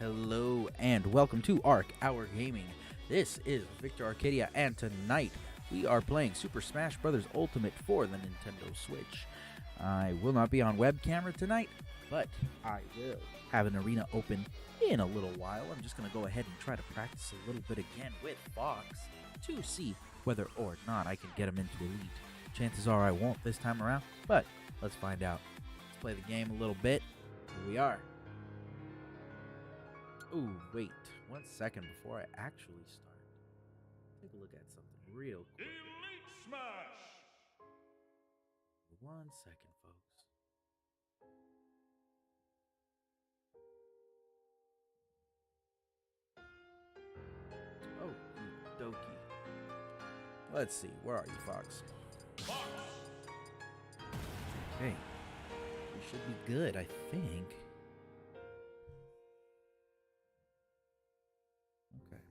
Hello and welcome to Arc Hour Gaming. This is Victor Arcadia, and tonight we are playing Super Smash Bros. Ultimate for the Nintendo Switch. I will not be on web camera tonight, but I will have an arena open in a little while. I'm just going to go ahead and try to practice a little bit again with Fox to see whether or not I can get him into Elite. Chances are I won't this time around, but let's find out. Let's play the game a little bit. Here we are. Ooh, wait 1 second before I actually start. Take a look at something real quick. Elite Smash! 1 second, folks. Okie dokie. Let's see, where are you, Fox? Fox! Okay. We should be good, I think. Okay.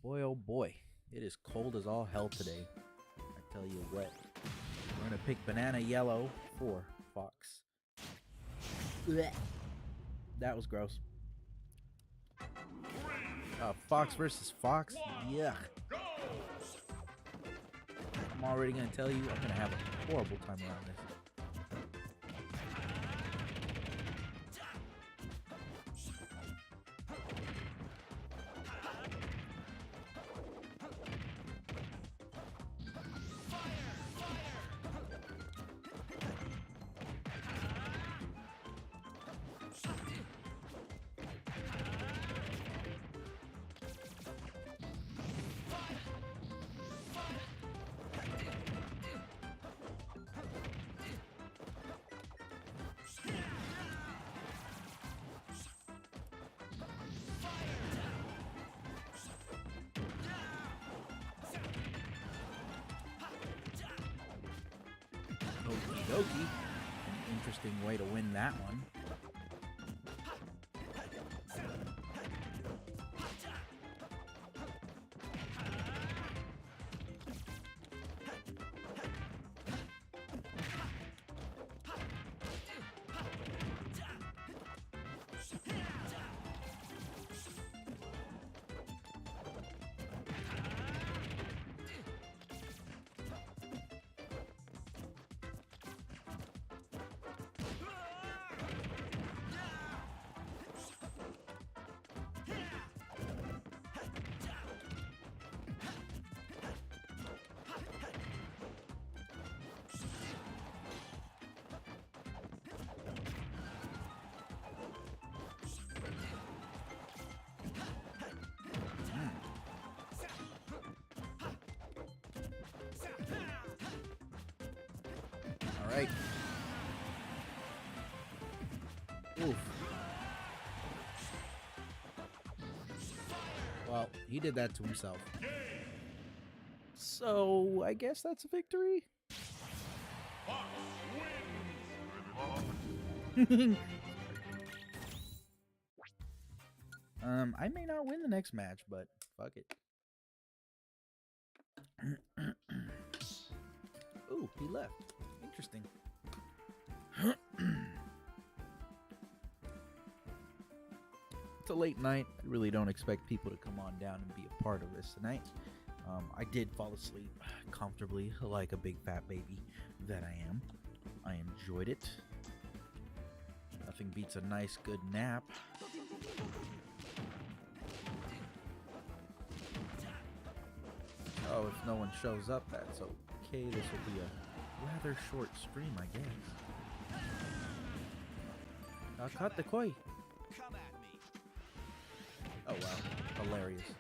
Boy, oh boy. It is cold as all hell today. I tell you what. We're going to pick Banana Yellow for Fox. Blech. That was gross. Fox versus Fox? Yuck. Go! I'm already going to tell you, I'm going to have a horrible time around this. Okie dokie. An interesting way to win that one. Alright. Oof. Well, he did that to himself. So, I guess that's a victory? Fox wins! I may not win the next match, but fuck it. Ooh, he left. Interesting. It's a late night. I really don't expect people to come on down and be a part of this tonight. I did fall asleep comfortably like a big fat baby that I am. I enjoyed it. Nothing beats a nice good nap. Oh, if no one shows up, that's okay. This will be a rather short stream, I guess. Cut the koi. Come at me. Oh wow, hilarious.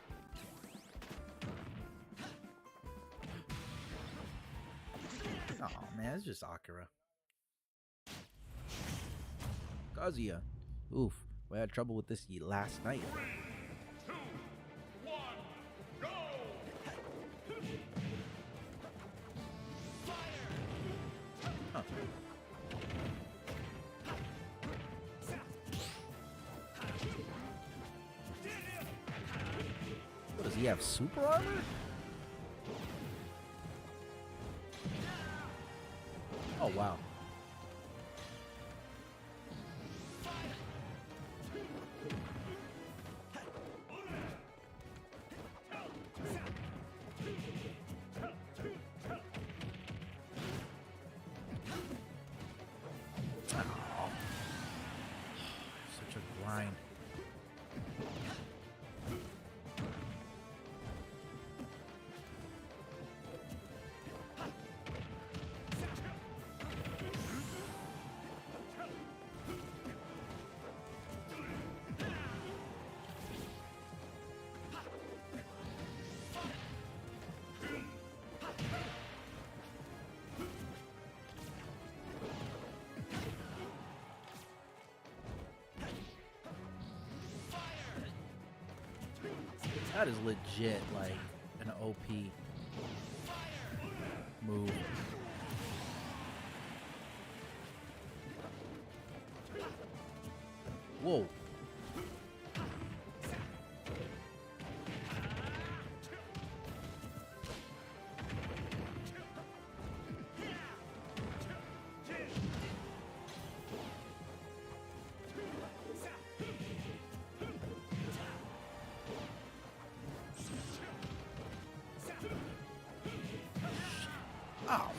Oh man, it's just Akira. Kazuya. Oof, we had trouble with this last night. 3, 2, 1, go! Huh. What does he have? Super armor? Oh wow. That is legit like an OP move. Whoa. Oh.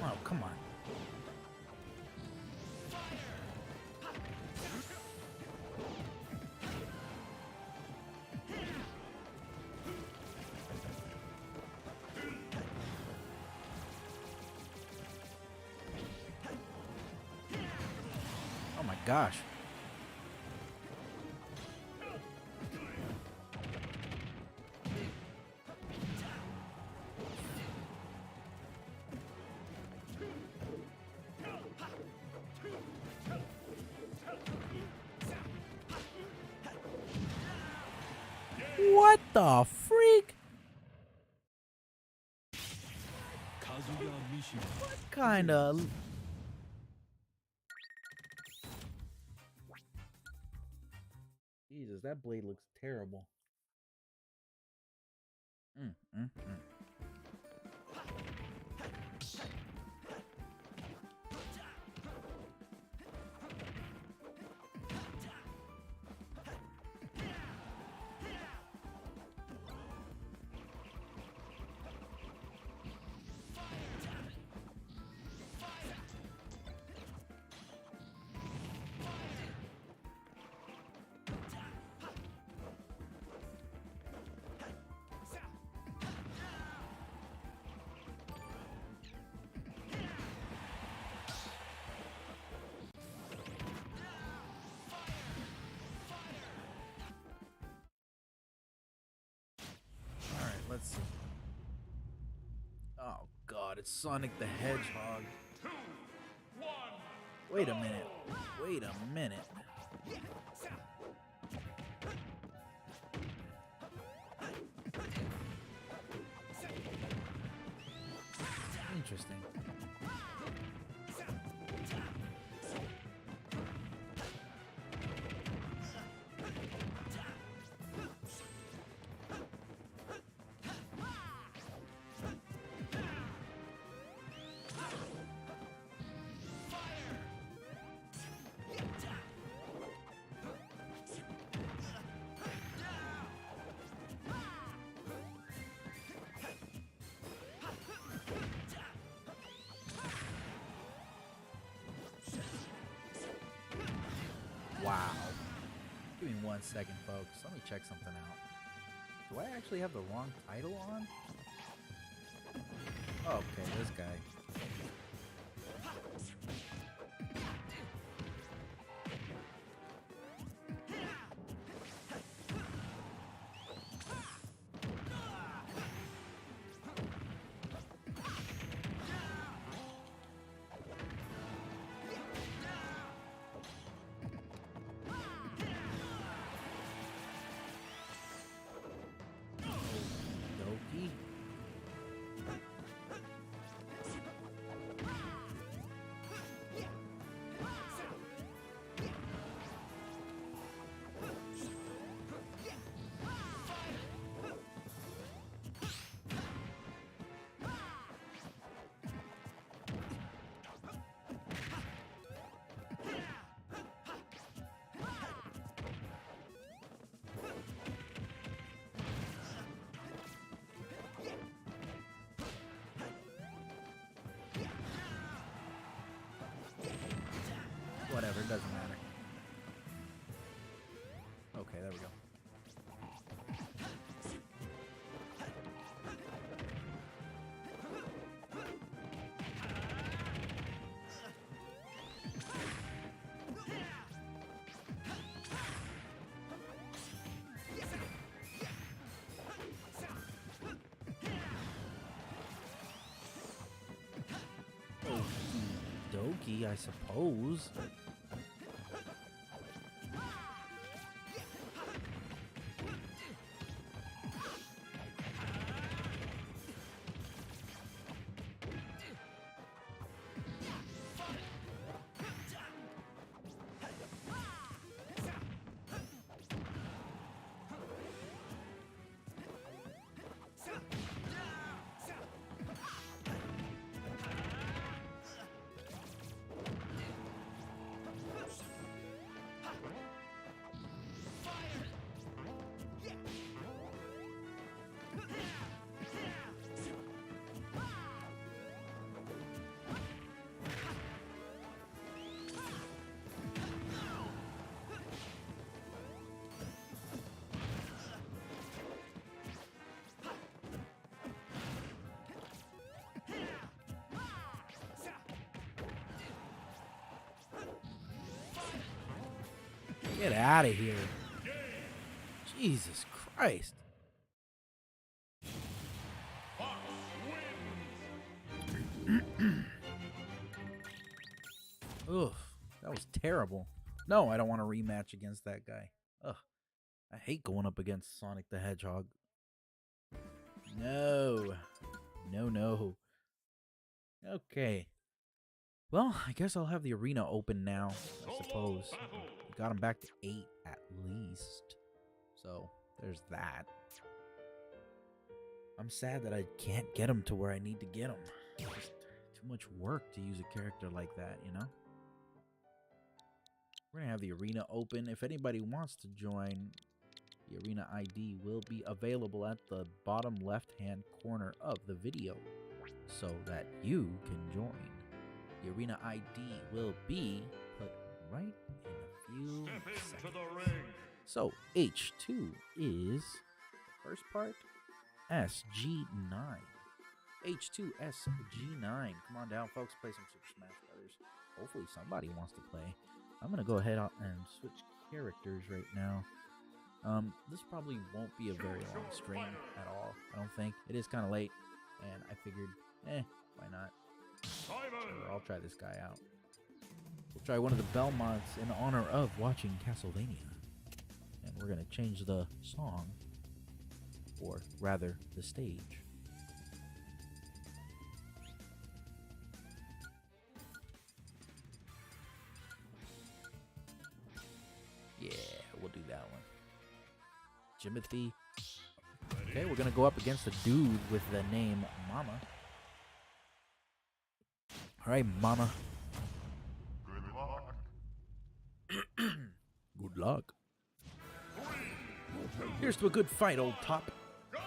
Oh, come on. Oh my gosh. What the freak? What kind of... Jesus, that blade looks terrible. Alright, let's see. Oh god, it's Sonic the Hedgehog. 2, 1. Wait a minute. Wait a minute. Interesting. Wow. Give me 1 second, folks. Let me check something out. Do I actually have the wrong title on? Okay, this guy. Doki. Whatever, it doesn't matter. Okay, there we go. bulky, I suppose. Get out of here. Jesus Christ. Fox wins. Ugh, that was terrible. No, I don't want to rematch against that guy. Ugh, I hate going up against Sonic the Hedgehog. No. No, no. Okay. Well, I guess I'll have the arena open now, I suppose. Got him back to 8 at least. So, there's that. I'm sad that I can't get him to where I need to get him. It's just too much work to use a character like that, you know? We're going to have the arena open. If anybody wants to join, the arena ID will be available at the bottom left-hand corner of the video so that you can join. The arena ID will be put right in a few Step seconds. into the ring. So, H2 is the first part, SG9. H2 SG9. Come on down, folks. Play some Super Smash Brothers. Hopefully somebody wants to play. I'm going to go ahead and switch characters right now. This probably won't be a very long stream at all, I don't think. It is kind of late, and I figured, why not? Sure, I'll try this guy out. We'll try one of the Belmonts in honor of watching Castlevania. And we're going to change the song, or rather, the stage. Yeah, we'll do that one. Jimothy. Okay, we're going to go up against a dude with the name Mama. Alright, Mama. Good luck. Good luck. Here's to a good fight, old top. Go.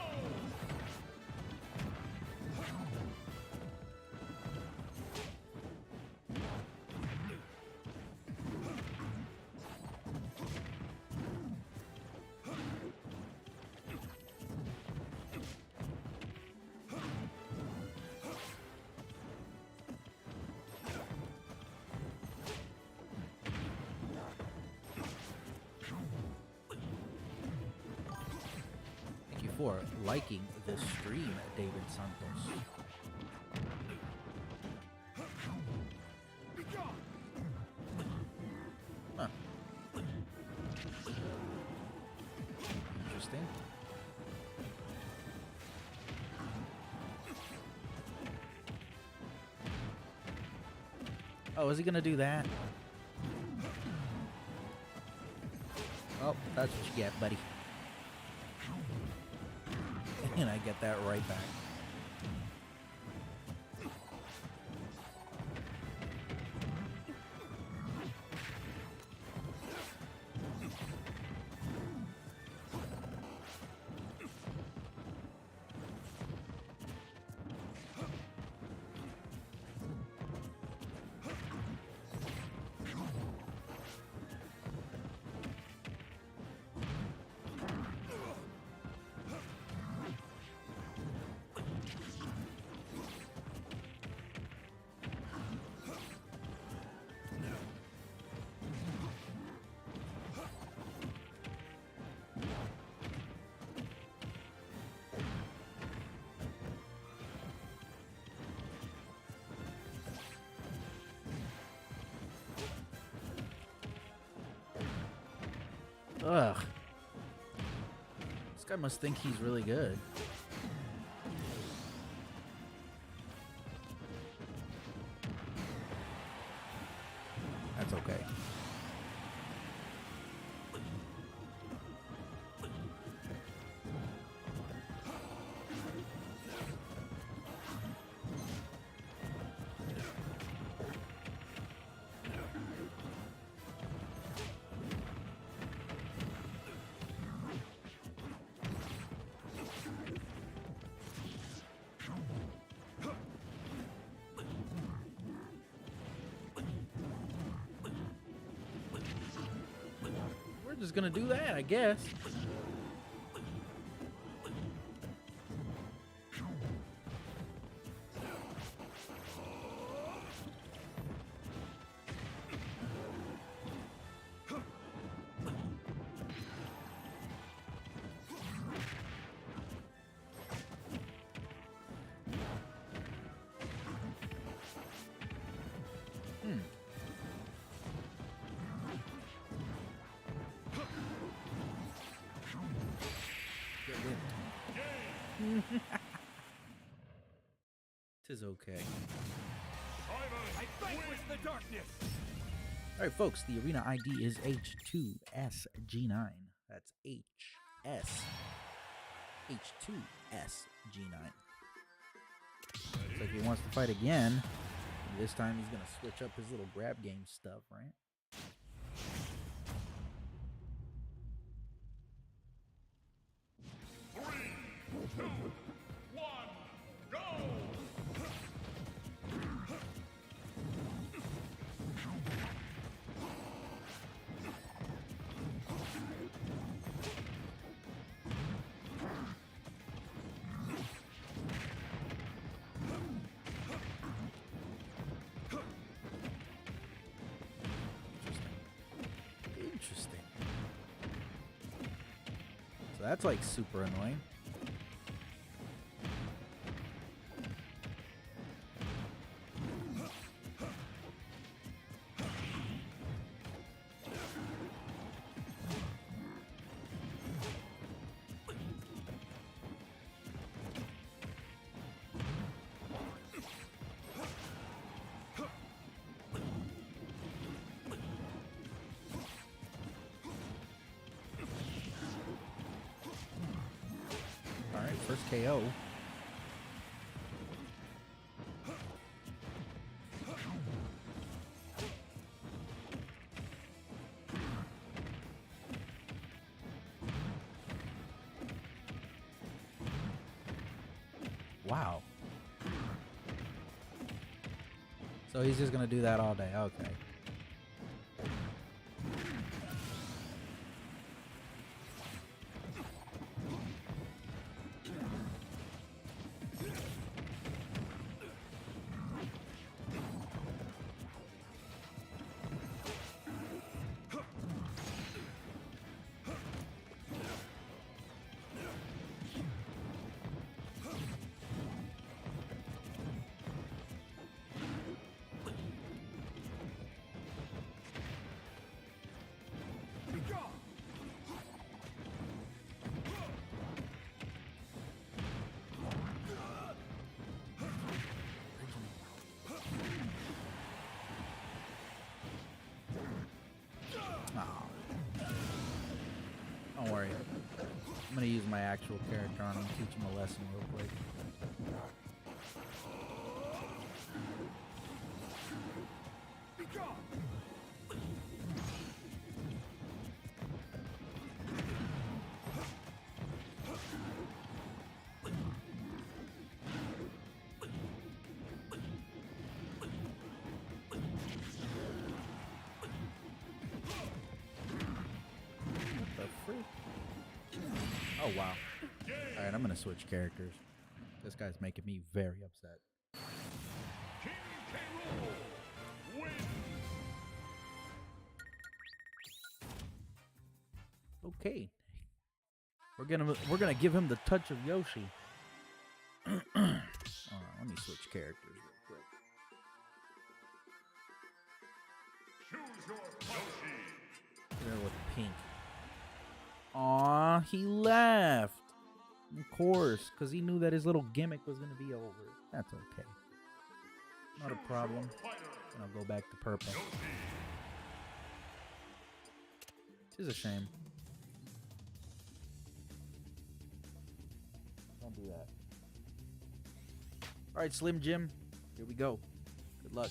Thank you for liking this stream, David Santos. Huh. Interesting. Oh, is he gonna do that? Oh, that's what you get, buddy. And I get that right back. Ugh. This guy must think he's really good. That's okay. We're just gonna do that, I guess. Tis okay. I vanquish the darkness. All right, folks, the arena ID is H2SG9. That's H2SG9. Looks like he wants to fight again. This time he's going to switch up his little grab game stuff, right? Three, two, one, go! Interesting. So that's like super annoying. Alright, first KO. Wow. So he's just gonna do that all day. Okay. Don't worry. I'm gonna use my actual character on him and teach him a lesson real quick. What the freak? Oh wow. Alright, I'm gonna switch characters. This guy's making me very upset. King K. Rool wins. Okay. We're gonna give him the touch of Yoshi. Alright, let me switch characters real quick. Choose your Yoshi. There with pink. Aw, he left. Of course, because he knew that his little gimmick was going to be over. That's okay. Not a problem. And I'll go back to purple. It's a shame. Don't do that. All right, Slim Jim. Here we go. Good luck.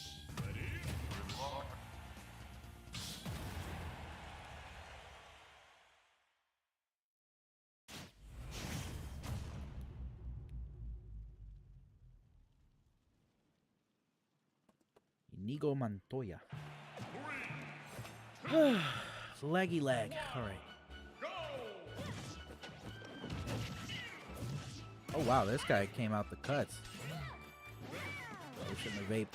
Inigo Montoya. Laggy lag. All right. Oh, wow. This guy came out the cuts. I shouldn't have vaped.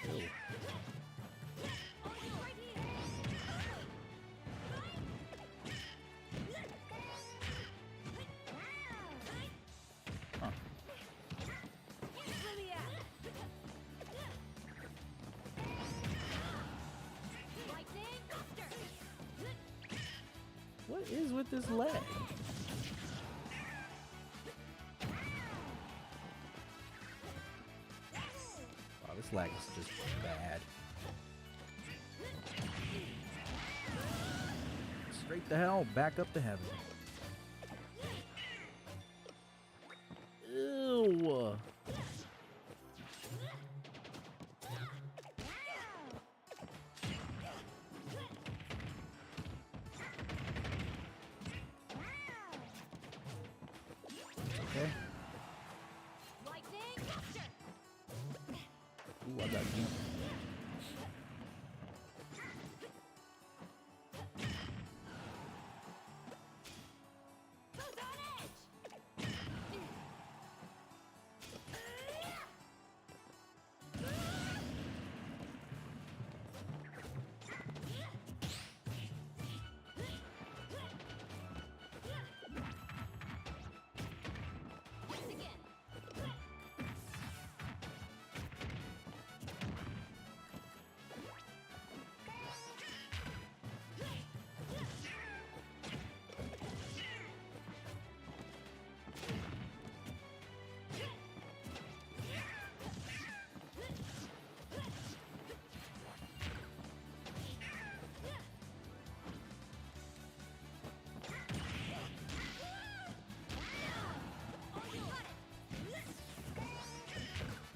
Ew. Huh. What is with this leg? Wow, this lag is just bad. Straight to hell, back up to heaven. Ew. Okay. Ooh, I got you.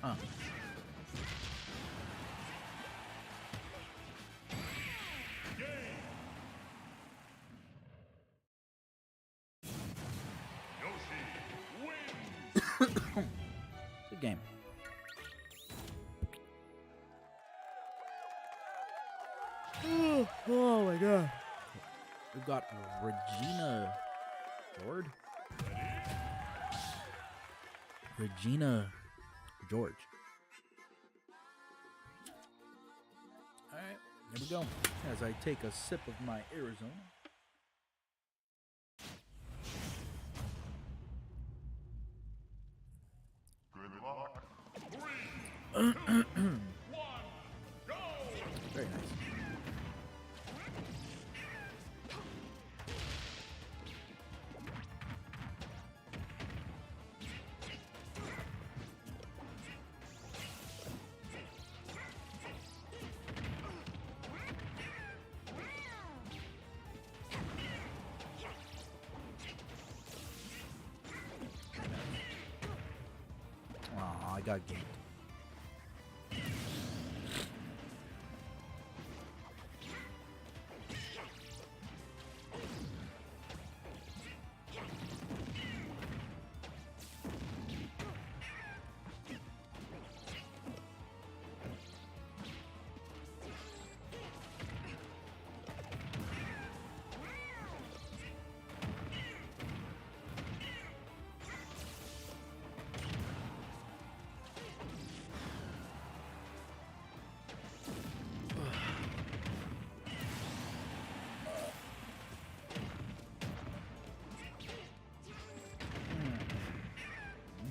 Huh. Good game. Oh my god. We've got Regina George. Regina George. Alright, here we go. As I take a sip of my Arizona. Good luck. 3, 2, 1, go! Very nice. Aw, I got ganked.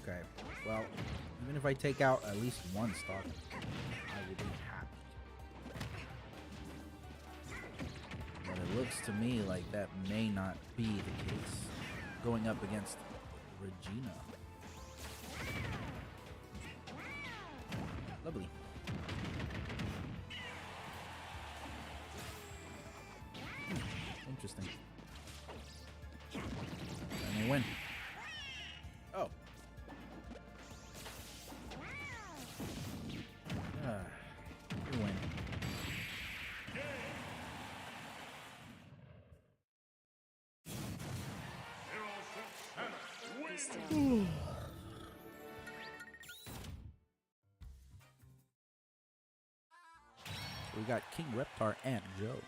Okay, well, even if I take out at least one stock, I will be happy. looks to me like that may not be the case. Going up against Regina. Lovely. Interesting. And they win. Oh. You win. We got King Reptar and Joe.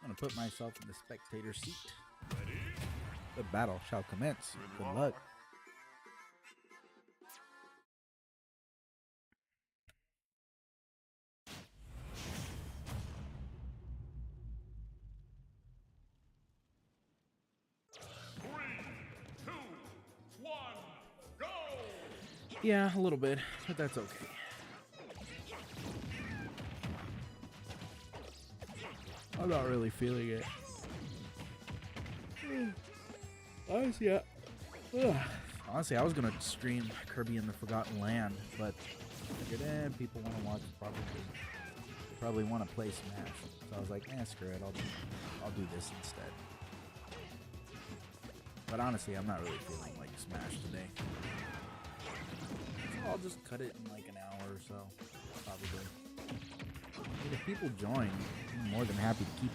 I'm gonna put myself in the spectator seat. The battle shall commence. Good luck. Yeah, a little bit, but that's okay. I'm not really feeling it. Honestly, I was gonna stream Kirby in the Forgotten Land, but I figured, people want to watch. Probably want to play Smash. So I was like, screw it. I'll do this instead. But honestly, I'm not really feeling like Smash today. So I'll just cut it in like an hour or so, probably. I mean, if people join, I'm more than happy to keep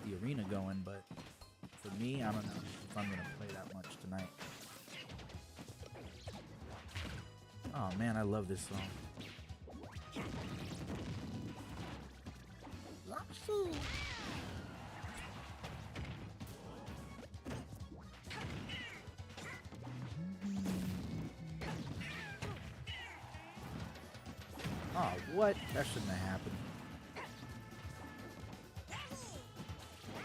the arena going, but for me, I don't know if I'm gonna play that much tonight. Oh man, I love this song. Oh, what? That shouldn't have happened.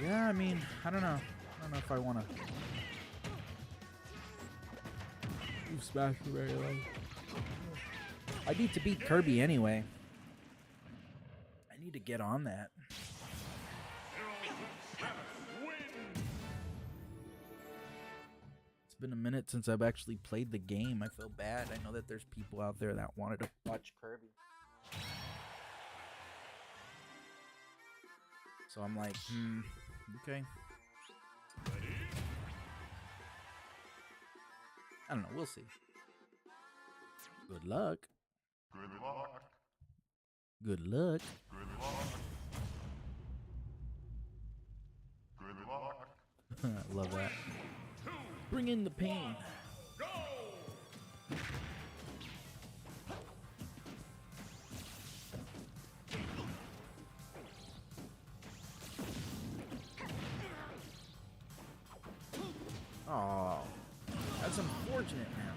Yeah, I mean, I don't know. I don't know if I want to do Smash for very long. I need to beat Kirby anyway. I need to get on that. It's been a minute since I've actually played the game. I feel bad. I know that there's people out there that wanted to watch Kirby. So I'm like, okay. I don't know. We'll see. Good luck. Good luck. Good luck. Good luck. Good luck. I love that. Bring in the pain. Go! Oh, that's unfortunate, man.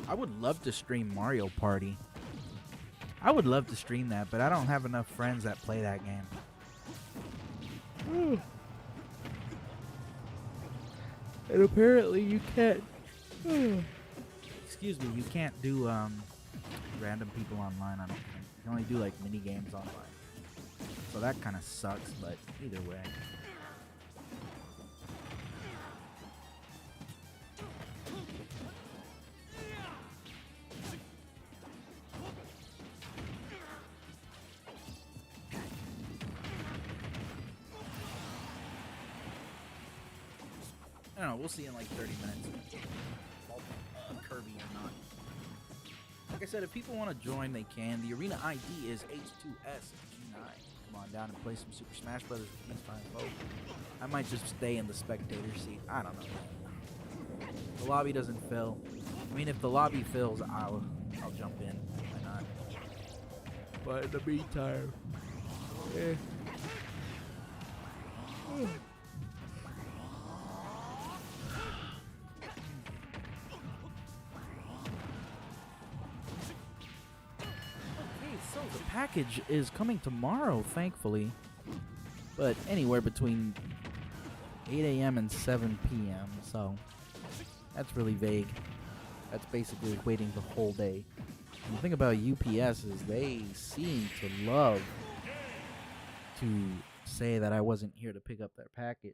I would love to stream Mario Party. I would love to stream that, but I don't have enough friends that play that game. And apparently you can't. Excuse me, you can't do random people online. I don't think. You can only do like mini games online. So that kind of sucks, but either way. I don't know, we'll see in like 30 minutes. Kirby or not. Like I said, if people want to join, they can. The arena ID is H2SG9. Come on down and play some Super Smash Brothers with these fine folk. I might just stay in the spectator seat. I don't know. The lobby doesn't fill. I mean, if the lobby fills, I'll jump in. Why not? But in the meantime, So the package is coming tomorrow, thankfully. But anywhere between 8 a.m. and 7 p.m. So that's really vague. That's basically waiting the whole day. And the thing about UPS is they seem to love to say that I wasn't here to pick up the package,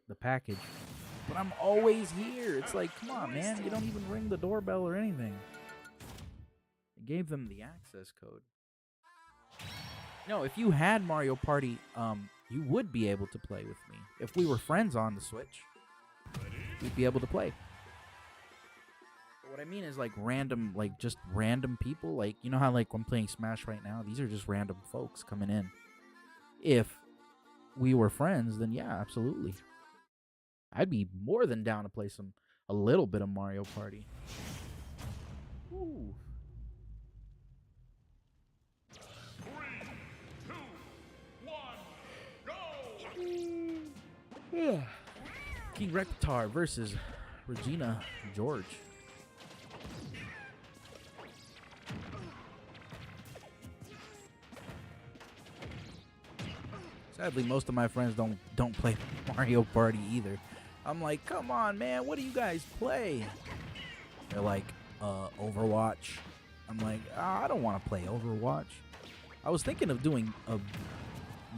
but I'm always here. It's like, come on, man, you don't even ring the doorbell or anything. I gave them the access code. No, if you had Mario Party, you would be able to play with me. If we were friends on the Switch, we'd be able to play. But what I mean is like random, like just random people. Like, you know how like I'm playing Smash right now? These are just random folks coming in. If we were friends, then yeah, absolutely. I'd be more than down to play a little bit of Mario Party. Ooh. 3, 2, 1, go! Yeah. King Rectar versus Regina George. Sadly, most of my friends don't play Mario Party either. I'm like, come on, man, what do you guys play? They're like, Overwatch. I'm like, I don't want to play Overwatch. I was thinking of doing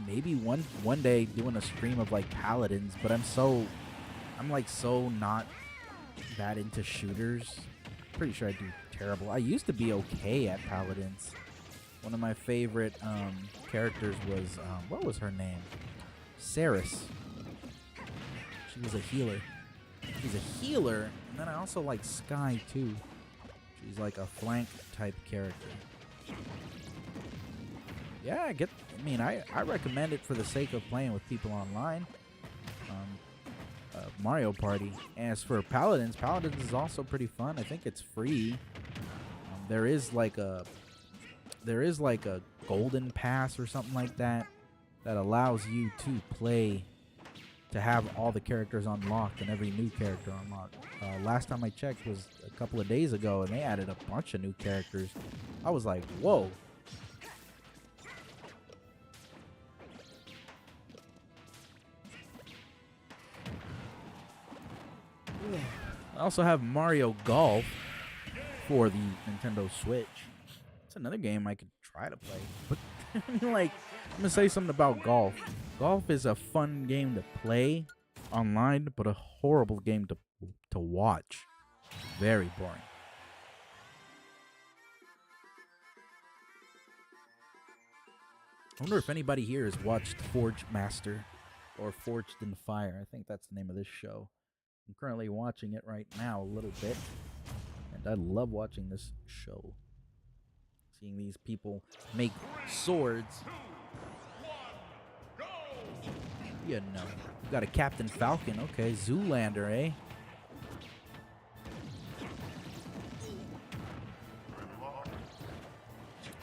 maybe one day doing a stream of like Paladins, but I'm like so not that into shooters. Pretty sure I do terrible. I used to be okay at Paladins. One of my favorite characters was, what was her name? Saris. She was a healer. She's a healer, and then I also like Sky too. She's like a flank type character. Yeah, I recommend it for the sake of playing with people online. Mario Party. As for Paladins is also pretty fun. I think it's free. There is like a golden pass or something like that allows you to have all the characters unlocked and every new character unlocked. Last time I checked was a couple of days ago, and they added a bunch of new characters. I was like, whoa. I also have Mario Golf for the Nintendo Switch. It's another game I could try to play. But like, I'm gonna say something about golf. Golf is a fun game to play online, but a horrible game to watch. Very boring. I wonder if anybody here has watched Forge Master or Forged in Fire. I think that's the name of this show. I'm currently watching it right now a little bit, and I love watching this show. Seeing these people make swords. You know, you got a Captain Falcon. Okay, Zoolander, eh?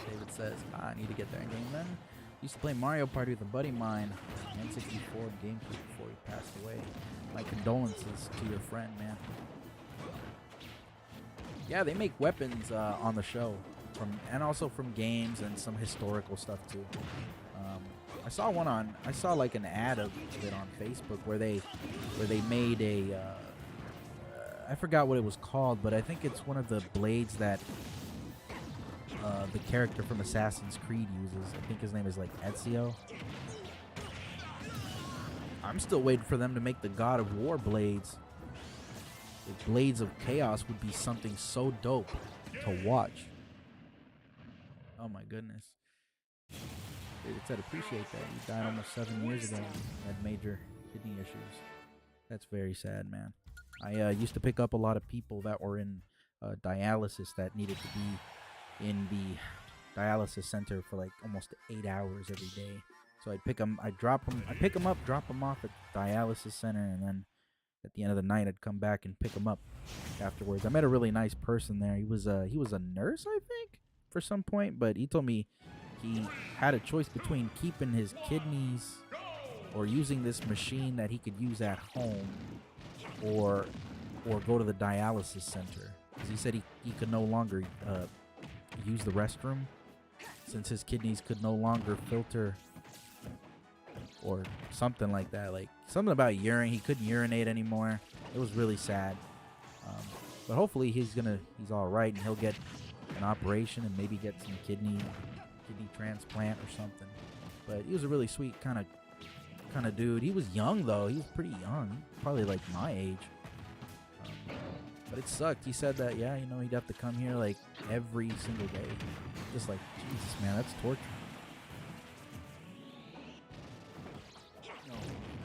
David says, I need to get that game then. Used to play Mario Party with a buddy of mine, N64 and GameCube before he passed away. My condolences to your friend, man. Yeah, they make weapons on the show, and also from games and some historical stuff too. I saw like an ad of it on Facebook where they made a I forgot what it was called, but I think it's one of the blades that the character from Assassin's Creed uses. I think his name is like Ezio. I'm still waiting for them to make the God of War blades. The Blades of Chaos would be something so dope to watch. Oh my goodness. David said, appreciate that. He died almost 7 years ago. Had major kidney issues. That's very sad, man. I used to pick up a lot of people that were in dialysis that needed to be in the dialysis center for like almost 8 hours every day. So I'd pick them, I'd pick them up, drop them off at the dialysis center, and then at the end of the night, I'd come back and pick them up afterwards. I met a really nice person there. He was a nurse, I think, for some point, but he told me he had a choice between keeping his kidneys or using this machine that he could use at home, or go to the dialysis center, because he said he could no longer use the restroom since his kidneys could no longer filter, or something like that, like something about urine. He couldn't urinate anymore. It was really sad. But hopefully he's all right and he'll get an operation and maybe get some kidney transplant or something. But he was a really sweet kind of dude. He was young though. He was pretty young, probably like my age. But it sucked. He said that he'd have to come here like every single day. Just like, Jesus, man, that's torture.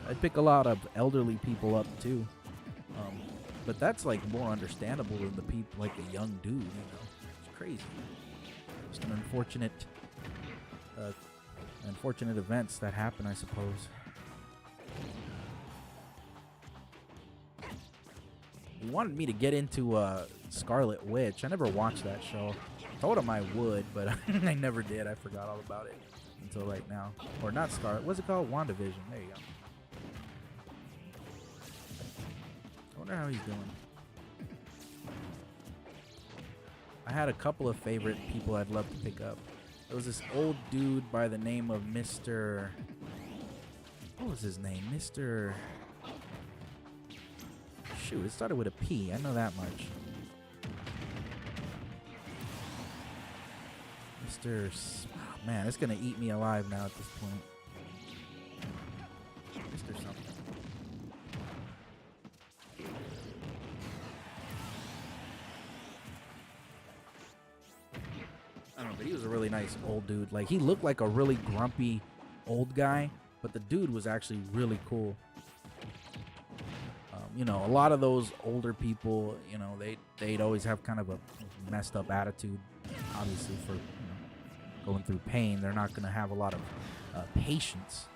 I'd pick a lot of elderly people up too. But that's like more understandable than the people like a young dude, It's crazy. Just an unfortunate events that happen, I suppose. He wanted me to get into Scarlet Witch. I never watched that show. Told him I would, but I never did. I forgot all about it until right now. Or not Scarlet. What's it called? WandaVision. There you go. I wonder how he's doing. I had a couple of favorite people I'd love to pick up. There was this old dude by the name of Mr. What was his name? Mr. Shoot, it started with a P. I know that much. Oh, man, it's gonna eat me alive now at this point. Mr. something. I don't know, but he was a really nice old dude. Like, he looked like a really grumpy old guy, but the dude was actually really cool. A lot of those older people, they'd always have kind of a messed up attitude. Obviously, for going through pain, they're not going to have a lot of patience.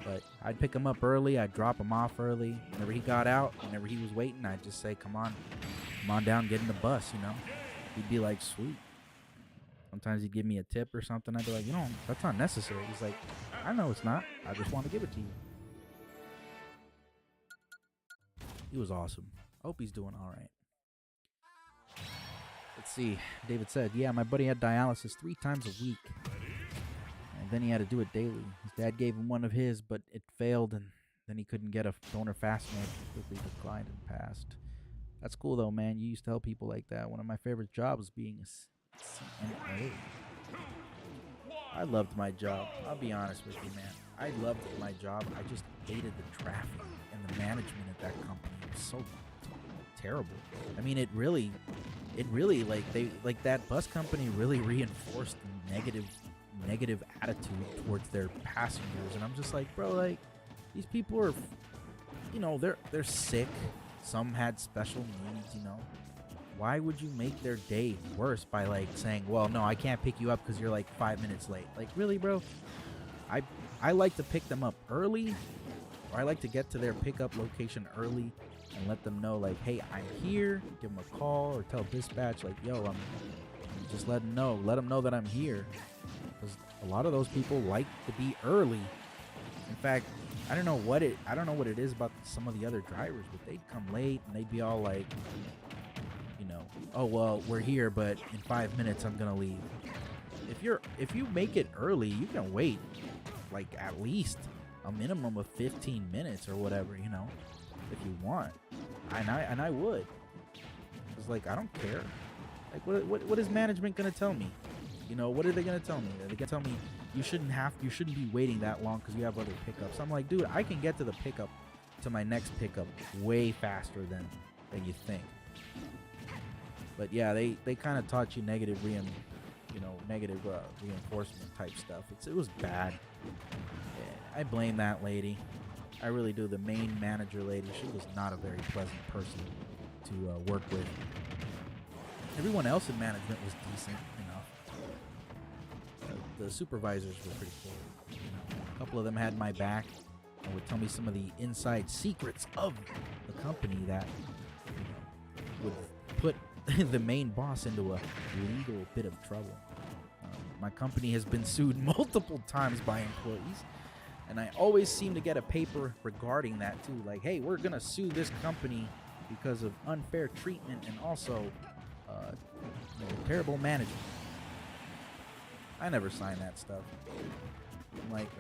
But I'd pick him up early. I'd drop him off early. Whenever he got out, whenever he was waiting, I'd just say, come on down, get in the bus, He'd be like, sweet. Sometimes he'd give me a tip or something. I'd be like, that's not necessary. He's like, I know it's not. I just want to give it to you. He was awesome. I hope he's doing all right. Let's see. David said, yeah, my buddy had dialysis 3 times a week. And then he had to do it daily. His dad gave him one of his, but it failed, and then he couldn't get a donor fast enough. He quickly declined and passed. That's cool, though, man. You used to help people like that. One of my favorite jobs was being a CNA. I loved my job. I'll be honest with you, man. I loved my job. I just hated the traffic and the management at that company. It was so terrible. I mean, it really like that bus company really reinforced the negative attitude towards their passengers, and I'm just like, bro, like, these people are, they're sick. Some had special needs, Why would you make their day worse by like saying, well, no, I can't pick you up because you're like 5 minutes late? Like, really, bro? I like to pick them up early, or I like to get to their pickup location early and let them know, like, hey, I'm here. Give them a call or tell dispatch, like, yo, I'm just let them know that I'm here. Because a lot of those people like to be early. In fact, I don't know what it is about some of the other drivers, but they'd come late and they'd be all like, oh, well, we're here, but in 5 minutes I'm gonna leave. If you make it early, you can wait like at least a minimum of 15 minutes or whatever, if you want. And I would. It's like, I don't care. Like, what is management gonna tell me? What are they gonna tell me? Are they gonna tell me you shouldn't be waiting that long because you have other pickups? I'm like, dude, I can get to the pickup, to my next pickup, way faster than you think. But yeah, they kind of taught you negative reinforcement type stuff. It was bad. Yeah, I blame that lady. I really do. The main manager lady, she was not a very pleasant person to work with. Everyone else in management was decent enough. The supervisors were pretty cool. A couple of them had my back and would tell me some of the inside secrets of the company that would put the main boss into a legal bit of trouble. My company has been sued multiple times by employees, and I always seem to get a paper regarding that too. Like, hey, we're gonna sue this company because of unfair treatment and also terrible management. I never signed that stuff. I'm like,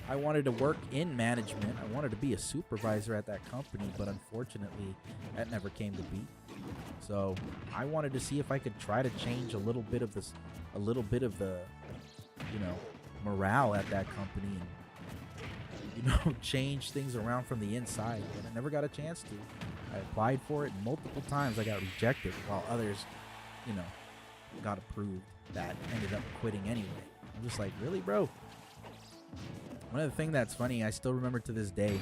I wanted to work in management. I wanted to be a supervisor at that company, but unfortunately, that never came to be. So I wanted to see if I could try to change a little bit of this, a little bit of the, you know, morale at that company, and change things around from the inside. And I never got a chance to. I applied for it multiple times. I got rejected, while others, got approved. That ended up quitting anyway. I'm just like, really, bro? One of the things that's funny, I still remember to this day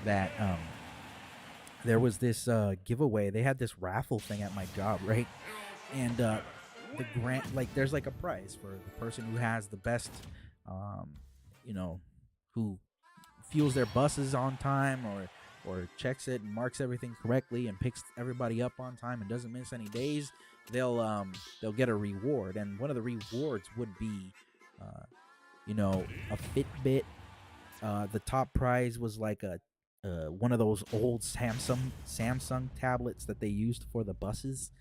that there was this giveaway. They had this raffle thing at my job, right? And the grant, like, there's like a prize for the person who has the best, who fuels their buses on time, or checks it and marks everything correctly and picks everybody up on time and doesn't miss any days. They'll get a reward, and one of the rewards would be a Fitbit. The top prize was like a one of those old Samsung tablets that they used for the buses.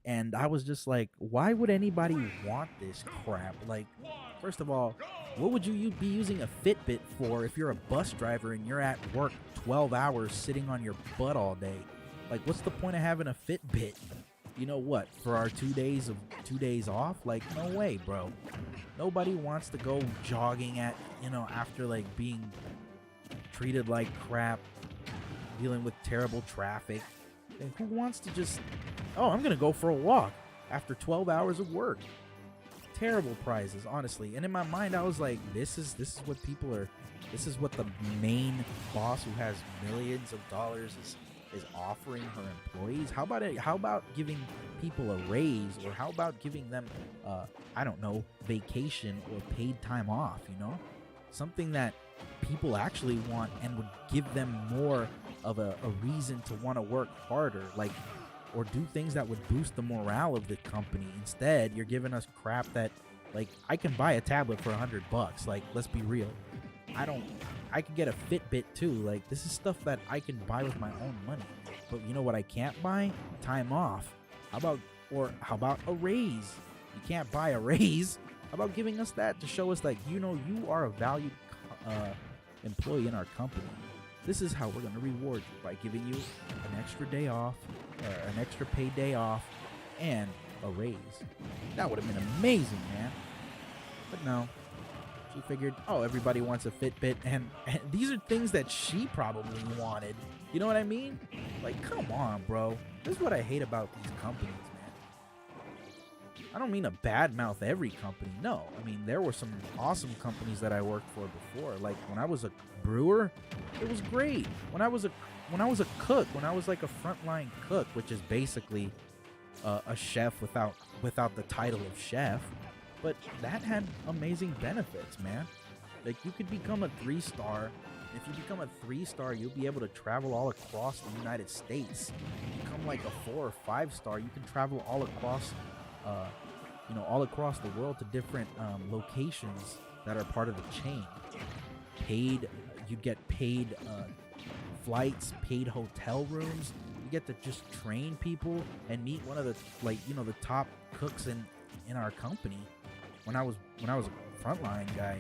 And I was just like, why would anybody want this crap? Like, first of all, what would you be using a Fitbit for if you're a bus driver and you're at work 12 hours sitting on your butt all day? Like, what's the point of having a Fitbit? You know what? For our 2 days off? Like, no way, bro. Nobody wants to go jogging after like being treated like crap, dealing with terrible traffic. And who wants to just, I'm gonna go for a walk after 12 hours of work? Terrible prizes, honestly. And in my mind, I was like, this is what people are. This is what the main boss who has millions of dollars is offering her employees. How about giving people a raise, or how about giving them vacation or paid time off, something that people actually want and would give them more of a reason to want to work harder, like, or do things that would boost the morale of the company. Instead, you're giving us crap that, like, I can buy a tablet for $100. Like, let's be real. I could get a Fitbit too. Like, this is stuff that I can buy with my own money. But you know what I can't buy? Time off. How about a raise? You can't buy a raise. How about giving us that to show us, like, you are a valued employee in our company. This is how we're going to reward you, by giving you an extra day off, an extra paid day off, and a raise. That would have been amazing, man. But no. She figured, everybody wants a Fitbit, and these are things that she probably wanted. You know what I mean? Like, come on, bro. This is what I hate about these companies, man. I don't mean to badmouth every company. No, I mean, there were some awesome companies that I worked for before. Like, when I was a brewer, it was great. When I was a cook, when I was like a frontline cook, which is basically a chef without the title of chef. But that had amazing benefits, man. Like, you could become a 3-star. If you become a 3-star, you'll be able to travel all across the United States. If you become like a 4 or 5-star, you can travel all across, the world to different locations that are part of the chain. You'd get paid flights, paid hotel rooms. You get to just train people and meet one of the the top cooks in our company. When I was a frontline guy,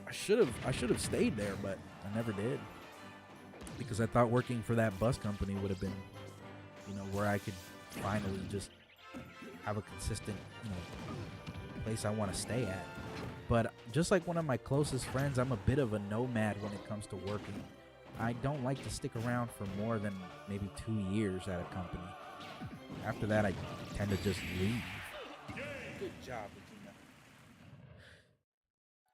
I should have stayed there, but I never did, because I thought working for that bus company would have been, where I could finally just have a consistent, place I want to stay at. But just like one of my closest friends, I'm a bit of a nomad when it comes to working. I don't like to stick around for more than maybe 2 years at a company. After that, I tend to just leave. Good job, Regina.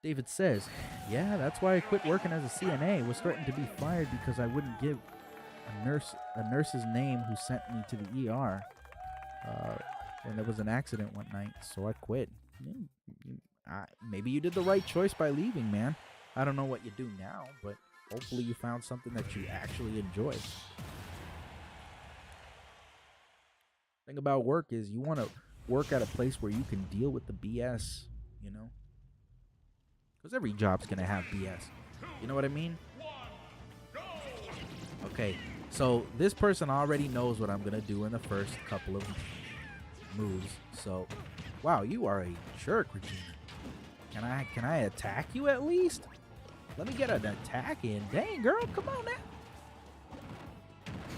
David says, yeah, that's why I quit working as a CNA. Was threatened to be fired because I wouldn't give a nurse's name who sent me to the ER when there was an accident one night, so I quit. Maybe you did the right choice by leaving, man. I don't know what you do now, but hopefully you found something that you actually enjoy. The thing about work is you want to work at a place where you can deal with the BS, because every job's gonna have BS. You know what I mean? Okay, so this person already knows what I'm gonna do in the first couple of moves. So, wow, you are a jerk, Regina. Can I attack you at least? Let me get an attack in. Dang, girl, come on now.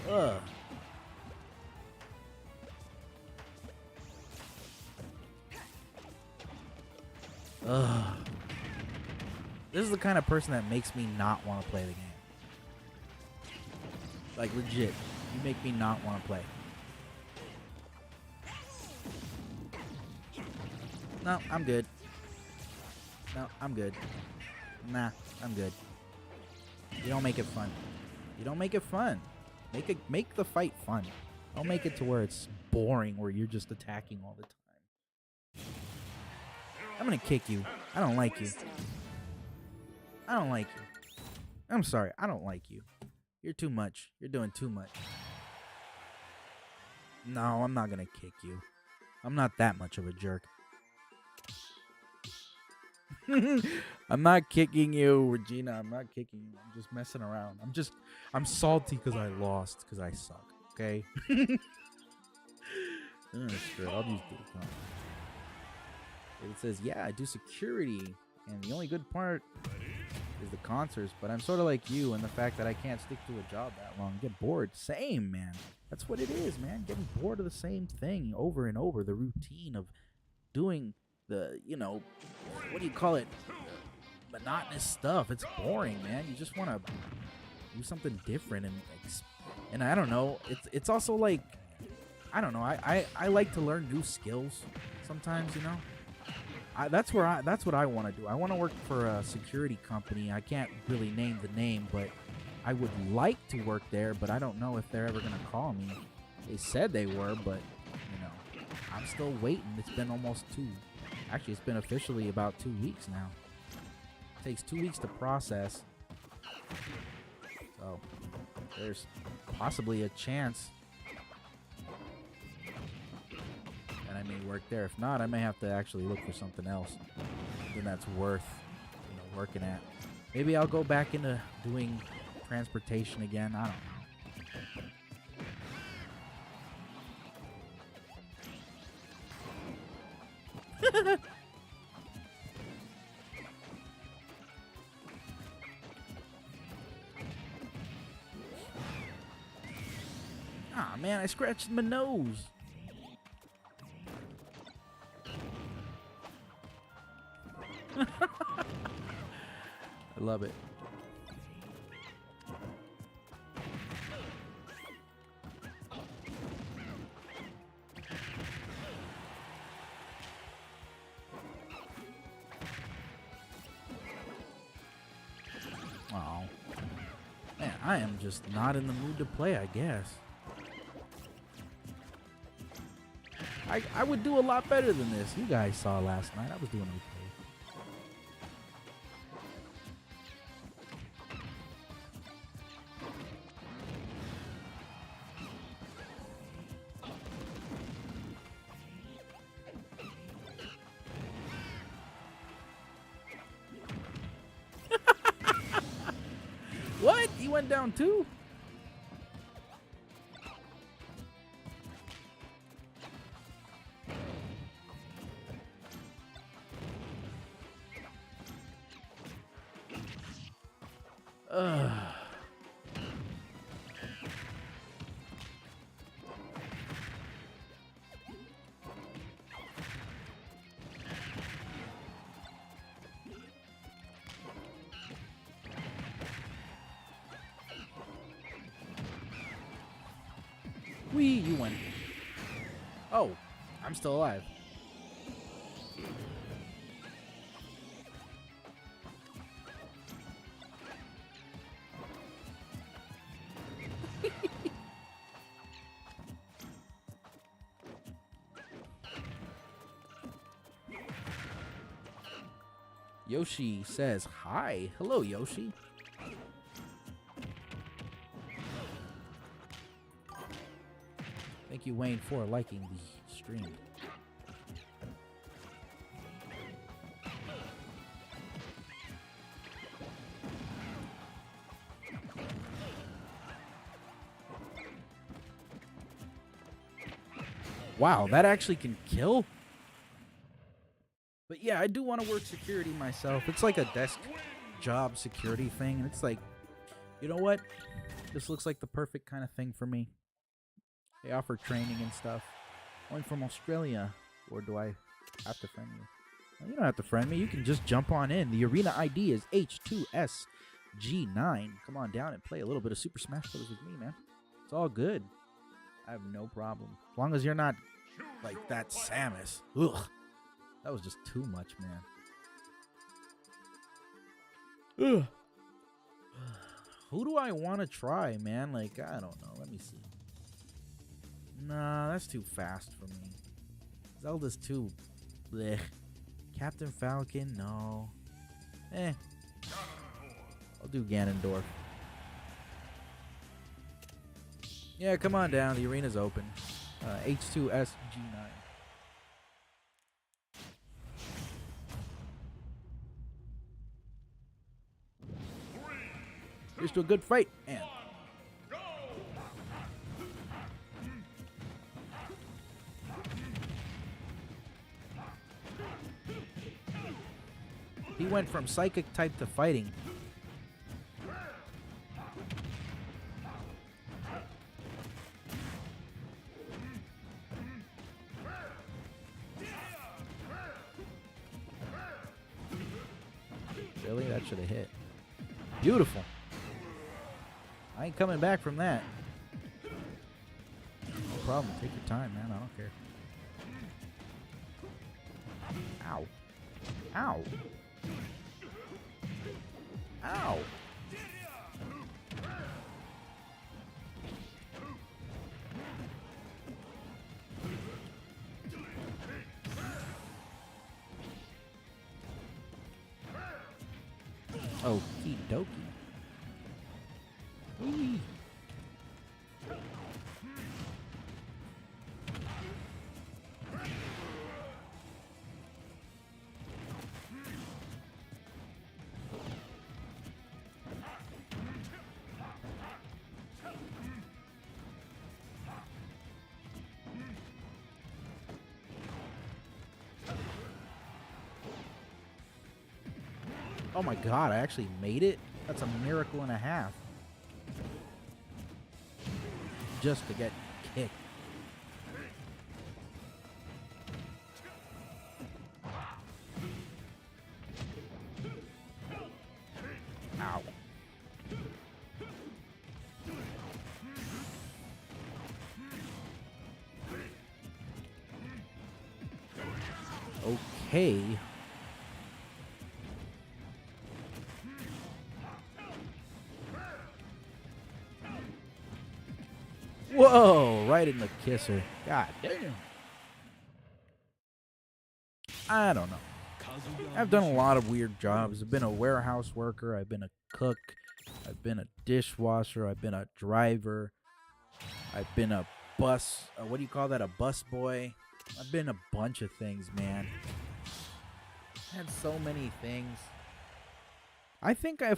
Ugh. Ugh. This is the kind of person that makes me not want to play the game. Like, legit. You make me not want to play. No, I'm good. No, I'm good. Nah, I'm good. You don't make it fun. You don't make it fun. Make the fight fun. Don't make it to where it's boring, where you're just attacking all the time. I'm gonna kick you. I don't like you. I don't like you. I'm sorry. I don't like you. You're too much. You're doing too much. No, I'm not gonna kick you. I'm not that much of a jerk. I'm not kicking you, Regina. I'm not kicking you. I'm just messing around. I'm salty because I lost, because I suck. Okay? Sure, I'll just do it. It says, yeah, I do security, and the only good part is the concerts, but I'm sort of like you in the fact that I can't stick to a job that long. Get bored. Same, man. That's what it is, man. Getting bored of the same thing over and over. The routine of doing the, what do you call it? Monotonous stuff. It's boring, man. You just want to do something different, and I don't know. It's also like, I don't know. I like to learn new skills sometimes, that's what I want to do. I want to work for a security company. I can't really name the name, but I would like to work there, but I don't know if they're ever going to call me. They said they were, but, I'm still waiting. It's been almost it's been officially about 2 weeks now. It takes 2 weeks to process. So, there's possibly a chance that I may work there. If not, I may have to actually look for something else. Something that's worth, working at. Maybe I'll go back into doing transportation again. I don't know. Ah, man, I scratched my nose. I love it. Oh, man, I am just not in the mood to play, I guess. I would do a lot better than this. You guys saw last night. I was doing okay. What? He went down too? Wee, you went. Oh, I'm still alive. Yoshi says hi. Hello, Yoshi. Thank you, Wayne, for liking the stream. Wow, that actually can kill? But yeah, I do want to work security myself. It's like a desk job security thing, and it's like, you know what? This looks like the perfect kind of thing for me. They offer training and stuff. Only from Australia, or do I have to friend you? Well, you don't have to friend me. You can just jump on in. The arena ID is H2SG9. Come on down and play a little bit of Super Smash Bros. With me, man. It's all good. I have no problem. As long as you're not like that Samus. Ugh. That was just too much, man. Ugh. Who do I want to try, man? Like, I don't know. Let me see. Nah, that's too fast for me. Zelda's too bleh. Captain Falcon, no. I'll do Ganondorf. Yeah, come on down. The arena's open. H2SG9. Here's to a good fight. And he went from psychic type to fighting. Really? That should have hit. Beautiful. I ain't coming back from that. No problem. Take your time, man. I don't care. Ow. Ow. Ow. Okie dokie. Whee. Oh my god, I actually made it? That's a miracle and a half. Just to get kicked. Ow. Okay. Whoa, right in the kisser. God damn. I don't know. I've done a lot of weird jobs. I've been a warehouse worker. I've been a cook. I've been a dishwasher. I've been a driver. I've been a bus. What do you call that? A bus boy. I've been a bunch of things, man. I had so many things. I think I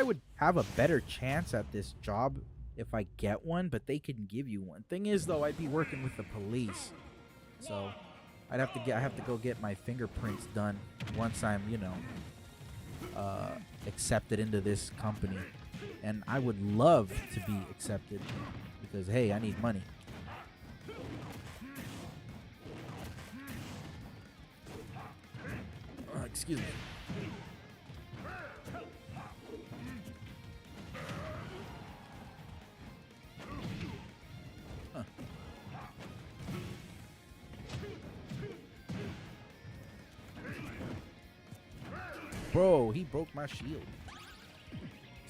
would have a better chance at this job if I get one, but they can give you one. Thing is, though, I'd be working with the police, so I have to go get my fingerprints done once I'm, accepted into this company. And I would love to be accepted because, hey, I need money. Excuse me. Bro, he broke my shield.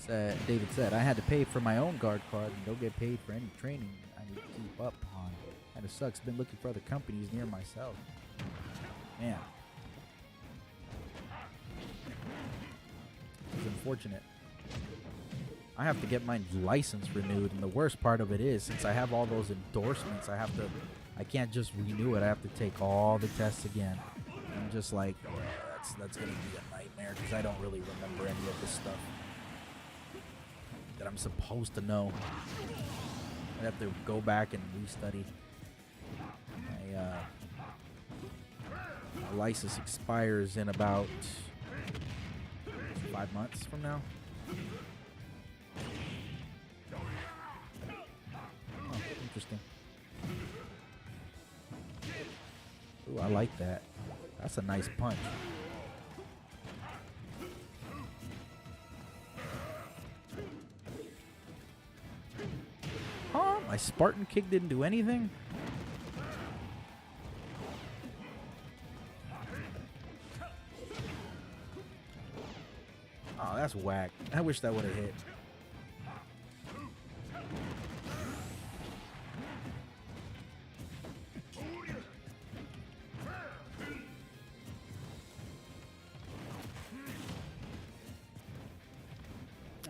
David said, I had to pay for my own guard card and don't get paid for any training I need to keep up on. And it sucks. Been looking for other companies near myself. Man. It's unfortunate. I have to get my license renewed, and the worst part of it is, since I have all those endorsements, I can't just renew it. I have to take all the tests again. I'm just like, that's gonna be a nightmare because I don't really remember any of this stuff that I'm supposed to know. I have to go back and restudy. My license expires in about 5 months from now. Oh, interesting. Ooh, I like that. That's a nice punch. Huh? My Spartan kick didn't do anything? Oh, that's whack. I wish that would have hit.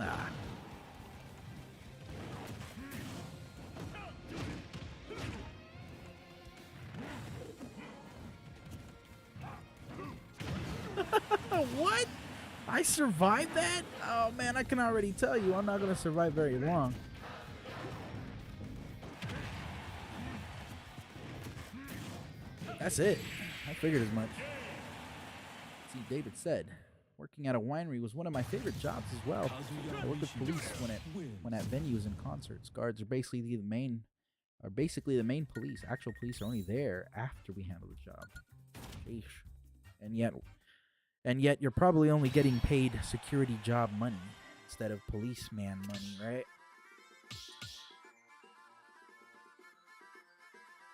Ah. What? I survived that? Oh man, I can already tell you I'm not going to survive very long. That's it. I figured as much. See, David said, working at a winery was one of my favorite jobs as well. I work with police when at venues and concerts. Guards are basically the main police. Actual police are only there after we handle the job. Sheesh. And yet you're probably only getting paid security job money instead of policeman money, right?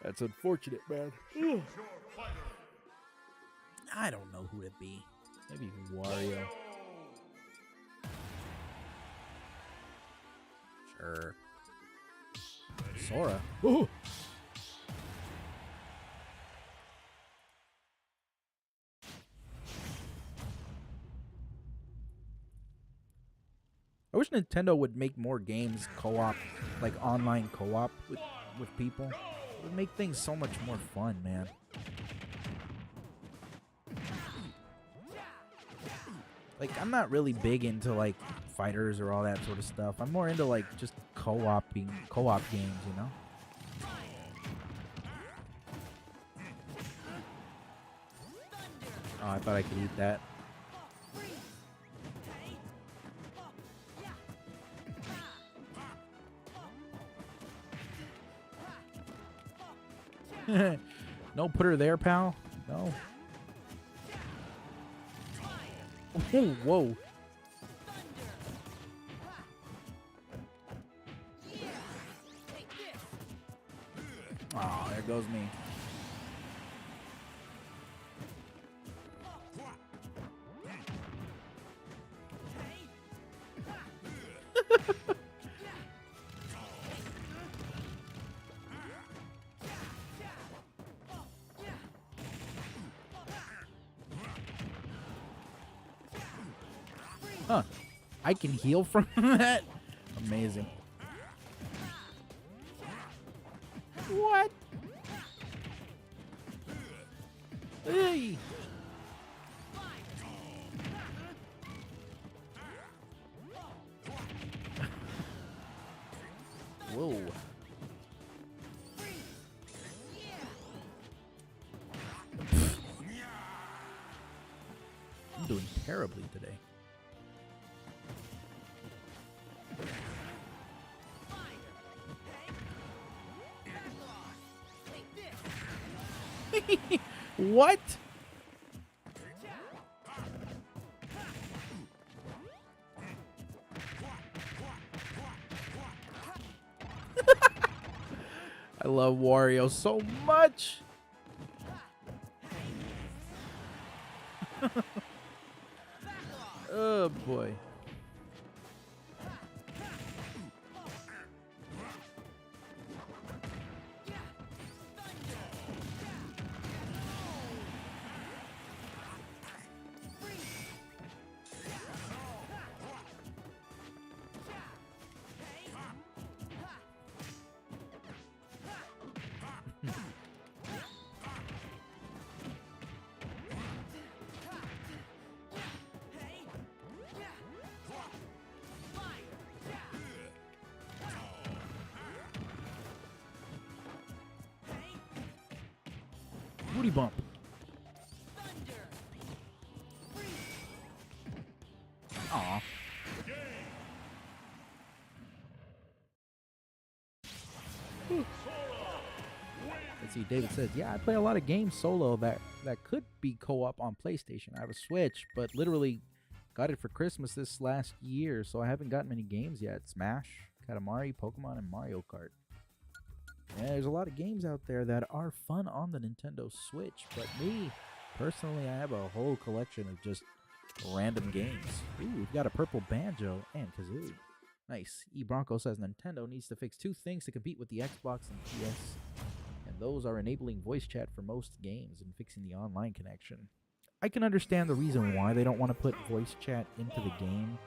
That's unfortunate, man. I don't know who to be. Maybe Wario. Sure. Sora. Ooh. I wish Nintendo would make more games co-op, like online co-op with people. It would make things so much more fun, man. Like, I'm not really big into, like, fighters or all that sort of stuff. I'm more into, like, just co-op games, you know? Oh, I thought I could eat that. No, put her there, pal. No. Oh, whoa. Oh, there goes me. Huh. I can heal from that? Amazing. What? Hey. Whoa. I'm doing terribly today. What? I love Wario so much. Oh boy. Booty bump. Let's see, David says, yeah, I play a lot of games solo that could be co-op on PlayStation. I have a Switch, but literally got it for Christmas this last year, so I haven't gotten many games yet. Smash, Katamari, Pokemon, and Mario Kart. Yeah, there's a lot of games out there that are fun on the Nintendo Switch, but me, personally, I have a whole collection of just random games. Ooh, we've got a purple banjo and kazoo. Nice. E Bronco says Nintendo needs to fix 2 things to compete with the Xbox and PS, and those are enabling voice chat for most games and fixing the online connection. I can understand the reason why they don't want to put voice chat into the game,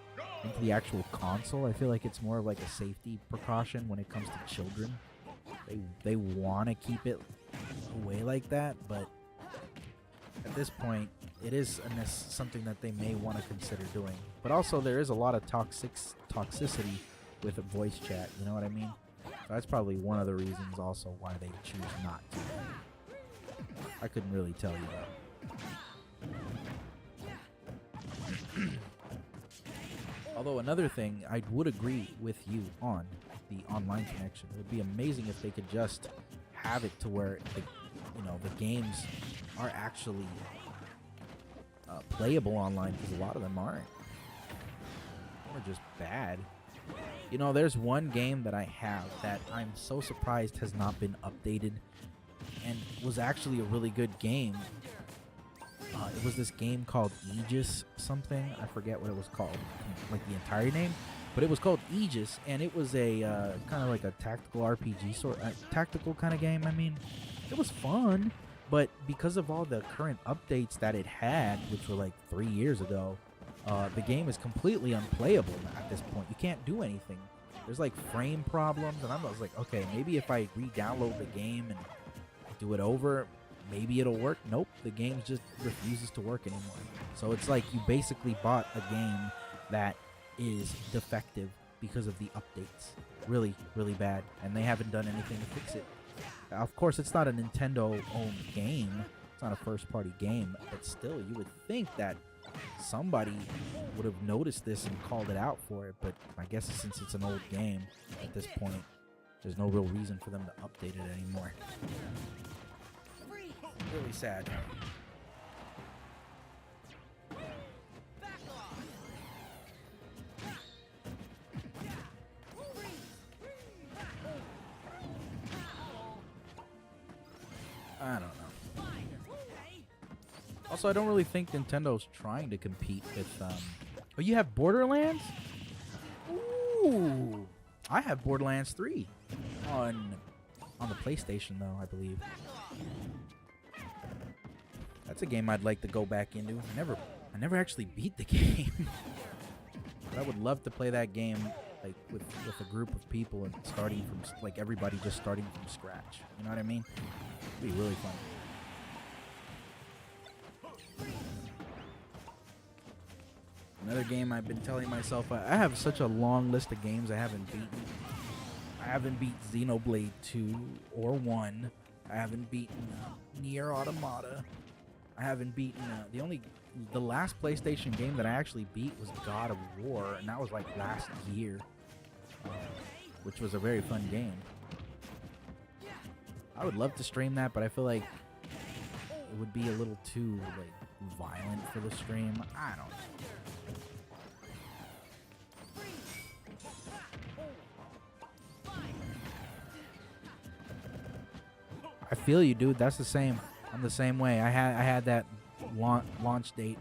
into the actual console. I feel like it's more of like a safety precaution when it comes to children. They want to keep it away like that, but at this point, it is something that they may want to consider doing. But also, there is a lot of toxicity with a voice chat, you know what I mean? So that's probably one of the reasons also why they choose not to. I couldn't really tell you that. Although another thing, I would agree with you on the online connection. It would be amazing if they could just have it to where the games are actually playable online, because a lot of them aren't. Or just bad. You know, there's one game that I have that I'm so surprised has not been updated, and was actually a really good game. It was this game called Aegis something. I forget what it was called, like the entire name. But it was called Aegis, and it was a kind of like a tactical RPG tactical kind of game. I mean, it was fun, but because of all the current updates that it had, which were like 3 years ago, the game is completely unplayable at this point. You can't do anything. There's like frame problems, and I was like, okay, maybe if I re-download the game and do it over, maybe it'll work. Nope, the game just refuses to work anymore. So it's like you basically bought a game that is defective because of the updates. Really, really bad, and they haven't done anything to fix it. Of course, it's not a Nintendo-owned game. It's not a first-party game, but still, you would think that somebody would have noticed this and called it out for it, but I guess since it's an old game at this point, there's no real reason for them to update it anymore. Really sad. I don't know. Also, I don't really think Nintendo's trying to compete with, Oh, you have Borderlands? Ooh! I have Borderlands 3 on the PlayStation, though, I believe. That's a game I'd like to go back into. I never actually beat the game. But I would love to play that game like with a group of people and starting from like everybody just starting from scratch. You know what I mean? It'd be really fun. Another game I've been telling myself, I have such a long list of games I haven't beaten. I haven't beat Xenoblade 2 or 1. I haven't beaten Nier Automata. I haven't beaten the last PlayStation game that I actually beat was God of War, and that was like last year, which was a very fun game. I would love to stream that, but I feel like it would be a little too like violent for the stream. I don't know. I feel you, dude. That's the same. I'm the same way. I had that launch date,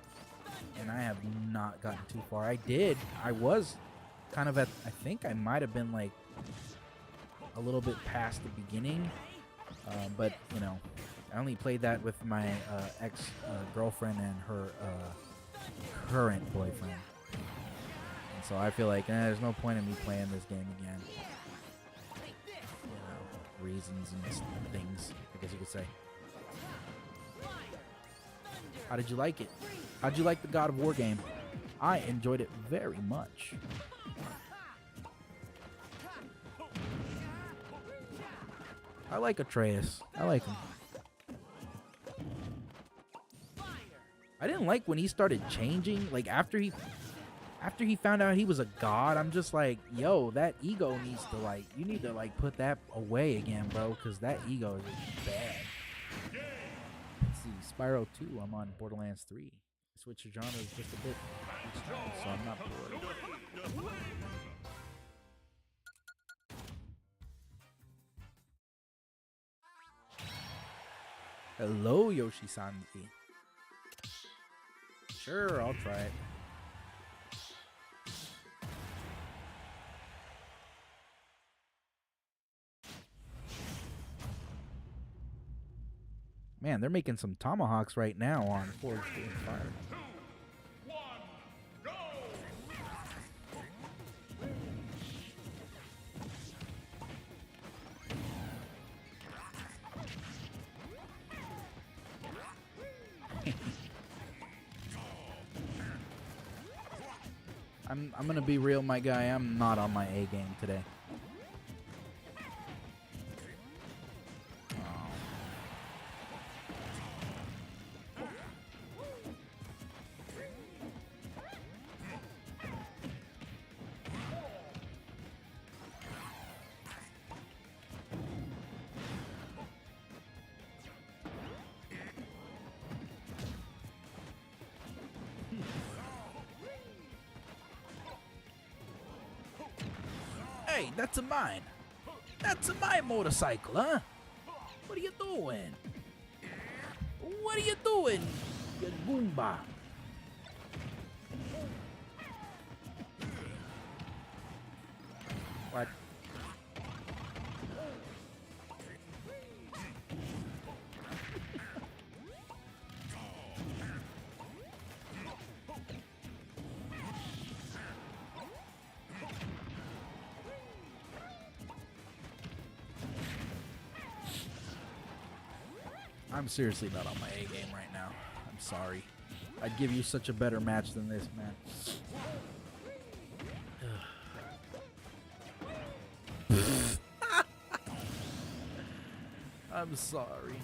and I have not gotten too far. I was kind of at, I think I might have been like a little bit past the beginning, but you know, I only played that with my ex-girlfriend and her current boyfriend, and so I feel like there's no point in me playing this game again. You know, reasons and things, I guess you could say. How did you like it? How'd you like the God of War game? I enjoyed it very much. I like Atreus. I like him. I didn't like when he started changing. Like after he After he found out he was a god, I'm just like, yo, that ego needs to, like, you need to, like, put that away again, bro, because that ego is bad. Let's see, Spyro 2, I'm on Borderlands 3. Switch your genres just a bit each time, so I'm not bored. Hello, Yoshi-Sanji. Sure, I'll try it. Man, they're making some tomahawks right now on Forged in Fire. 2, 1, go! I'm gonna be real, my guy. I'm not on my A game today. Hey, that's a mine. That's a my motorcycle, huh? What are you doing? What are you doing, you Goomba? What? I'm seriously not on my A game right now. I'm sorry. I'd give you such a better match than this, man. I'm sorry.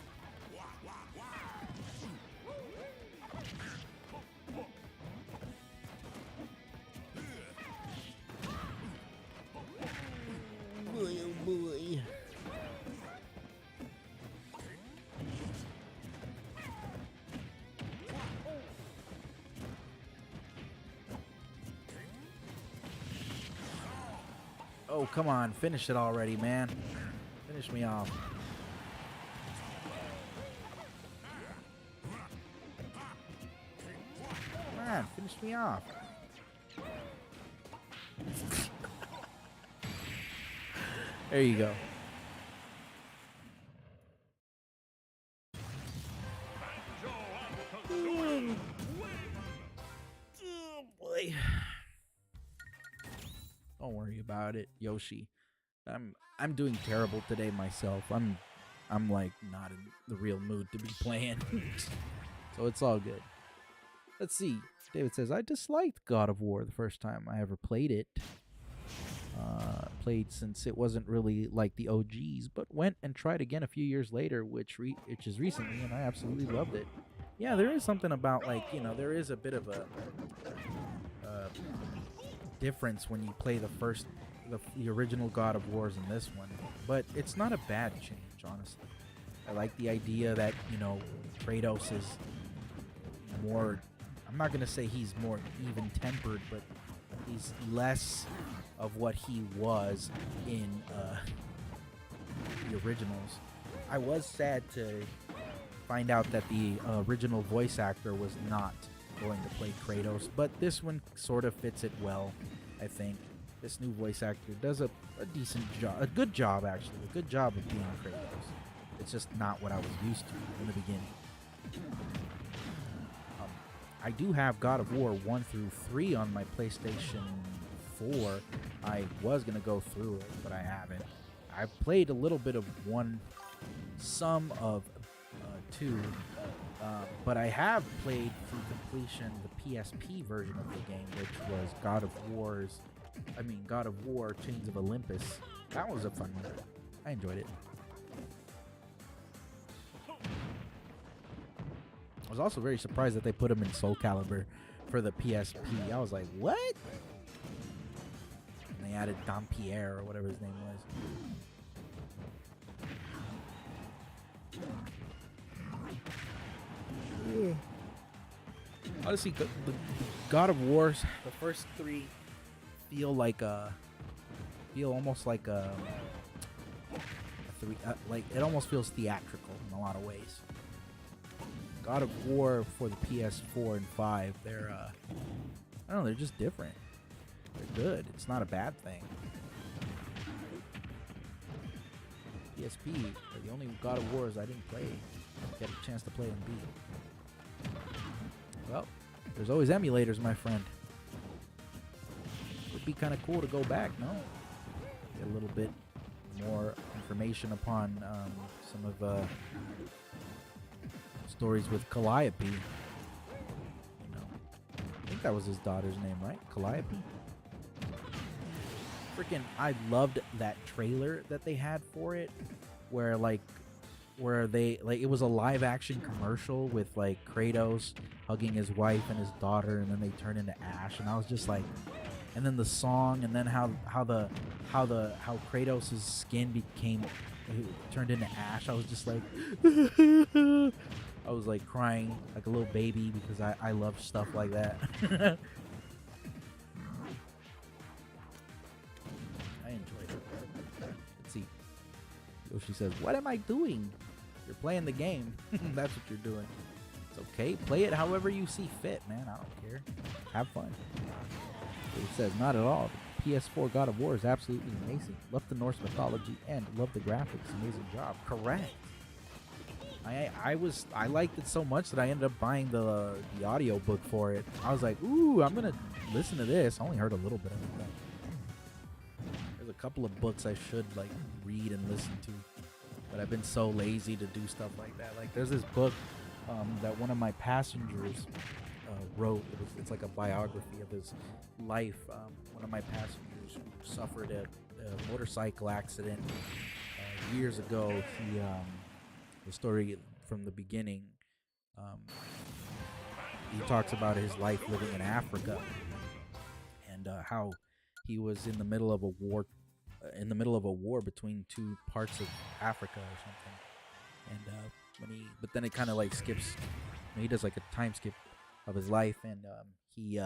Boy, oh boy. Oh, come on. Finish it already, man. Finish me off. Come on, finish me off. There you go. Oh, boy. Don't worry about it, Yoshi. I'm doing terrible today myself. I'm like not in the real mood to be playing. So it's all good. Let's see. David says, I disliked God of War the first time I ever played it. Played since it wasn't really like the OGs, but went and tried again a few years later, which is recently, and I absolutely loved it. Yeah, there is something about, like, you know, there is a bit of a difference when you play the original God of Wars and this one, but it's not a bad change, honestly. I like the idea that, you know, Kratos is more, I'm not gonna say he's more even-tempered, but he's less of what he was in the originals. I was sad to find out that the original voice actor was not going to play Kratos, but this one sort of fits it well, I think. This new voice actor does a decent job, a good job actually, a good job of being Kratos. It's just not what I was used to in the beginning. I do have God of War 1 through 3 on my PlayStation 4. I was going to go through it, but I haven't. I've played a little bit of 1, some of 2, but I have played through completion the PSP version of the game, which was God of War Chains of Olympus. That was a fun one. I enjoyed it. I was also very surprised that they put him in Soul Calibur for the PSP. I was like, what? And they added Dampierre or whatever his name was. Yeah. Honestly, the God of Wars, the first 3 feel almost like a 3. Like it almost feels theatrical in a lot of ways. God of War for the PS4 and 5, they're I don't know, they're just different. They're good. It's not a bad thing. PSP are the only God of Wars I didn't play. Get a chance to play and beat. Well, there's always emulators, my friend. Would be kind of cool to go back, no? Get a little bit more information upon some of stories with Calliope. You know, I think that was his daughter's name, right? Calliope. Freaking, I loved that trailer that they had for it, where it was a live action commercial with like Kratos hugging his wife and his daughter, and then they turn into ash, and I was just like, and then the song, and then how Kratos' skin became turned into ash. I was just like, I was like crying like a little baby because I love stuff like that. I enjoyed it. Let's see. Yoshi says, "What am I doing?" You're playing the game. That's what you're doing. It's okay. Play it however you see fit, man. I don't care. Have fun. It says, not at all. The PS4 God of War is absolutely amazing. Love the Norse mythology and love the graphics. Amazing job. Correct. I liked it so much that I ended up buying the audio book for it. I was like, ooh, I'm gonna listen to this. I only heard a little bit of it. There's a couple of books I should like read and listen to, but I've been so lazy to do stuff like that. Like there's this book that one of my passengers wrote. It's like a biography of his life. One of my passengers who suffered a motorcycle accident years ago. The story from the beginning. He talks about his life living in Africa and how he was in the middle of a war between 2 parts of Africa or something. And but then it kind of like skips. He does like a time skip of his life, and he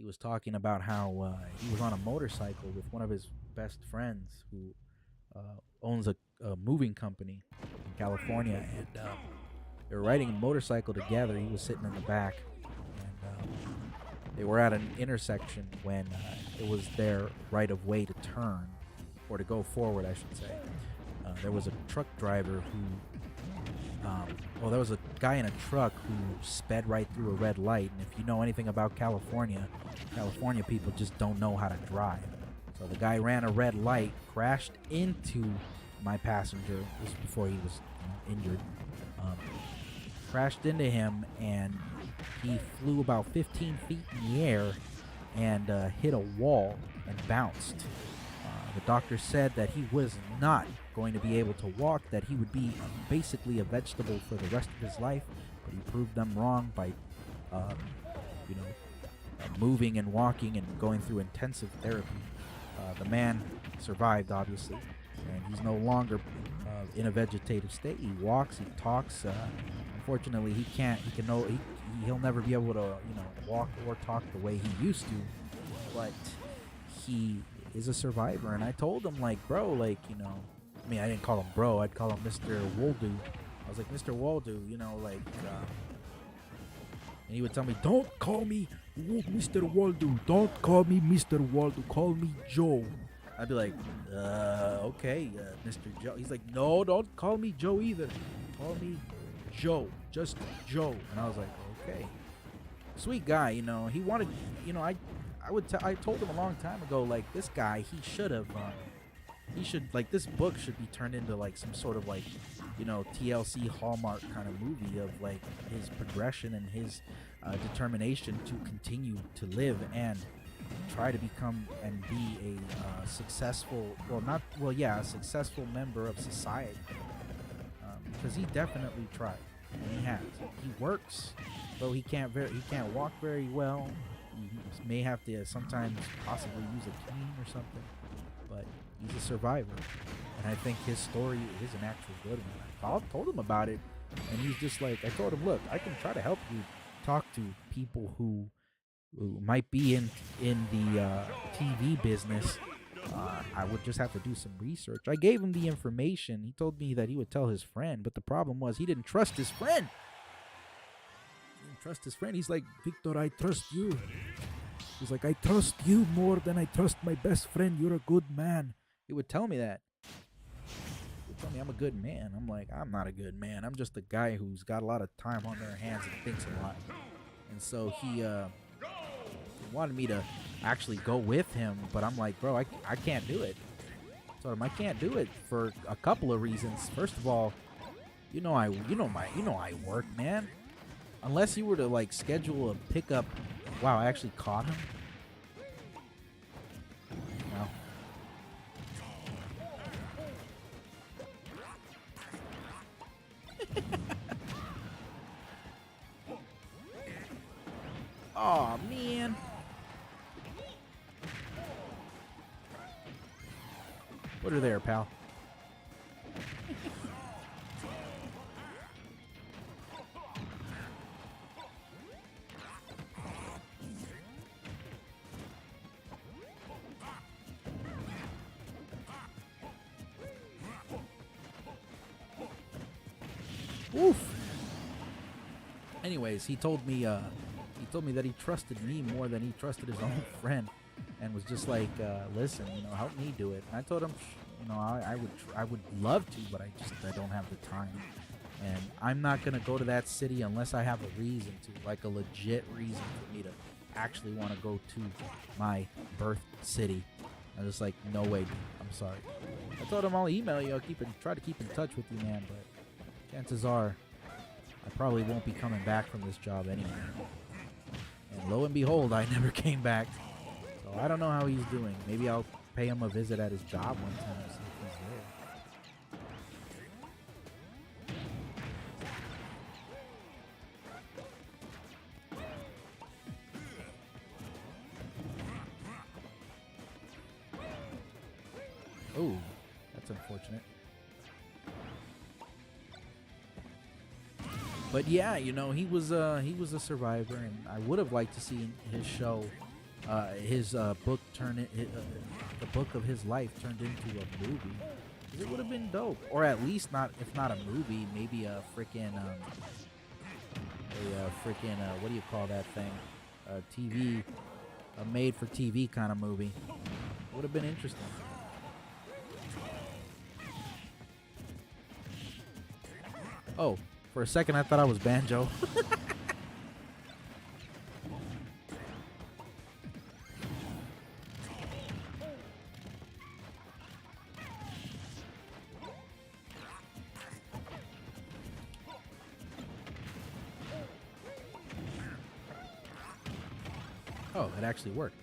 was talking about how he was on a motorcycle with one of his best friends who owns a moving company in California, and they were riding a motorcycle together. He was sitting in the back, and they were at an intersection when it was their right of way to turn, or to go forward, I should say. There was a truck driver there was a guy in a truck who sped right through a red light, and if you know anything about California people just don't know how to drive. So the guy ran a red light, crashed into my passenger. This was before he was injured. Crashed into him, and he flew about 15 feet in the air and hit a wall and bounced. The doctor said that he was not going to be able to walk, that he would be basically a vegetable for the rest of his life, but he proved them wrong by, moving and walking and going through intensive therapy. The man survived, obviously, and he's no longer in a vegetative state. He walks, he talks. Unfortunately, he'll never be able to, walk or talk the way he used to, but he is a survivor. And I told him, like, bro, like, I didn't call him bro, I'd call him Mr. Waldo. I was like, Mr. Waldo, and he would tell me, don't call me Mr. Waldo, don't call me Mr. Waldo, call me Joe. I'd be like, okay, Mr. Joe. He's like, no, don't call me Joe either, call me Joe, just Joe. And I was like, okay. Sweet guy, he wanted, I told him a long time ago, like, this guy, this book should be turned into like some sort of like, TLC Hallmark kind of movie of like his progression and his determination to continue to live and try to become and be a successful member of society, because he definitely tried, and he has. He works though he can't walk very well. He may have to sometimes possibly use a cane or something, but he's a survivor, and I think his story is an actual good one. I told him about it, and he's just like, I told him, look, I can try to help you talk to people who might be in the TV business. I would just have to do some research. I gave him the information. He told me that he would tell his friend, but the problem was he didn't trust his friend. He's like, Victor, I trust you. He's like, I trust you more than I trust my best friend. You're a good man. He would tell me that. He would tell me I'm a good man. I'm like, I'm not a good man. I'm just a guy who's got a lot of time on their hands and thinks a lot. And so he wanted me to actually go with him, but I'm like, bro, I can't do it. I told him I can't do it for a couple of reasons. First of all, I work, man. Unless you were to like schedule a pickup. Wow, I actually caught him. Wow. Oh man. Put her there, pal. Oof. Anyways, he told me that he trusted me more than he trusted his own friend, and was just like, listen, help me do it. And I told him, I would love to, but I don't have the time, and I'm not gonna go to that city unless I have a reason to, like a legit reason for me to actually want to go to my birth city. I was like, no way, dude. I'm sorry. I told him I'll email you. Try to keep in touch with you, man, but chances are I probably won't be coming back from this job anyway. And lo and behold, I never came back. So I don't know how he's doing. Maybe I'll pay him a visit at his job one time and see if he's there. Oh, that's unfortunate. But yeah, he was a survivor, and I would have liked to see his show, his book the book of his life turned into a movie. 'Cause it would have been dope, or at least if not a movie, maybe a freaking what do you call that thing? TV, a made-for-TV kind of movie. It would have been interesting. Oh. For a second, I thought I was Banjo. Oh, it actually worked.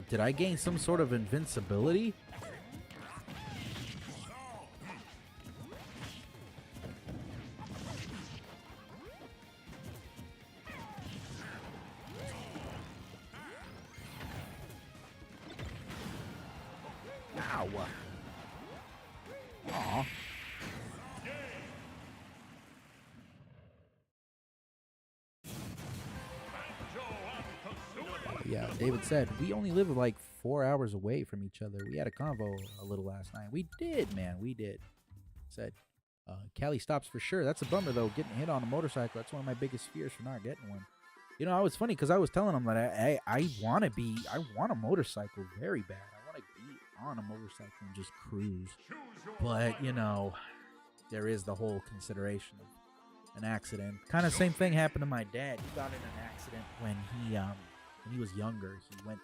Did I gain some sort of invincibility? Ow. Aw. Yeah, David said, we only live like 4 hours away from each other. We had a convo a little last night. We did, man. We did. Said, Cali stops for sure. That's a bummer, though. Getting hit on a motorcycle. That's one of my biggest fears for not getting one. I was funny because I was telling him that I want a motorcycle very bad. I want to be on a motorcycle and just cruise. But, there is the whole consideration of an accident. Kind of same thing happened to my dad. He got in an accident when he was younger. He went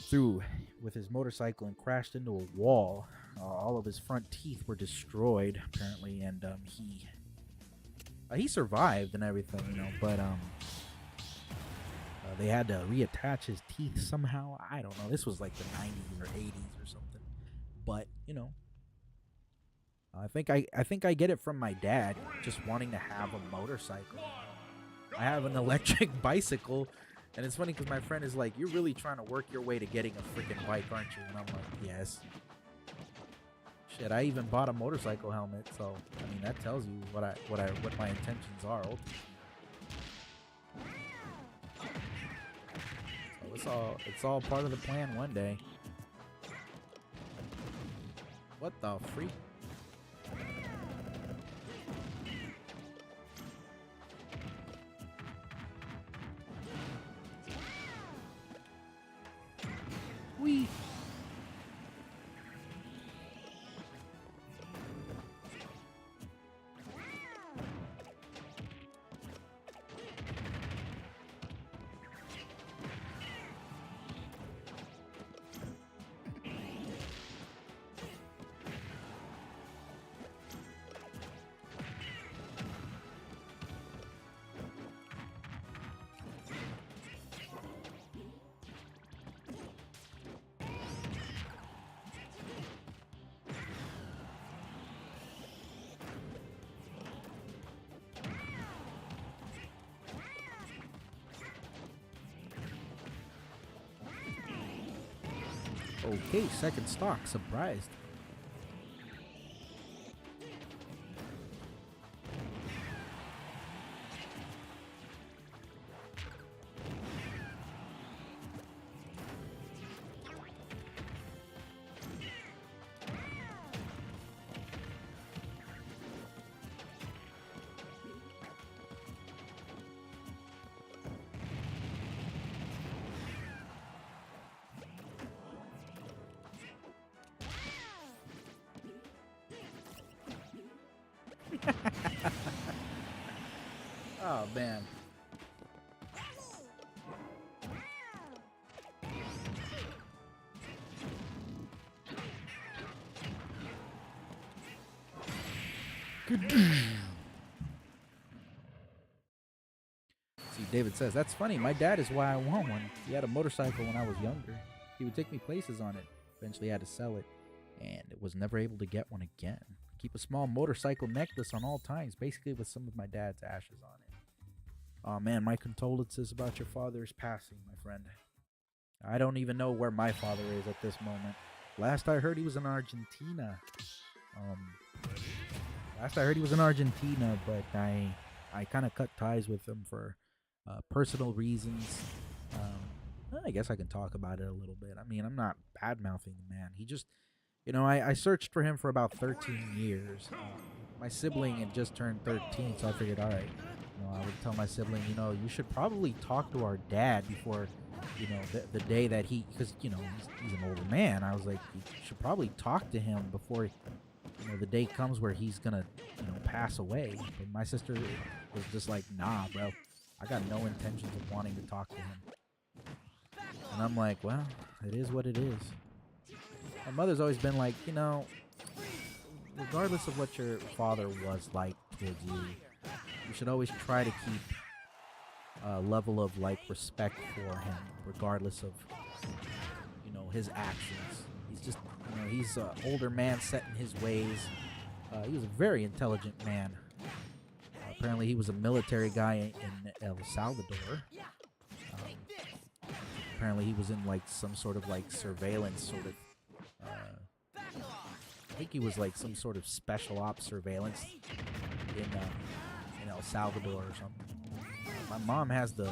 through with his motorcycle and crashed into a wall. All of his front teeth were destroyed, apparently, and he survived and everything, but they had to reattach his teeth somehow. I don't know. This was like the 90s or 80s or something. But, you know, I think I get it from my dad, just wanting to have a motorcycle. I have an electric bicycle, and it's funny because my friend is like, "You're really trying to work your way to getting a freaking bike, aren't you?" And I'm like, "Yes." Shit, I even bought a motorcycle helmet, so I mean that tells you what my intentions are ultimately. So it's all part of the plan one day. What the freak? Wee. Okay, second stock. Surprised. Oh man. See, David says, that's funny. My dad is why I want one. He had a motorcycle when I was younger. He would take me places on it. Eventually, I had to sell it, and was never able to get one again. Keep a small motorcycle necklace on all times, basically with some of my dad's ashes on it. Oh man, my condolences about your father's passing, my friend. I don't even know where my father is at this moment. Last I heard, he was in Argentina. But I kind of cut ties with him for personal reasons. I guess I can talk about it a little bit. I mean, I'm not bad mouthing the man. He just, I searched for him for about 13 years. My sibling had just turned 13, so I figured, all right, I would tell my sibling, you should probably talk to our dad before, the day that because, he's an older man. I was like, you should probably talk to him before, the day comes where he's gonna, pass away. But my sister was just like, nah, bro, I got no intentions of wanting to talk to him. And I'm like, well, it is what it is. My mother's always been like, regardless of what your father was like towards you, you should always try to keep a level of respect for him, regardless of his actions. He's just he's an older man set in his ways. He was a very intelligent man. Apparently, he was a military guy in El Salvador. Apparently, he was in some sort of surveillance sort of. I think he was some sort of special ops surveillance in El Salvador or something. My mom has the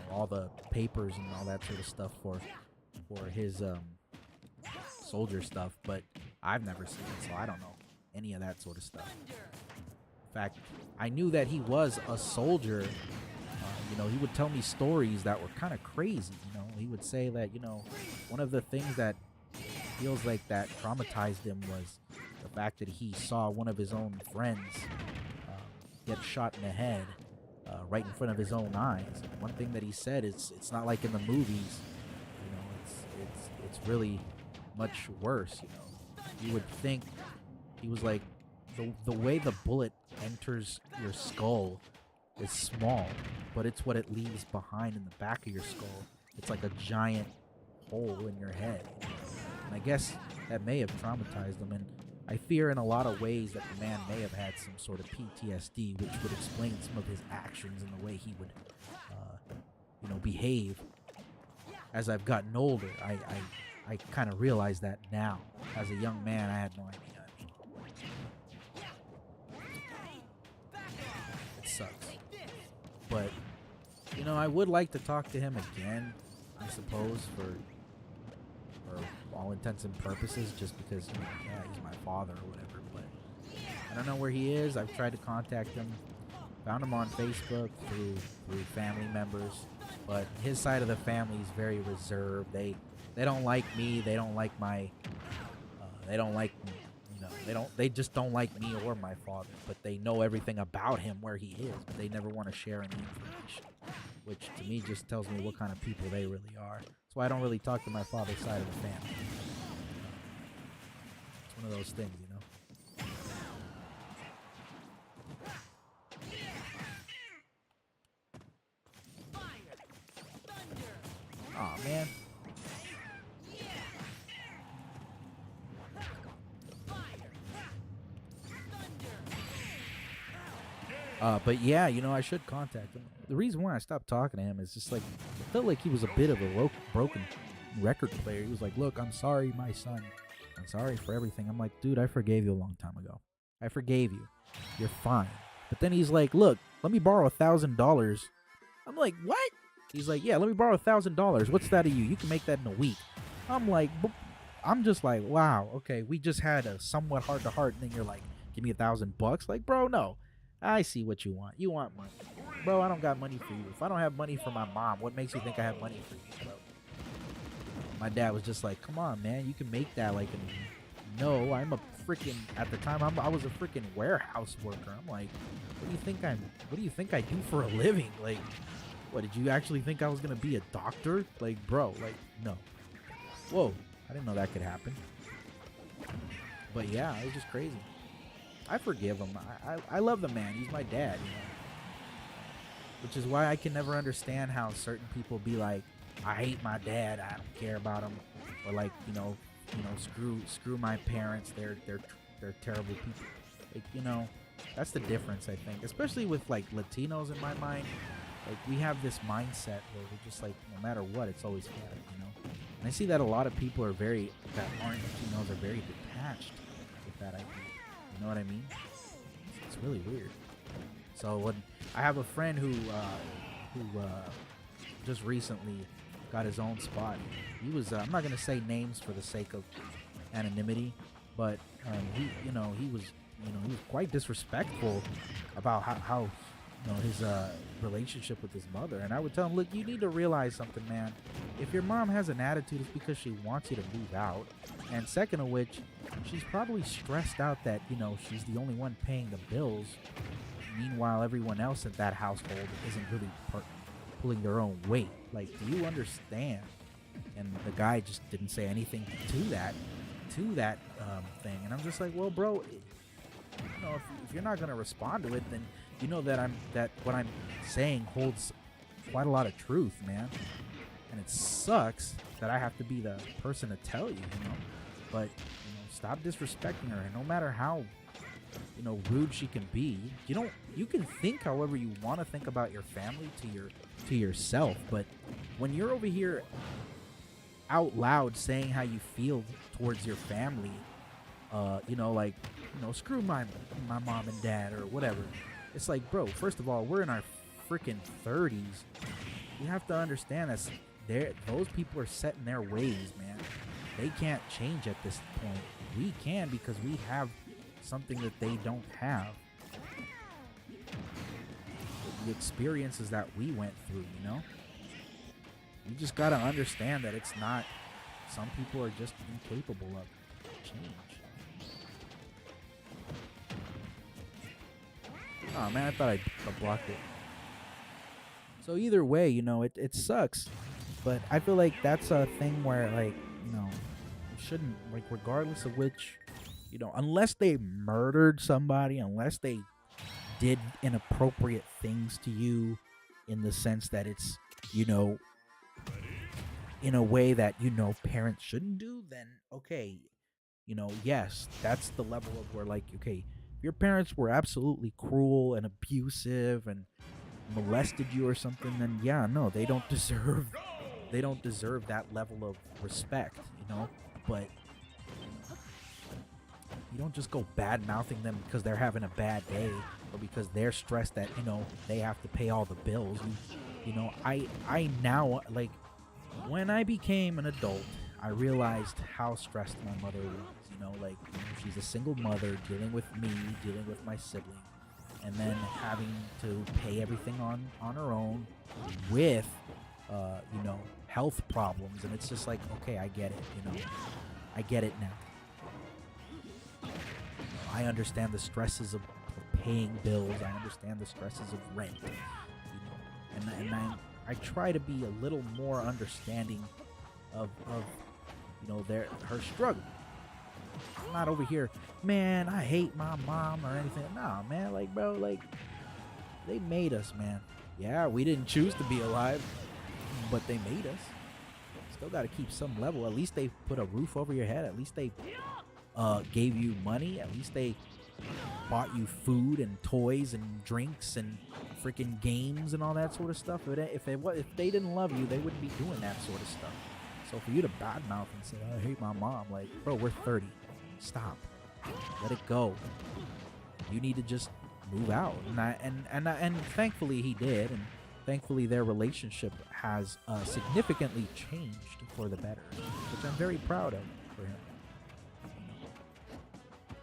all the papers and all that sort of stuff for his soldier stuff, but I've never seen it, so I don't know any of that sort of stuff. In fact, I knew that he was a soldier. He would tell me stories that were kind of crazy. He would say that one of the things that feels like that traumatized him was the fact that he saw one of his own friends get shot in the head right in front of his own eyes. One thing that he said is, it's not like in the movies. It's really much worse. You would think, he was like, the way the bullet enters your skull is small, but it's what it leaves behind in the back of your skull. It's like a giant hole in your head. And I guess that may have traumatized him. And I fear in a lot of ways that the man may have had some sort of PTSD, which would explain some of his actions and the way he would, behave. As I've gotten older, I kind of realize that now. As a young man, I had no idea. It sucks. But, I would like to talk to him again, I suppose, for all intents and purposes, just because, he's my father or whatever. But I don't know where he is. I've tried to contact him. Found him on Facebook through family members. But his side of the family is very reserved. They don't like me. They don't like my. They don't like me. They just don't like me or my father. But they know everything about him, where he is. But they never want to share any information, which to me just tells me what kind of people they really are. That's why I don't really talk to my father's side of the family. It's one of those things, Aw, man. But yeah, I should contact him. The reason why I stopped talking to him is just like, I felt like he was a bit of a broken record player. He was like, look, I'm sorry, my son. I'm sorry for everything. I'm like, dude, I forgave you a long time ago. I forgave you. You're fine. But then he's like, look, let me borrow $1,000. I'm like, what? He's like, yeah, let me borrow $1,000. What's that of you? You can make that in a week. I'm just like, wow, okay, we just had a somewhat heart to heart, and then you're like, give me $1,000. Like, bro, no. I see what you want. You want money. Bro, I don't got money for you. If I don't have money for my mom, what makes you think I have money for you, bro? My dad was just like, come on, man. You can make that like no, I'm a freaking, at the time, I was a freaking warehouse worker. I'm like, what do you think I do for a living? Like, what, did you actually think I was going to be a doctor? Like, bro, like, no. Whoa, I didn't know that could happen. But yeah, it was just crazy. I forgive him. I love the man. He's my dad, Which is why I can never understand how certain people be like, I hate my dad. I don't care about him. Or like, screw my parents. They're terrible people. Like, that's the difference, I think. Especially with like Latinos in my mind. Like, we have this mindset where we're just like, no matter what, it's always fair, And I see that a lot of people that aren't Latinos are very detached with that idea. You know what I mean? It's really weird. So when I have a friend who just recently got his own spot. He was I'm not gonna say names for the sake of anonymity, but he was quite disrespectful about how his relationship with his mother. And I would tell him, look, you need to realize something, man. If your mom has an attitude, it's because she wants you to move out. And second of which, she's probably stressed out that, she's the only one paying the bills. Meanwhile, everyone else in that household isn't really pulling their own weight. Like, do you understand? And the guy just didn't say anything to that thing. And I'm just like, well, bro, if you're not going to respond to it, then you know that what I'm saying holds quite a lot of truth, man. And it sucks that I have to be the person to tell you, But stop disrespecting her. And no matter how rude she can be, you can think however you want to think about your family to yourself. But when you're over here out loud saying how you feel towards your family, screw my mom and dad or whatever. It's like, bro, first of all, we're in our freaking 30s. You have to understand that those people are set in their ways, man. They can't change at this point. We can, because we have something that they don't have. The experiences that we went through, You just gotta understand that it's not. Some people are just incapable of change. Oh man, I thought I blocked it. So either way, it sucks, but I feel like that's a thing where, like, it shouldn't, like, regardless of which, unless they murdered somebody, unless they did inappropriate things to you, in the sense that it's, in a way that parents shouldn't do, then okay, yes, that's the level of where, like, okay, your parents were absolutely cruel and abusive and molested you or something, then yeah, no, they don't deserve that level of respect, But you don't just go bad mouthing them because they're having a bad day or because they're stressed that they have to pay all the bills. I now, like, when I became an adult, I realized how stressed my mother was. Like, she's a single mother dealing with me, dealing with my sibling, and then having to pay everything on her own with health problems. And it's just like, okay, I get it. I get it now. I understand the stresses of paying bills. I understand the stresses of rent. And I try to be a little more understanding of her struggle. I'm not over here, man, I hate my mom or anything. Nah, man, like, bro, like, they made us, man. Yeah, we didn't choose to be alive, but they made us. Still got to keep some level. At least they put a roof over your head. At least they gave you money. At least they bought you food and toys and drinks and freaking games and all that sort of stuff. If they didn't love you, they wouldn't be doing that sort of stuff. So for you to badmouth and say, I hate my mom, like, bro, we're 30. Stop. Let it go. You need to just move out. And thankfully he did, and thankfully their relationship has significantly changed for the better, which I'm very proud of for him.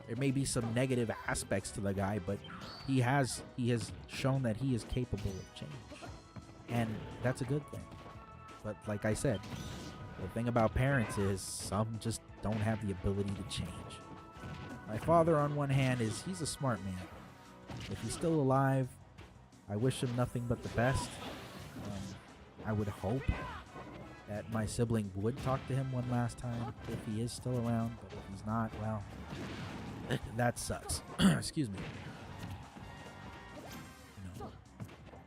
There may be some negative aspects to the guy, but he has shown that he is capable of change, and that's a good thing. But like I said, the thing about parents is some just don't have the ability to change. My father, on one hand, he's a smart man. If he's still alive, I wish him nothing but the best. I would hope that my sibling would talk to him one last time if he is still around, but if he's not, well, that sucks. Excuse me.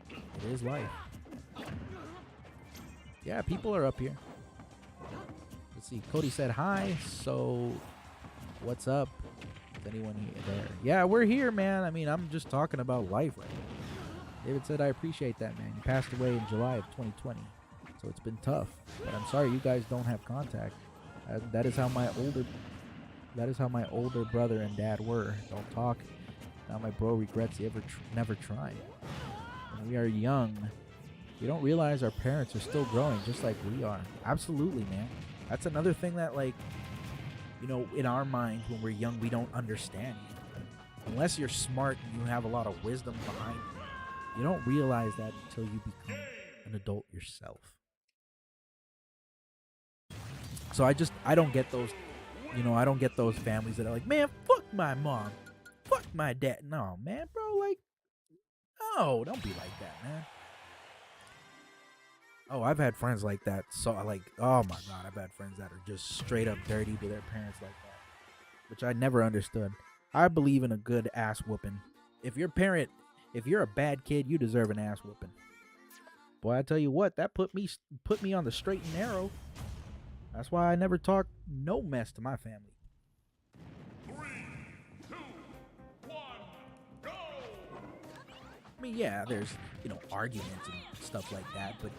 It is life. Yeah, people are up here. Let's see. Cody said hi. So, what's up? Is anyone here? There? Yeah, we're here, man. I mean, I'm just talking about life right now. David said, I appreciate that, man. You passed away in July of 2020, so it's been tough. But I'm sorry you guys don't have contact. That is how my older brother and dad were. Don't talk. Now my bro regrets he never tried. When we are young, we don't realize our parents are still growing just like we are. Absolutely, man. That's another thing that, like, in our minds when we're young, we don't understand. Unless you're smart and you have a lot of wisdom behind you don't realize that until you become an adult yourself. So I don't get those, I don't get those families that are like, man, fuck my mom, fuck my dad. No, man, bro, like, no, don't be like that, man. Oh, I've had friends like that. So, like, oh my God, I've had friends that are just straight up dirty to their parents like that, which I never understood. I believe in a good ass whooping. If you're a bad kid, you deserve an ass whooping. Boy, I tell you what, that put me on the straight and narrow. That's why I never talk no mess to my family. 3, 2, 1, go! I mean, yeah, there's, arguments and stuff like that, but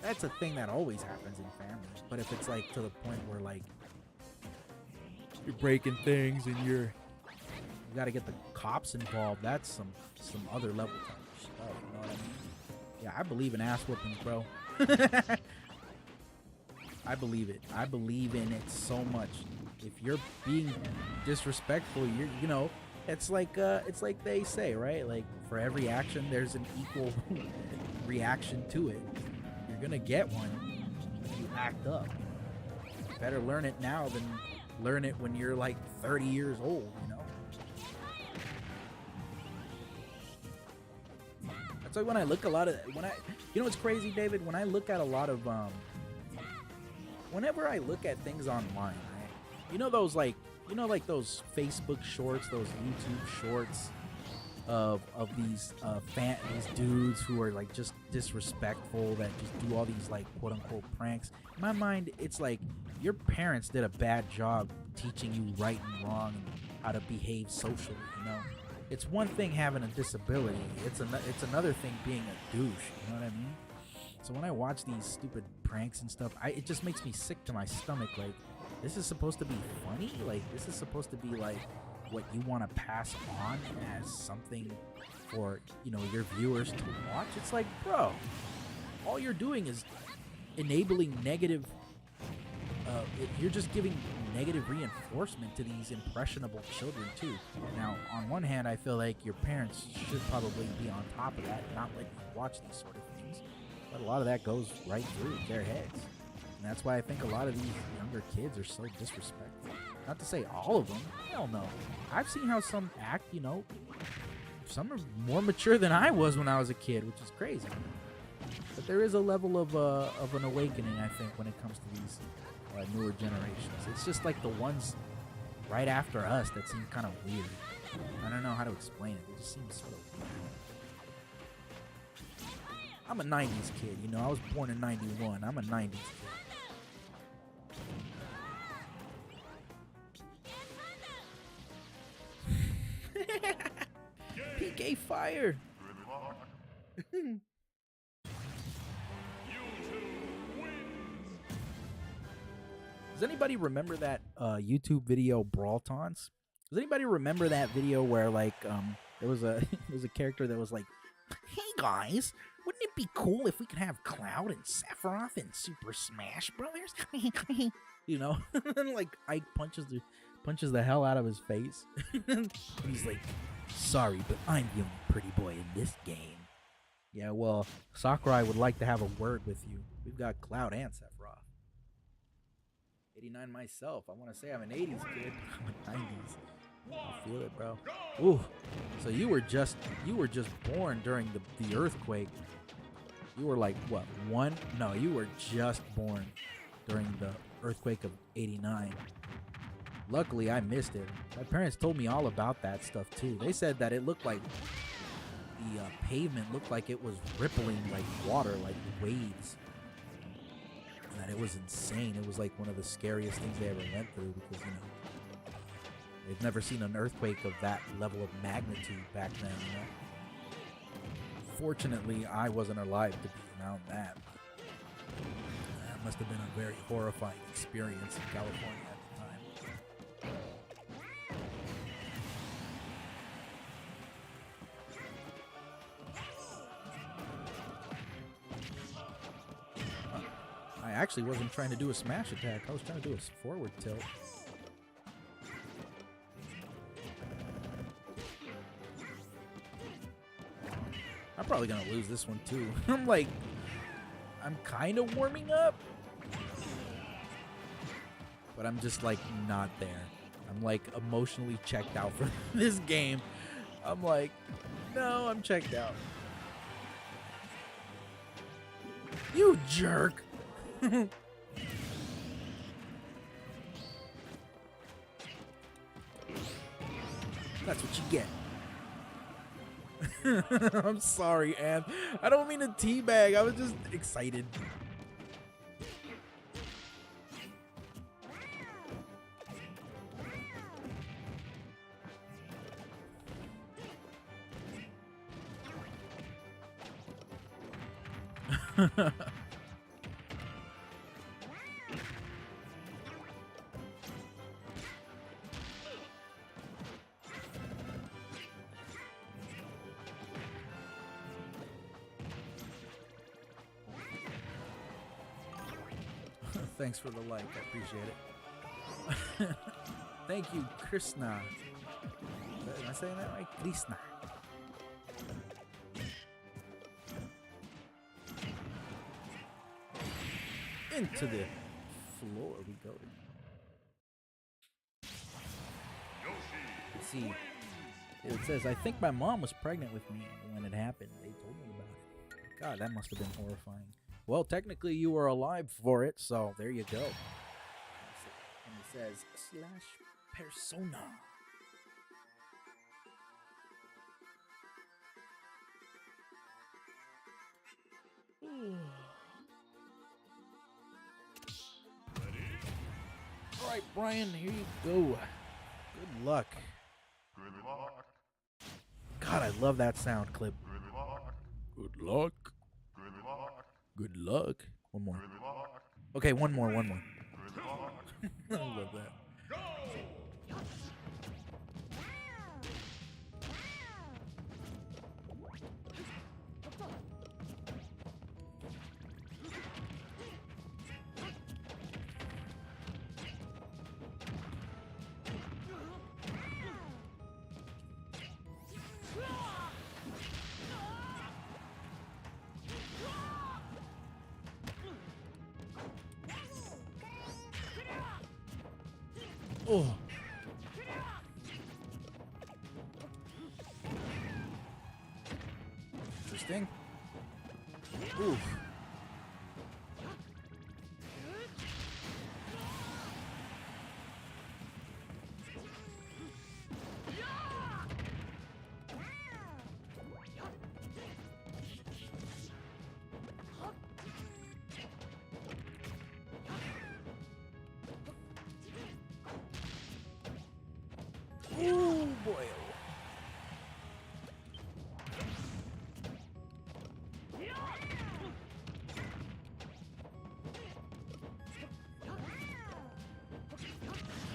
that's a thing that always happens in families. But if it's like to the point where, like, you're breaking things and you got to get the cops involved, that's some other level type of stuff, you know what I mean? Yeah, I believe in ass whoopings, bro. I believe it. I believe in it so much. If you're being disrespectful, it's like they say, right? Like, for every action, there's an equal reaction to it. You're gonna get one if you act up. Better learn it now than learn it when you're like 30 years old, That's why when I look it's crazy, David, when I look at a lot of whenever I look at things online, right? Those those Facebook shorts, those YouTube shorts, of these these dudes who are like just disrespectful, that just do all these like quote unquote pranks. In my mind, it's like your parents did a bad job teaching you right and wrong and how to behave socially. You know, it's one thing having a disability. It's another thing being a douche. You know what I mean? So when I watch these stupid pranks and stuff, it just makes me sick to my stomach. Like, this is supposed to be funny? Like, this is supposed to be like what you want to pass on as something for, you know, your viewers to watch? It's like, bro, all you're doing is enabling negative, you're just giving negative reinforcement to these impressionable children too. Now, on one hand, I feel like your parents should probably be on top of that, not let you watch these sort of things. But a lot of that goes right through their heads. And that's why I think a lot of these younger kids are so disrespectful. Not to say all of them. Hell no. I've seen how some act, you know. Some are more mature than I was when I was a kid, which is crazy. But there is a level of an awakening, I think, when it comes to these newer generations. It's just like the ones right after us that seem kind of weird. I don't know how to explain it. It just seems sort of weird. I'm a 90s kid, you know. I was born in 91. I'm a 90s kid. PK fire. Does anybody remember that YouTube video Brawl Taunts? Does anybody remember that video where like there was a character that was like, "Hey guys, wouldn't it be cool if we could have Cloud and Sephiroth in Super Smash Brothers?" You know, and like Ike punches the hell out of his face. And he's like, "Sorry, but I'm the only pretty boy in this game." Yeah, well, Sakurai would like to have a word with you. We've got Cloud and Sephiroth. 89 myself. I want to say I'm an 80s kid. I'm a 90s. I feel it, bro. Ooh. So you were just born during the earthquake. You were like what, 1? No, you were just born during the earthquake of 89. Luckily, I missed it. My parents told me all about that stuff too. They said that it looked like the pavement looked like it was rippling like water, like waves. That it was insane. It was like one of the scariest things they ever went through, because, you know, they've never seen an earthquake of that level of magnitude back then, you know. Fortunately, I wasn't alive to be around that. That must have been a very horrifying experience in California at the time. I actually wasn't trying to do a smash attack. I was trying to do a forward tilt. I'm probably gonna lose this one too. I'm kind of warming up, but I'm just like not there. I'm like emotionally checked out for this game. I'm like, no, I'm checked out. You jerk. That's what you get. I'm sorry, Ann. I don't mean to teabag. I was just excited. Thanks for the like. I appreciate it. Thank you, Krishna. Am I saying that right? Krishna. Into the floor we go. Let's see. It says, I think my mom was pregnant with me when it happened. They told me about it. God, that must have been horrifying. Well, technically you were alive for it, so there you go. And it says, /persona. All right, Brian, here you go. Good luck. Good luck. God, I love that sound clip. Good luck. Good luck. Good luck. Good luck. One more. Good luck. Okay, one more. Good luck. I love that. Go! Oh. Interesting. Ooh. Ooh, boy.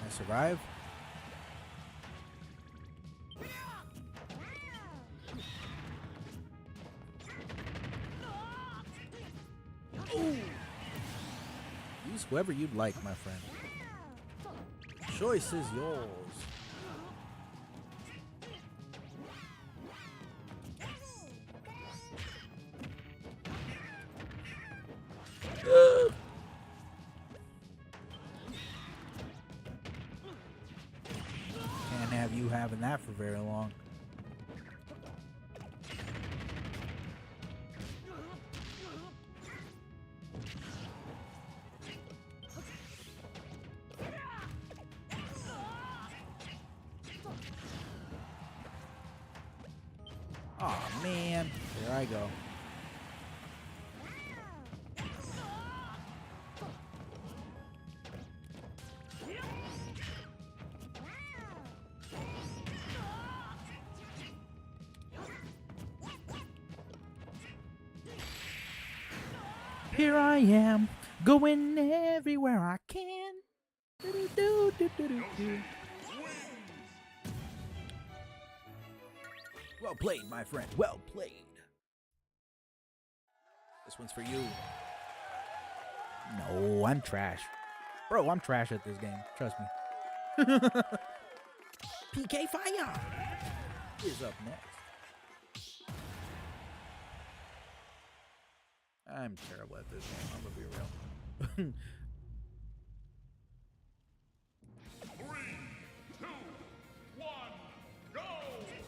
I survive. Ooh. Use whoever you'd like, my friend. Choice is yours. Can't have you having that for very long. Aw, man. There I go. Here I am, going everywhere I can. Do-do-do-do-do-do. Well played, my friend. Well played. This one's for you. No, I'm trash. Bro, I'm trash at this game. Trust me. PK Fire is up next. I'm terrible at this game. I'm gonna be real. 3, 2, 1, go!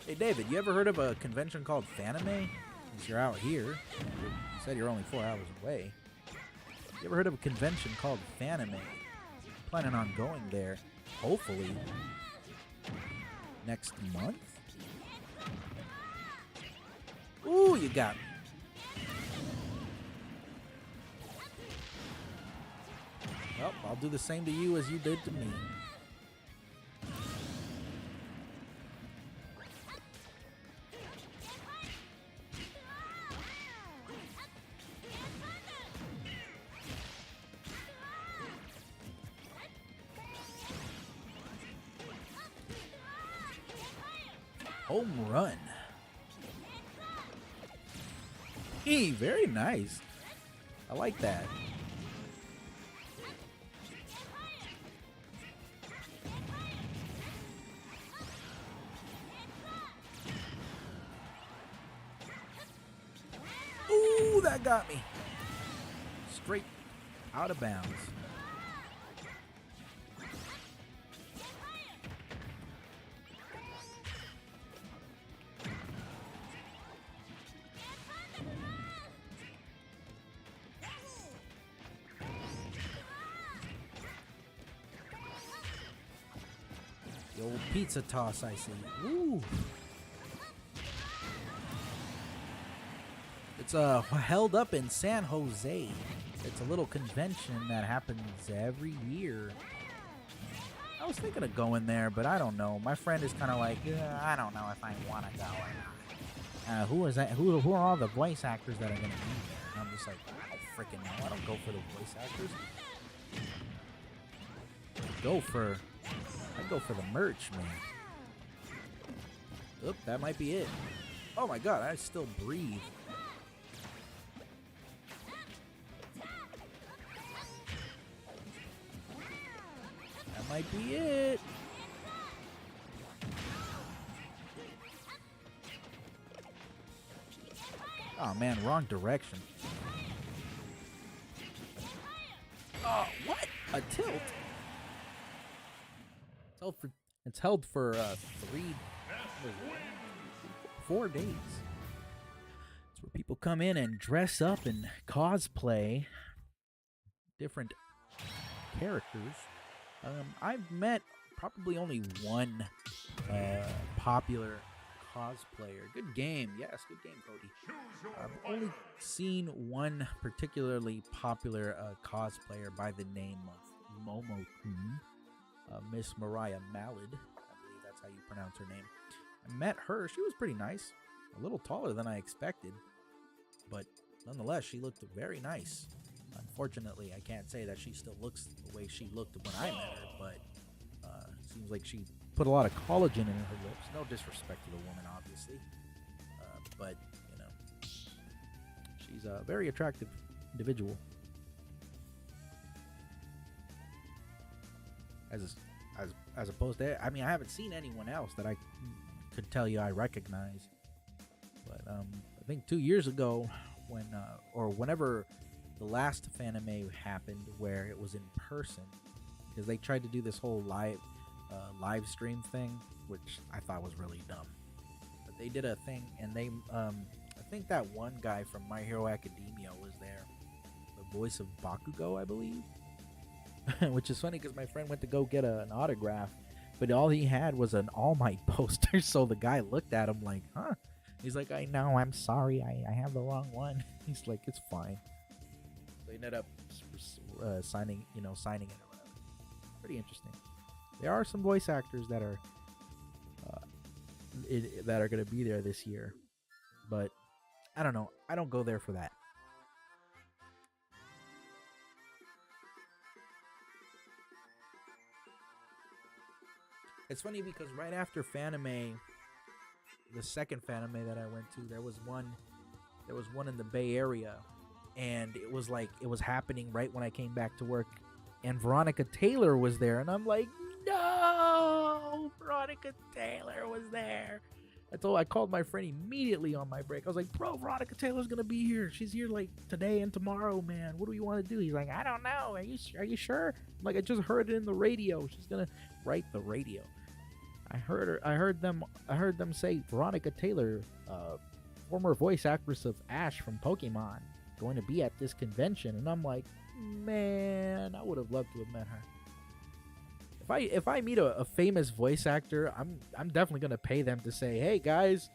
Hey, David, you ever heard of a convention called Fanime? Since you're out here, you said you're only 4 hours away. You ever heard of a convention called Fanime? Planning on going there, hopefully, next month? Ooh, you got me. Well, I'll do the same to you as you did to me. Home run. Hey, very nice. I like that. Ooh, that got me. Straight out of bounds. The old pizza toss, I see. Ooh. The It's held up in San Jose. It's a little convention that happens every year. I was thinking of going there, but I don't know. My friend is kind of like, I don't know if I want to go or not. Who is that? Who are all the voice actors that are going to be there? And I'm just like, I don't freaking know. I don't go for the voice actors. I go for the merch, man. Oop, that might be it. Oh my god, I still breathe. That might be it. Oh man, wrong direction. Oh, what? A tilt? It's held for 4 days. It's where people come in and dress up and cosplay different characters. I've met probably only one popular cosplayer. Good game. Yes, good game, Cody. I've only seen one particularly popular cosplayer by the name of Momo-kun. Miss Mariah Mallard. I believe that's how you pronounce her name. I met her. She was pretty nice. A little taller than I expected. But nonetheless, she looked very nice. Unfortunately, I can't say that she still looks the way she looked when I met her, but it seems like she put a lot of collagen in her lips. No disrespect to the woman, obviously. But, you know, she's a very attractive individual. As opposed to, I mean, I haven't seen anyone else that I could tell you I recognize. But I think 2 years ago, when or whenever the last Fanime happened, where it was in person, because they tried to do this whole live stream thing, which I thought was really dumb. But they did a thing, and they I think that one guy from My Hero Academia was there, the voice of Bakugo, I believe. Which is funny because my friend went to go get an autograph, but all he had was an All Might poster. So the guy looked at him like, huh? He's like, I know, I'm sorry, I have the wrong one. He's like, it's fine. So he ended up signing it or whatever. Pretty interesting. There are some voice actors that are going to be there this year, but I don't know. I don't go there for that. It's funny because right after Fanime, the second Fanime that I went to, there was one in the Bay Area, and it was happening right when I came back to work, and Veronica Taylor was there, and I'm like, no, Veronica Taylor was there. I called my friend immediately on my break. I was like, bro, Veronica Taylor's gonna be here. She's here like today and tomorrow, man. What do you want to do? He's like, I don't know. Are you sure? I'm like, I just heard it in the radio. She's gonna write the radio. I heard them say Veronica Taylor, former voice actress of Ash from Pokemon, going to be at this convention, and I'm like, man, I would have loved to have met her. If I meet a famous voice actor, I'm definitely gonna pay them to say, hey guys,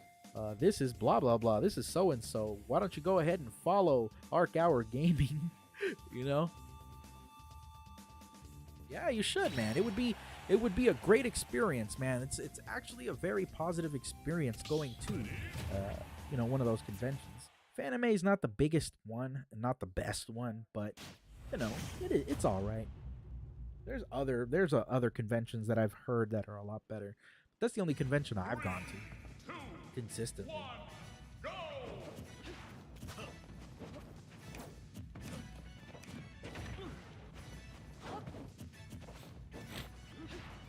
this is blah blah blah, this is so and so. Why don't you go ahead and follow Arc Hour Gaming? You know? Yeah, you should, man. It would be a great experience, man. It's actually a very positive experience going to one of those conventions. Fanime is not the biggest one and not the best one, but it's all right. There's other conventions that I've heard that are a lot better. That's the only convention I've gone to consistently.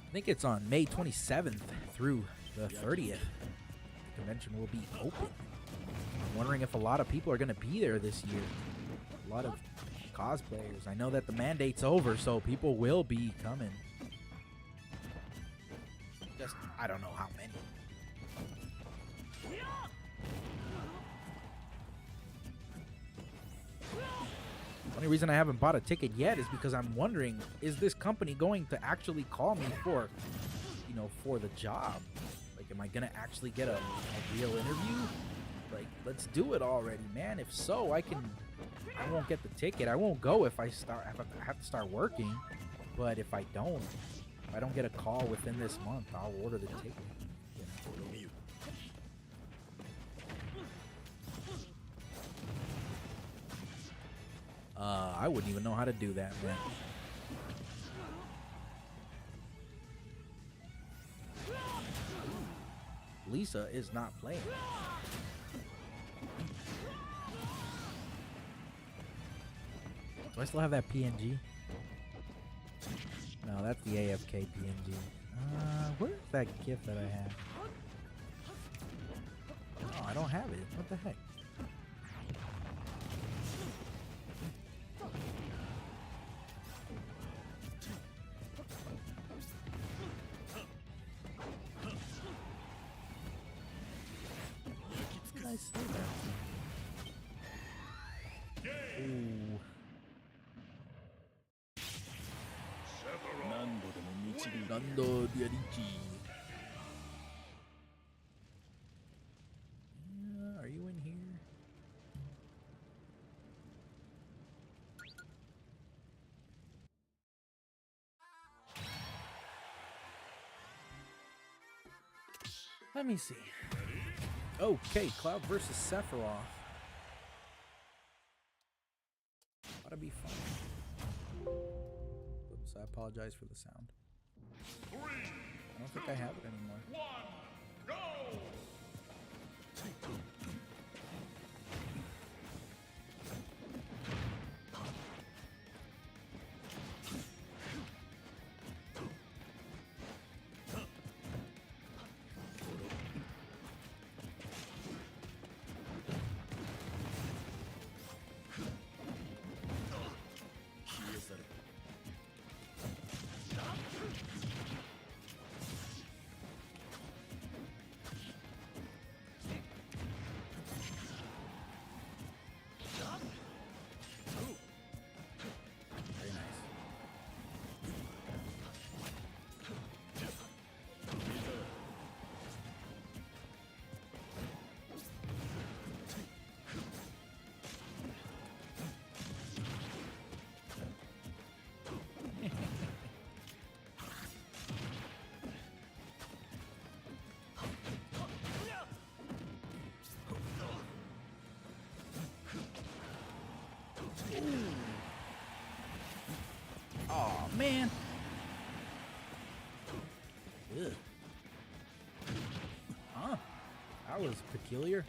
I think it's on May 27th through the 30th. The convention will be open. I'm wondering if a lot of people are going to be there this year. A lot of cosplayers. I know that the mandate's over, so people will be coming. Just, I don't know how many. The only reason I haven't bought a ticket yet is because I'm wondering, is this company going to actually call me for the job? Like, am I going to actually get a real interview? Like, let's do it already, man. If so, I won't get the ticket. I won't go if I have to start working. But if I don't get a call within this month, I'll order the ticket. I wouldn't even know how to do that, man. Lisa is not playing. Do I still have that PNG? No, that's the AFK PNG. Where's that gift that I have? Oh, I don't have it. What the heck? Did I say that? Ooh. Nando Diarichi. Are you in here? Let me see. Okay, Cloud versus Sephiroth. Ought to be fun. Oops, I apologize for the sound. I don't think I have it anymore. 1, go! Very nice. Oh man. Ugh. Huh? That was peculiar.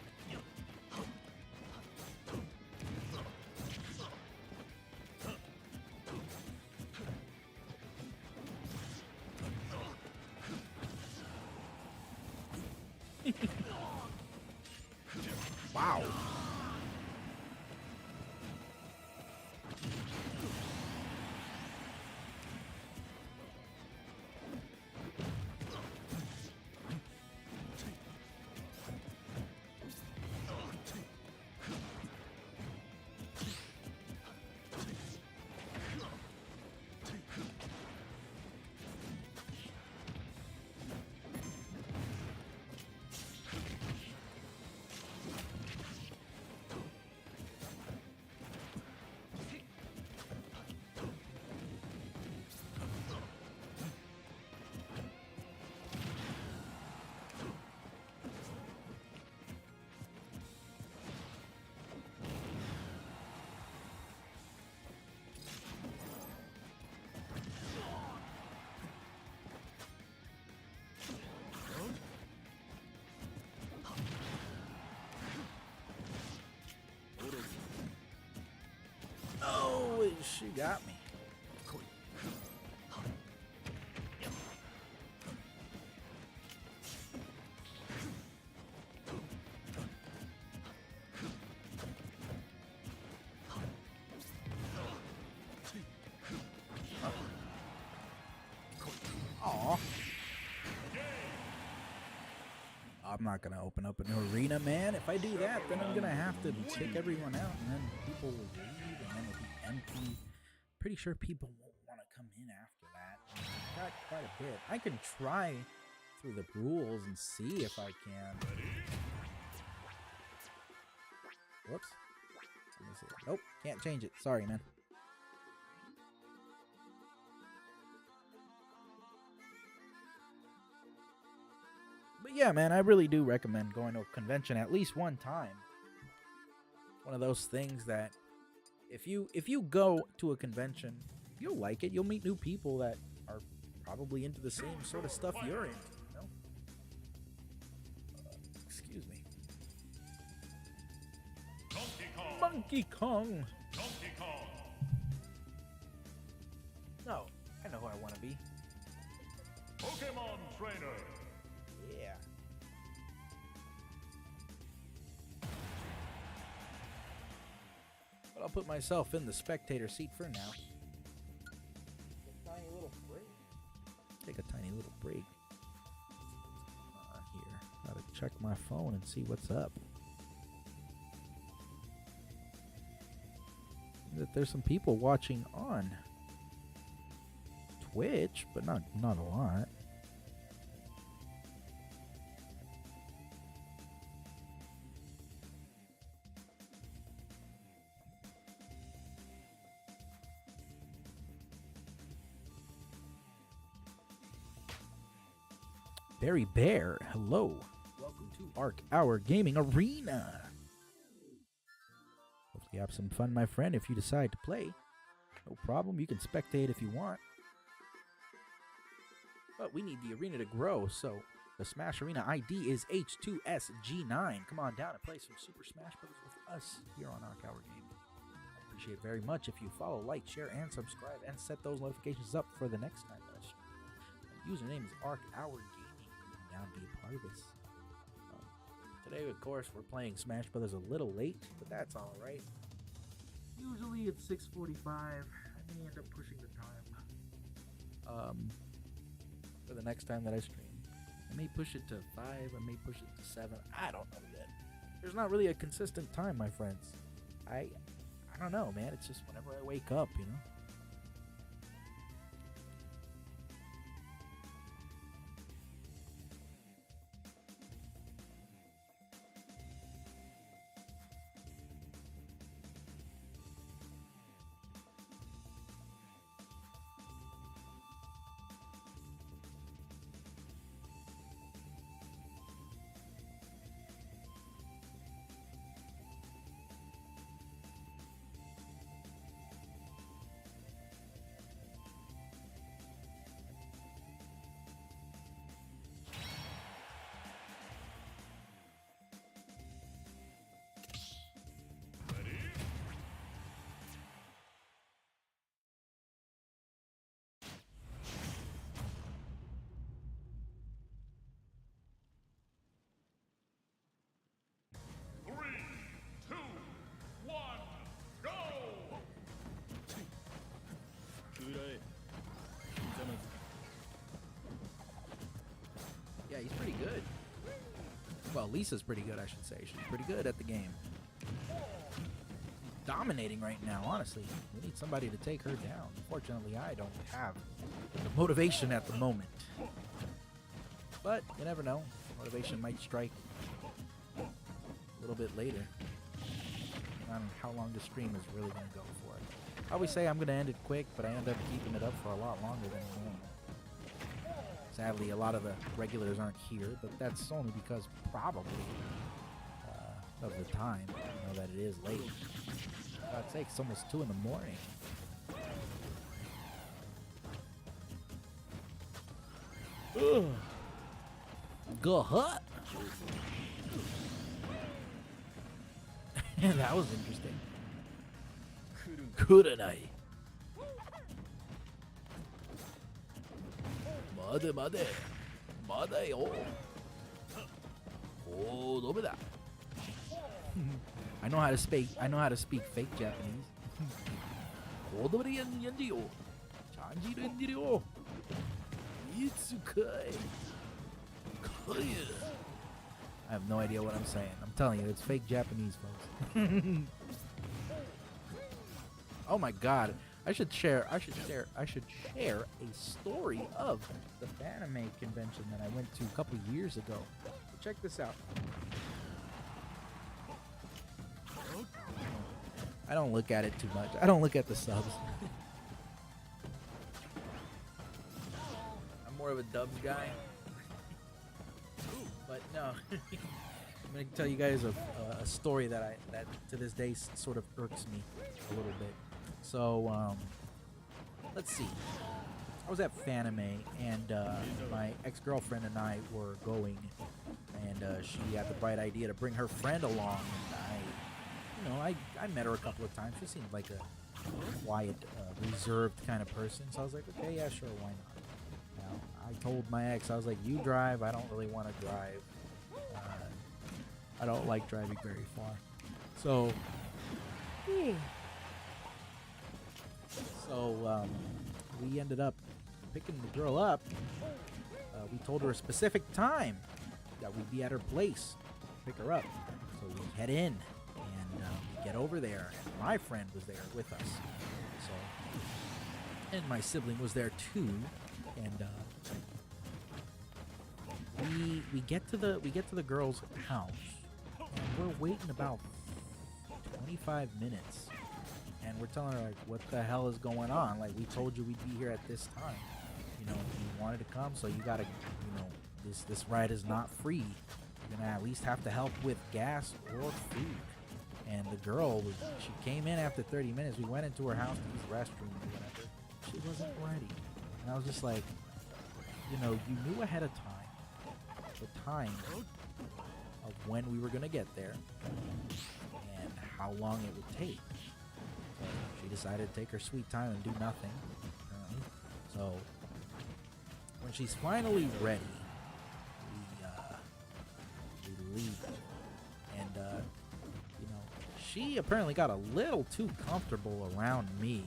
Wow. Oh, she got me. Aw. I'm not gonna open up a new arena, man. If I do that, then I'm gonna have to kick everyone out, and then people will leave, and then it'll be empty. Pretty sure people won't want to come in after that. I've got quite a bit. I can try through the rules and see if I can Whoops. Let me see. Nope, can't change it. Sorry, man. But yeah, man, I really do recommend going to a convention at least one time. One of those things that if you go to a convention, you'll like it. You'll meet new people that are probably into the same sort of stuff you're into, you know? Excuse me. Donkey Kong. Monkey Kong. Donkey Kong. No, I know who I want to be. Pokemon Trainer. Yeah. But I'll put myself in the spectator seat for now. Tiny little break. Take a tiny little break. Here, gotta check my phone and see what's up. That there's some people watching on Twitch, but not a lot. Barry Bear, hello. Welcome to Arc Hour Gaming Arena. Hopefully you have some fun, my friend, if you decide to play. No problem, you can spectate if you want. But we need the arena to grow, so the Smash Arena ID is H2SG9. Come on down and play some Super Smash Bros. With us here on Arc Hour Gaming. I appreciate it very much if you follow, like, share, and subscribe, and set those notifications up for the next time that I stream. My username is Arc Hour Gaming. Down to be a part of this. Today, of course, we're playing Smash Brothers a little late, but that's all right. Usually it's 6:45. I may end up pushing the time. For the next time that I stream, I may push it to 5. I may push it to 7. I don't know yet. There's not really a consistent time, my friends. I don't know, man. It's just whenever I wake up, you know. Ready? 3, 2, 1, go! Yeah, he's pretty good. Well, Lisa's pretty good, I should say. She's pretty good at the game. Dominating right now, honestly. We need somebody to take her down. Unfortunately, I don't have the motivation at the moment. But you never know. Motivation might strike a little bit later. I don't know how long the stream is really going to go for. I always say I'm going to end it quick, but I end up keeping it up for a lot longer than normal. Sadly, a lot of the regulars aren't here, but that's only because probably of the time. You know that it is late. For God's sake, it's almost 2 in the morning. Ugh. Go hut. That was interesting. Kurenai. Made. Made yo. Oh, dobeda. I know how to speak fake Japanese. Kodori yanji yo. Chanjiru yanji yo. Itsukai. Kaya. I have no idea what I'm saying. I'm telling you, it's fake Japanese, folks. Oh my God. I should share a story of the anime convention that I went to a couple years ago. Check this out. I don't look at it too much. I don't look at the subs. I'm more of a dubs guy. But no, I'm gonna tell you guys a story that to this day sort of irks me a little bit. So let's see. I was at Fanime, and my ex-girlfriend and I were going, and she had the bright idea to bring her friend along. And I met her a couple of times. She seemed like a quiet, reserved kind of person. So I was like, okay, yeah, sure, why not? Now, I told my ex, I was like, you drive. I don't really want to drive. I don't like driving very far. So, we ended up picking the girl up. We told her a specific time that we'd be at her place, pick her up. So we head in, and we get over there, and my friend was there with us. So, and my sibling was there too, and we get to the girl's house, and we're waiting about 25 minutes. And we're telling her, like, what the hell is going on? Like, we told you we'd be here at this time. You know, you wanted to come, so you gotta, this ride is not free. You're gonna at least have to help with gas or food. And the girl, she came in after 30 minutes. We went into her house to use the restroom or whatever. She wasn't ready. And I was just like, you knew ahead of time the time of when we were gonna get there and how long it would take. She decided to take her sweet time and do nothing, apparently. So when she's finally ready, we leave. And she apparently got a little too comfortable around me.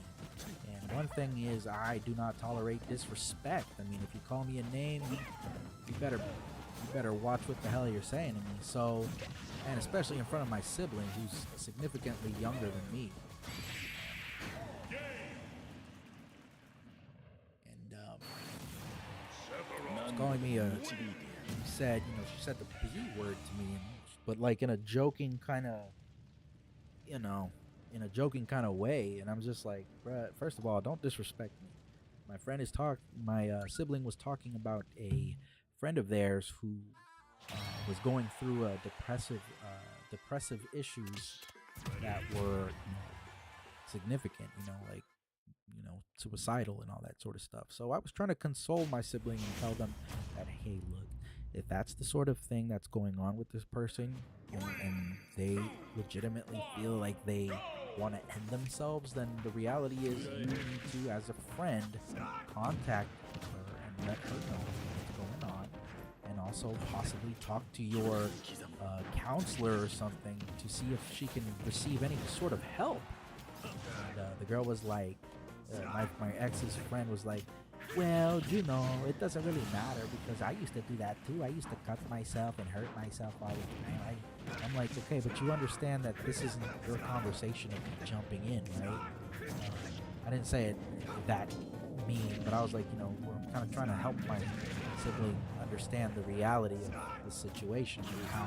And one thing is, I do not tolerate disrespect. I mean, if you call me a name, you better watch what the hell you're saying to me. So, and especially in front of my sibling, who's significantly younger than me. Calling me she said the B word to me, but like in a joking kind of, way. And I'm just like, bruh, first of all, don't disrespect me. My sibling was talking about a friend of theirs who was going through a depressive issues that were significant, like suicidal and all that sort of stuff. So I was trying to console my sibling and tell them that, hey, look, if that's the sort of thing that's going on with this person, and they legitimately feel like they want to end themselves, then the reality is you need to, as a friend, contact her and let her know what's going on, and also possibly talk to your counselor or something to see if she can receive any sort of help. And the girl was like, my ex's friend was like, well, it doesn't really matter because I used to do that too. I used to cut myself and hurt myself all the time. I'm like, okay, but you understand that this isn't your conversation of me jumping in, right? I didn't say it that mean, but I was like, I'm kind of trying to help my sibling understand the reality of the situation and how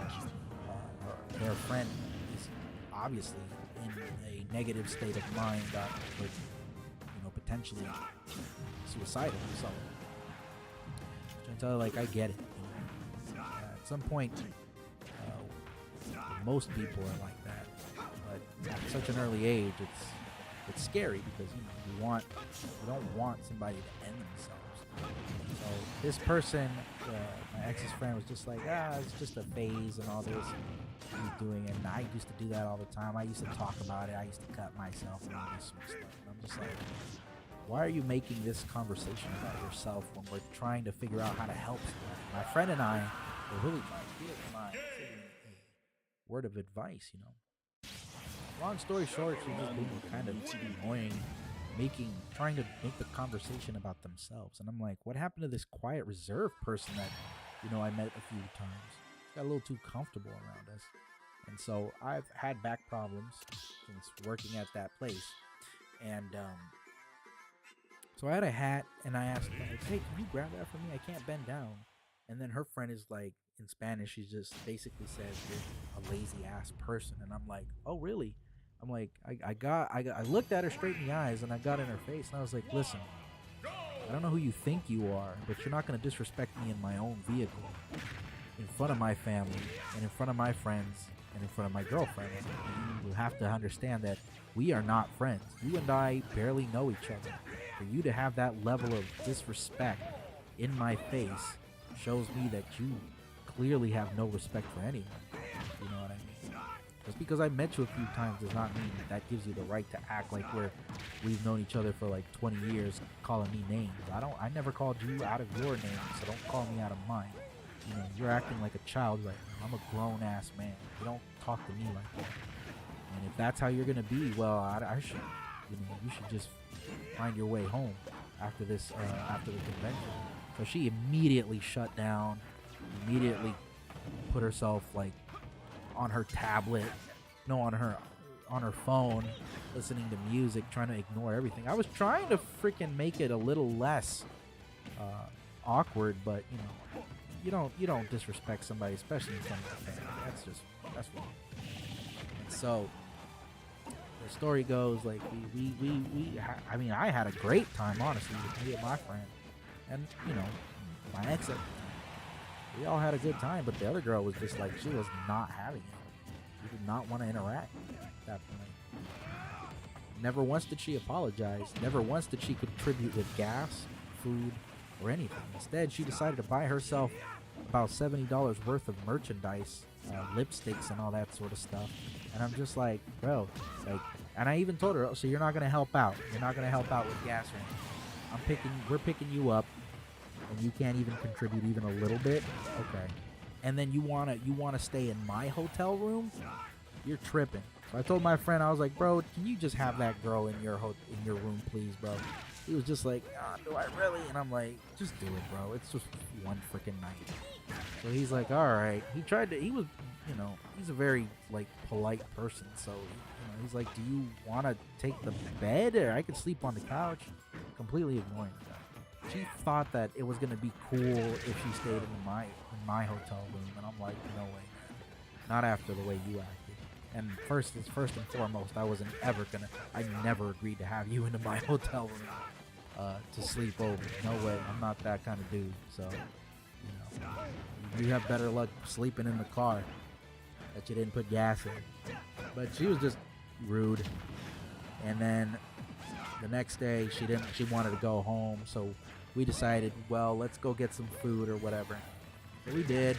their friend is obviously in a negative state of mind that would, potentially suicidal. So I'm trying to tell her, like, I get it. At some point, most people are like that, but at such an early age, it's scary because you don't want somebody to end themselves. So this person, my ex's friend, was just like, it's just a phase and all this he's doing, and I used to do that all the time. I used to talk about it. I used to cut myself and all this sort of stuff. And I'm just like, why are you making this conversation about yourself when we're trying to figure out how to help somebody? My friend and I were really trying to give my sibling a word of advice, Long story short, she's just being kind of annoying, trying to make the conversation about themselves. And I'm like, what happened to this quiet, reserved person that, I met a few times? Got a little too comfortable around us. And so I've had back problems since working at that place. And, so I had a hat, and I asked her, like, hey, can you grab that for me? I can't bend down. And then her friend is like, in Spanish, she just basically says, you're a lazy ass person. And I'm like, oh, really? I'm like, I looked at her straight in the eyes and I got in her face and I was like, listen, I don't know who you think you are, but you're not going to disrespect me in my own vehicle, in front of my family, and in front of my friends, and in front of my girlfriend. You have to understand that we are not friends. You and I barely know each other. For you to have that level of disrespect in my face shows me that you clearly have no respect for anyone. You know what I mean? Just because I met you a few times does not mean that gives you the right to act like we've known each other for like 20 years, calling me names. I never called you out of your name, so don't call me out of mine. You know, you're acting like a child right now. I'm a grown ass man. You don't talk to me like that. And if that's how you're gonna be, well, I should, you should just find your way home after this, after the convention. So she immediately shut down, immediately put herself like on her tablet, no, on her phone, listening to music, trying to ignore everything. I was trying to freaking make it a little less awkward, but you don't disrespect somebody, especially in front of your family. That's wrong. And so the story goes like I mean, I had a great time, honestly, with me and my friend, and my ex. We all had a good time, but the other girl was just like, she was not having it. She did not want to interact at that point. Never once did she apologize. Never once did she contribute with gas, food, or anything. Instead, she decided to buy herself about $70 worth of merchandise, lipsticks and all that sort of stuff. And I'm just like, bro, like, and I even told her, oh, so you're not going to help out. You're not going to help out with gas or anything. We're picking you up, and you can't even contribute even a little bit. Okay. And then you wanna stay in my hotel room? You're tripping. So I told my friend, I was like, bro, can you just have that girl in your room, please, bro? He was just like, do I really? And I'm like, just do it, bro. It's just one freaking night. So he's like, all right. He was, he's a very like polite person. So he's like, do you want to take the bed, or I could sleep on the couch? Completely ignoring that. She thought that it was gonna be cool if she stayed in my hotel room, and I'm like, no way, man. Not after the way you acted. And first and foremost, I never agreed to have you into my hotel room to sleep over. No way, I'm not that kind of dude. So, you have better luck sleeping in the car that you didn't put gas in. But she was just rude. And then the next day, she wanted to go home, so we decided, well, let's go get some food or whatever. So we did.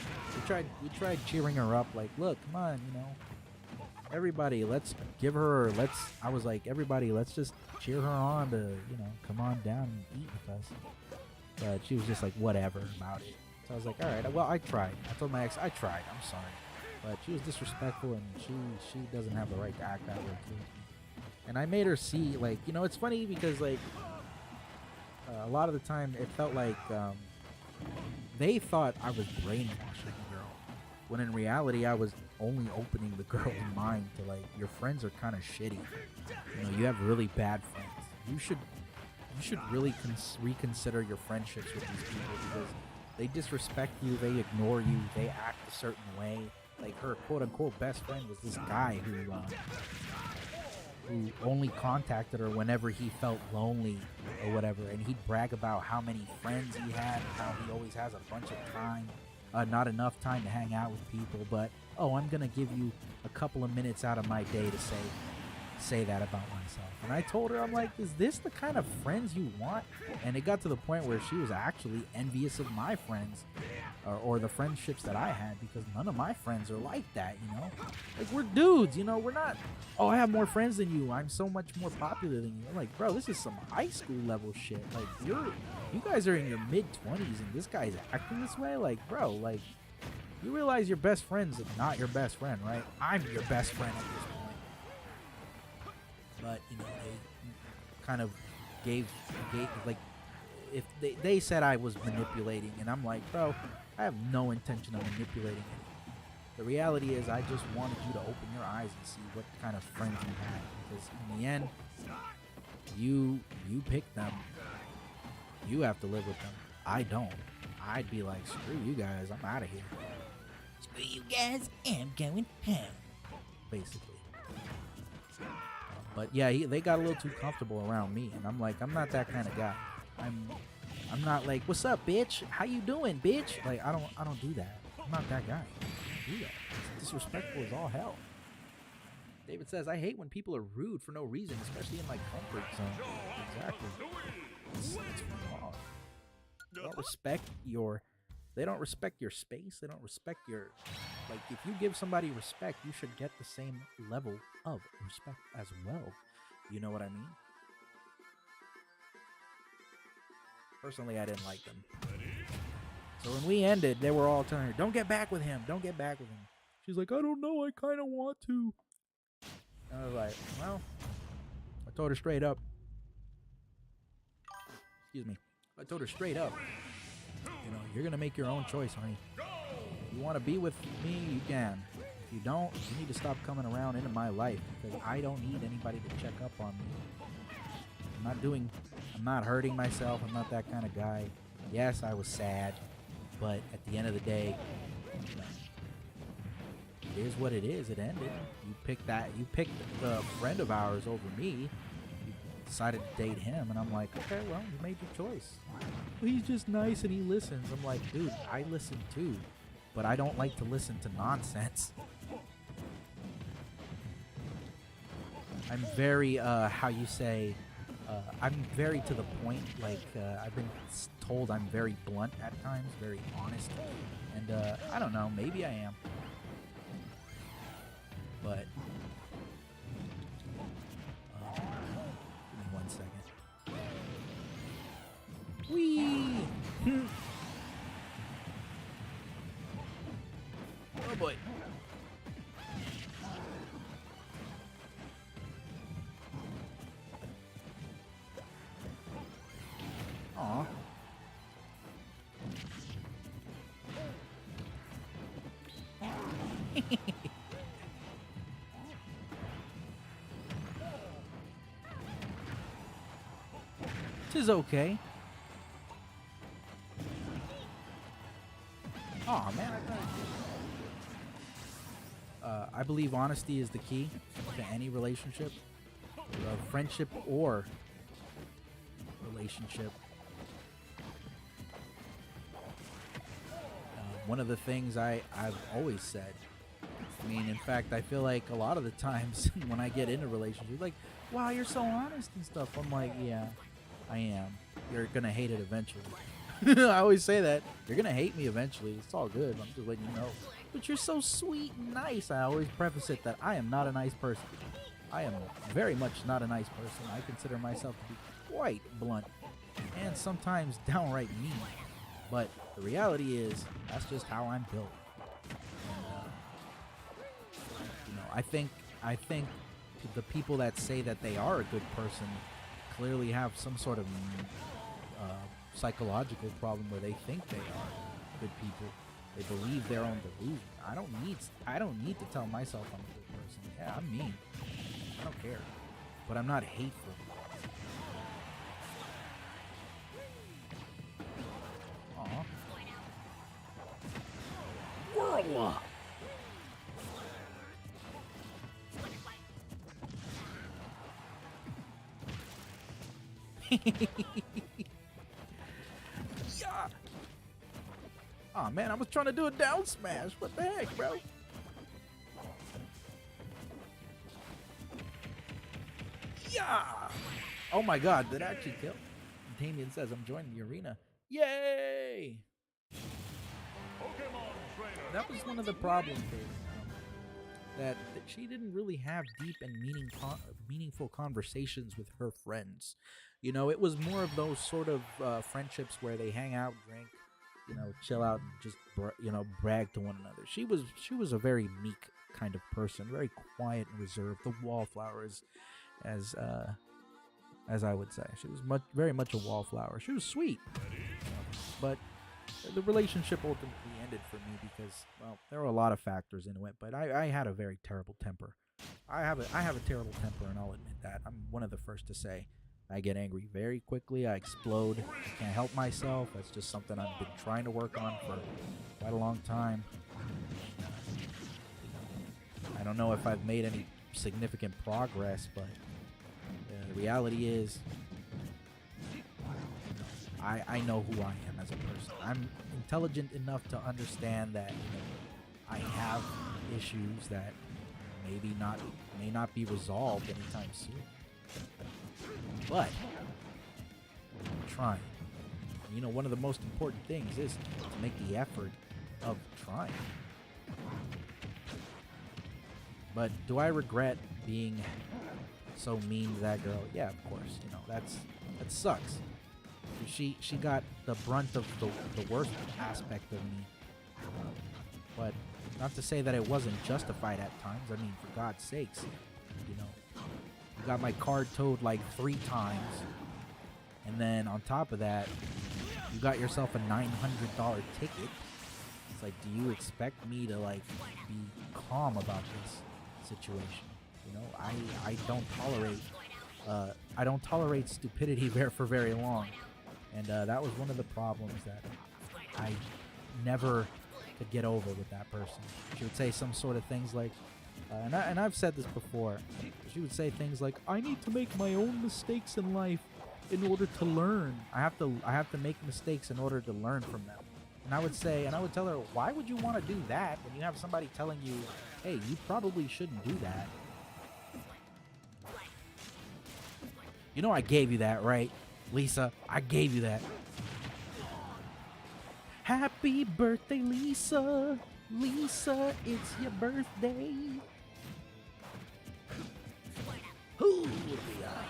We tried cheering her up, like, look, come on, everybody, let's give her, I was like, everybody, let's just cheer her on to, come on down and eat with us. But she was just like, whatever about it. So I was like, all right, well, I tried. I told my ex, I tried, I'm sorry. But she was disrespectful, and she doesn't have the right to act that way too. And I made her see, like, it's funny because, like, a lot of the time it felt like they thought I was brainwashing the girl, when in reality I was only opening the girl's mind to, like, your friends are kind of shitty. You have really bad friends. You should really reconsider your friendships with these people, because they disrespect you, they ignore you, they act a certain way. Like, her quote-unquote best friend was this guy who only contacted her whenever he felt lonely or whatever, and he'd brag about how many friends he had, and how he always has a bunch of time, not enough time to hang out with people, but, oh, I'm gonna give you a couple of minutes out of my day to say that about myself. And I told her, I'm like, is this the kind of friends you want? And it got to the point where she was actually envious of my friends, or the friendships that I had, because none of my friends are like that, like, we're dudes, we're not, oh, I have more friends than you, I'm so much more popular than you. I'm like, bro, this is some high school level shit. Like, you guys are in your mid-20s and this guy's acting this way. Like, bro, like, you realize your best friend's not your best friend, right? I'm your best friend at this point. But they kind of gave like, if they said I was manipulating, and I'm like, bro, I have no intention of manipulating it. The reality is, I just wanted you to open your eyes and see what kind of friends you had, because in the end, you pick them, you have to live with them. I don't. I'd be like, screw you guys, I'm out of here. Screw you guys, I'm going home, basically. But yeah, they got a little too comfortable around me, and I'm like, I'm not that kind of guy. I'm not like, what's up, bitch? How you doing, bitch? Like, I don't do that. I'm not that guy. I don't do that. It's disrespectful as all hell. David says, I hate when people are rude for no reason, especially in my comfort zone. Exactly. It's wrong. They don't respect your space. They don't respect your, like, if you give somebody respect, you should get the same level of respect as well. You know what I mean? Personally, I didn't like them. So when we ended, they were all telling her, don't get back with him. Don't get back with him. She's like, I don't know. I kind of want to. And I was like, well, I told her straight up. Excuse me. I told her straight up. You know, you're going to make your own choice, honey. If you want to be with me, you can. If you don't, you need to stop coming around into my life because I don't need anybody to check up on me. I'm not hurting myself. I'm not that kind of guy. Yes, I was sad, but at the end of the day, you know, it is what it is. It ended. You picked the friend of ours over me. You decided to date him, and I'm like, okay, well, you made your choice. He's just nice and he listens. I'm like, dude, I listen too, but I don't like to listen to nonsense. I'm very, how you say, I'm very to the point. Like, I've been told I'm very blunt at times, very honest. And, I don't know, maybe I am. But, give me 1 second. Whee! Oh boy. Aw. Tis okay. Aw, man. I believe honesty is the key to any relationship, friendship or relationship. One of the things I've always said, I mean, in fact, I feel like a lot of the times when I get into relationships, like, wow, you're so honest and stuff. I'm like, yeah, I am. You're going to hate it eventually. I always say that. You're going to hate me eventually. It's all good. I'm just letting you know. But you're so sweet and nice. I always preface it that I am not a nice person. I am very much not a nice person. I consider myself to be quite blunt and sometimes downright mean. But the reality is, that's just how I'm built. And, you know, I think the people that say that they are a good person clearly have some sort of psychological problem where they think they are good people. They believe their own delusion. I don't need to tell myself I'm a good person. Yeah, I'm mean. I don't care. But I'm not hateful. Aw. Whirl! Yeah. Oh man, I was trying to do a down smash. What the heck, bro? Yeah. Oh my god, that actually killed. Damien says I'm joining the arena. Yay! That was one of the problems that she didn't really have deep and meaningful conversations with her friends. You know, it was more of those sort of friendships where they hang out, drink, you know, chill out, and just brag to one another. She was a very meek kind of person, very quiet and reserved. The wallflower, as I would say, she was very much a wallflower. She was sweet, but the relationship ultimately ended for me because, well, there were a lot of factors into it. But I had a very terrible temper. I have a terrible temper, and I'll admit that. I'm one of the first to say. I get angry very quickly. I explode. I can't help myself. That's just something I've been trying to work on for quite a long time. I don't know if I've made any significant progress, but the reality is, I know who I am as a person. I'm intelligent enough to understand that I have issues that may not be resolved anytime soon. But I'm trying. One of the most important things is to make the effort of trying. But do I regret being so mean to that girl? Yeah, of course. That sucks. She got the brunt of the worst aspect of me. But not to say that it wasn't justified at times. I mean, for God's sakes, you got my card towed like 3 times, and then on top of that, you got yourself a $900 ticket. It's like, do you expect me to like be calm about this situation? I don't tolerate stupidity for very long, and that was one of the problems that I never could get over with that person. She would say some sort of things like, and I've said this before. She would say things like, "I need to make my own mistakes in life in order to learn. I have to make mistakes in order to learn from them." And I would tell her, "Why would you want to do that when you have somebody telling you, hey, you probably shouldn't do that? I gave you that, right, Lisa? I gave you that." Happy birthday, Lisa. Lisa, it's your birthday. Ooh, yeah.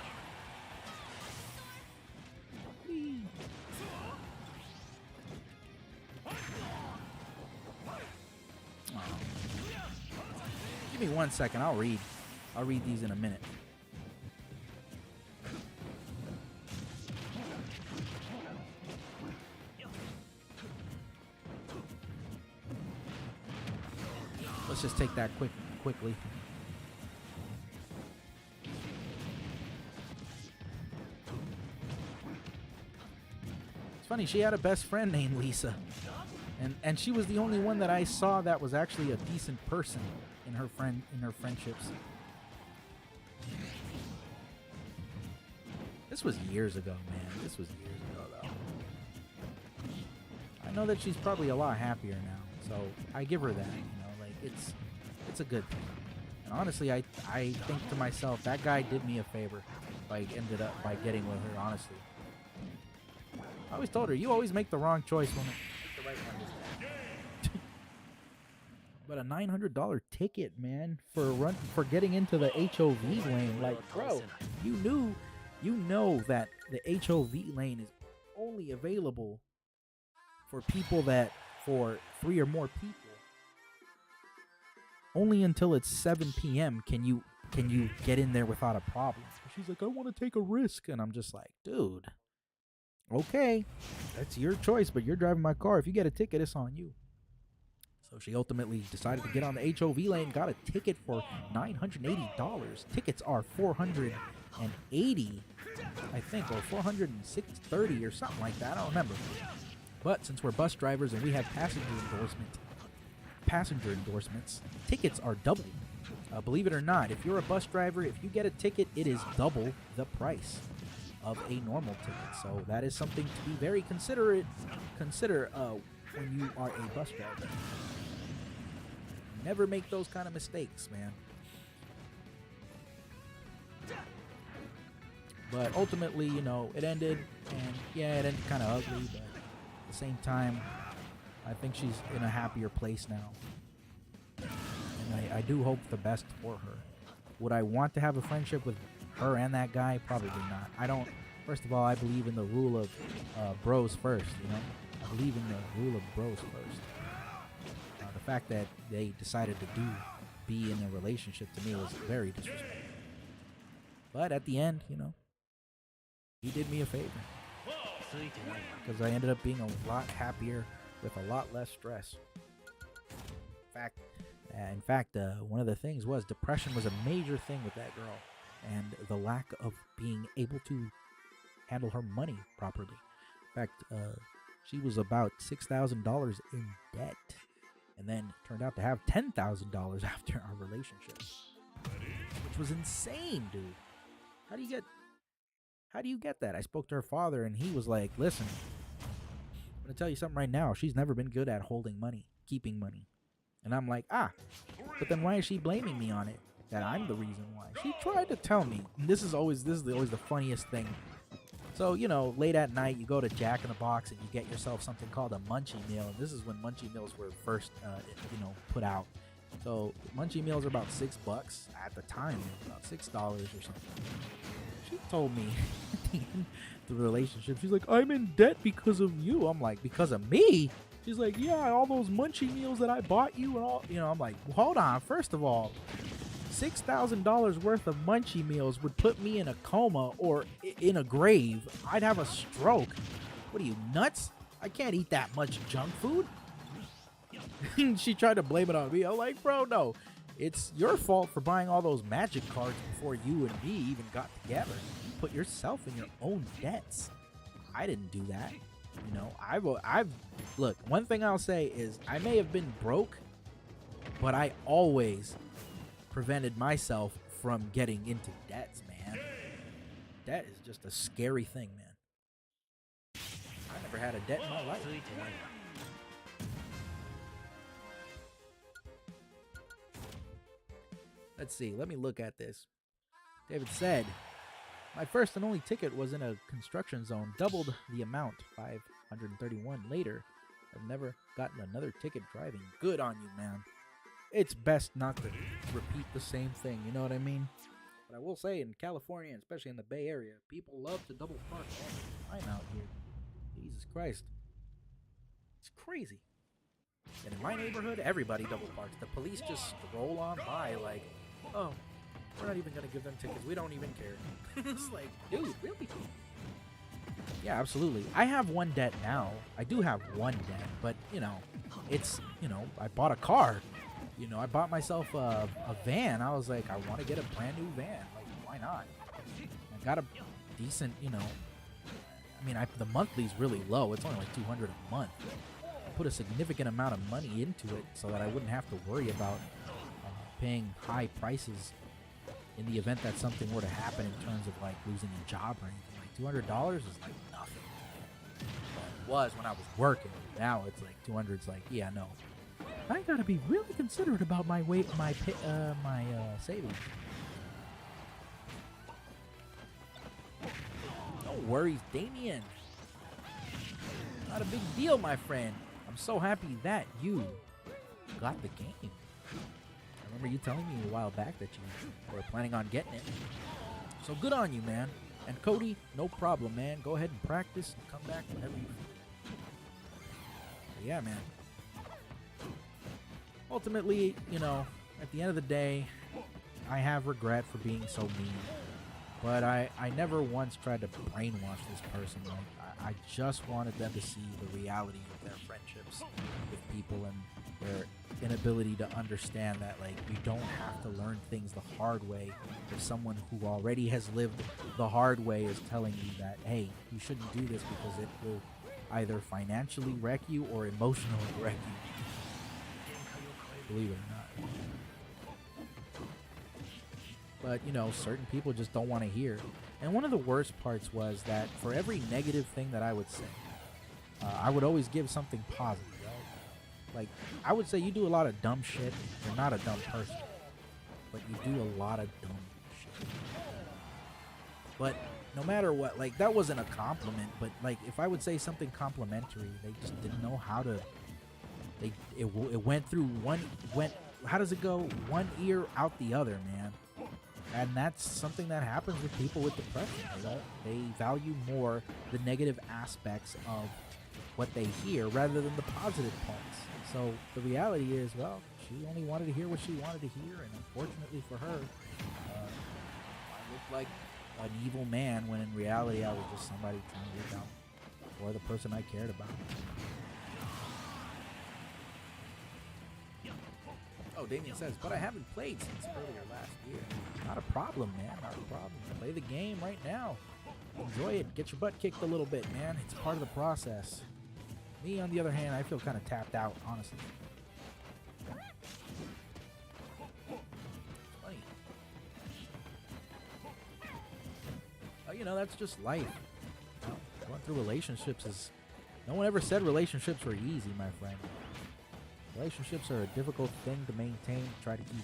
Give me 1 second. I'll read these in a minute. Let's just take that quickly. It's funny, she had a best friend named Lisa. And she was the only one that I saw that was actually a decent person in her friendships. This was years ago, man. This was years ago, though. I know that she's probably a lot happier now, so I give her that. It's a good thing. And honestly, I think to myself, that guy did me a favor by getting with her. Honestly, I always told her, you always make the wrong choice when the right one is there. But a $900 ticket, man, for getting into the HOV lane, like, bro, you know that the HOV lane is only available for for 3 or more people. Only until it's 7 p.m. can you get in there without a problem. She's like, I want to take a risk. And I'm just like, dude, okay, that's your choice, but you're driving my car. If you get a ticket, it's on you. So she ultimately decided to get on the HOV lane, got a ticket for $980. Tickets are $480, I think, or $430 or something like that. I don't remember. But since we're bus drivers and we have passenger endorsements, tickets are double. Believe it or not, if you're a bus driver, if you get a ticket, it is double the price of a normal ticket. So that is something to be very consider when you are a bus driver. Never make those kind of mistakes, man. But ultimately, it ended, and yeah, it ended kind of ugly, but at the same time, I think she's in a happier place now. And I do hope the best for her. Would I want to have a friendship with her and that guy? Probably not. First of all, I believe in the rule of bros first, I believe in the rule of bros first. The fact that they decided to be in a relationship to me was very disrespectful. But at the end, he did me a favor. Because I ended up being a lot happier with a lot less stress. In fact, one of the things was depression was a major thing with that girl, and the lack of being able to handle her money properly. In fact, she was about $6,000 in debt, and then turned out to have $10,000 after our relationship. which was insane, dude. How do you get that? I spoke to her father, and he was like, listen, I'm going to tell you something right now. She's never been good at holding money, keeping money. And I'm like, but then why is she blaming me on it? That I'm the reason why. She tried to tell me. And this is always the funniest thing. So, you know, late at night, you go to Jack in the Box and you get yourself something called a munchie meal. And this is when munchie meals were first, put out. So munchie meals are about $6 at the time, about $6 or something. She told me at the end of the relationship, she's like, I'm in debt because of you. I'm like, because of me? She's like, yeah, all those munchie meals that I bought you and all, I'm like, hold on. First of all, $6,000 worth of munchie meals would put me in a coma or in a grave. I'd have a stroke. What are you, nuts? I can't eat that much junk food. She tried to blame it on me. I'm like, bro, no. It's your fault for buying all those magic cards before you and me even got together. You put yourself in your own debts. I didn't do that. I've look, one thing I'll say is I may have been broke, but I always prevented myself from getting into debts, man. Debt is just a scary thing, man. I never had a debt in my life. Let's see. Let me look at this. David said, my first and only ticket was in a construction zone. Doubled the amount. 531 later. I've never gotten another ticket driving. Good on you, man. It's best not to repeat the same thing. You know what I mean? But I will say, in California, especially in the Bay Area, people love to double park all the time out here. Jesus Christ. It's crazy. And in my neighborhood, everybody double parks. The police just stroll on by like, oh, we're not even going to give them tickets. We don't even care. It's like, dude, really? Yeah, absolutely. I have one debt now. I do have one debt, but, it's, I bought a car. I bought myself a van. I was like, I want to get a brand new van. Like, why not? I got a decent, the monthly's really low. It's only like $200 a month. I put a significant amount of money into it so that I wouldn't have to worry about paying high prices in the event that something were to happen in terms of like losing a job or anything. Like $200 is like nothing. Well, it was when I was working. Now it's like 200's like, yeah, no. I gotta be really considerate about my savings. No worries, Damien. Not a big deal, my friend. I'm so happy that you got the game. I remember you telling me a while back that you were planning on getting it. So good on you, man. And Cody, no problem, man. Go ahead and practice and come back whenever you feel. But yeah, man. Ultimately, at the end of the day, I have regret for being so mean. But I never once tried to brainwash this person. Like, I just wanted them to see the reality of their friendships with people and their inability to understand that, like, you don't have to learn things the hard way if someone who already has lived the hard way is telling you that, hey, you shouldn't do this because it will either financially wreck you or emotionally wreck you. Believe it or not. But, certain people just don't want to hear. And one of the worst parts was that for every negative thing that I would say, I would always give something positive, right? Like, I would say you do a lot of dumb shit. You're not a dumb person. But you do a lot of dumb shit. But no matter what, like, that wasn't a compliment. But, like, if I would say something complimentary, they just didn't know how to... It went through how does it go? One ear out the other, man. And that's something that happens with people with depression. They value more the negative aspects of what they hear rather than the positive parts. So the reality is, well, she only wanted to hear what she wanted to hear, and unfortunately for her, I looked like an evil man when in reality I was just somebody trying to look out for the person I cared about. Oh, Damien says, but I haven't played since earlier last year. Not a problem, man. Not a problem. Play the game right now. Enjoy it. Get your butt kicked a little bit, man. It's part of the process. Me, on the other hand, I feel kind of tapped out, honestly. Funny. you know, that's just life. Going through relationships is... No one ever said relationships were easy, my friend. Relationships are a difficult thing to maintain, try to keep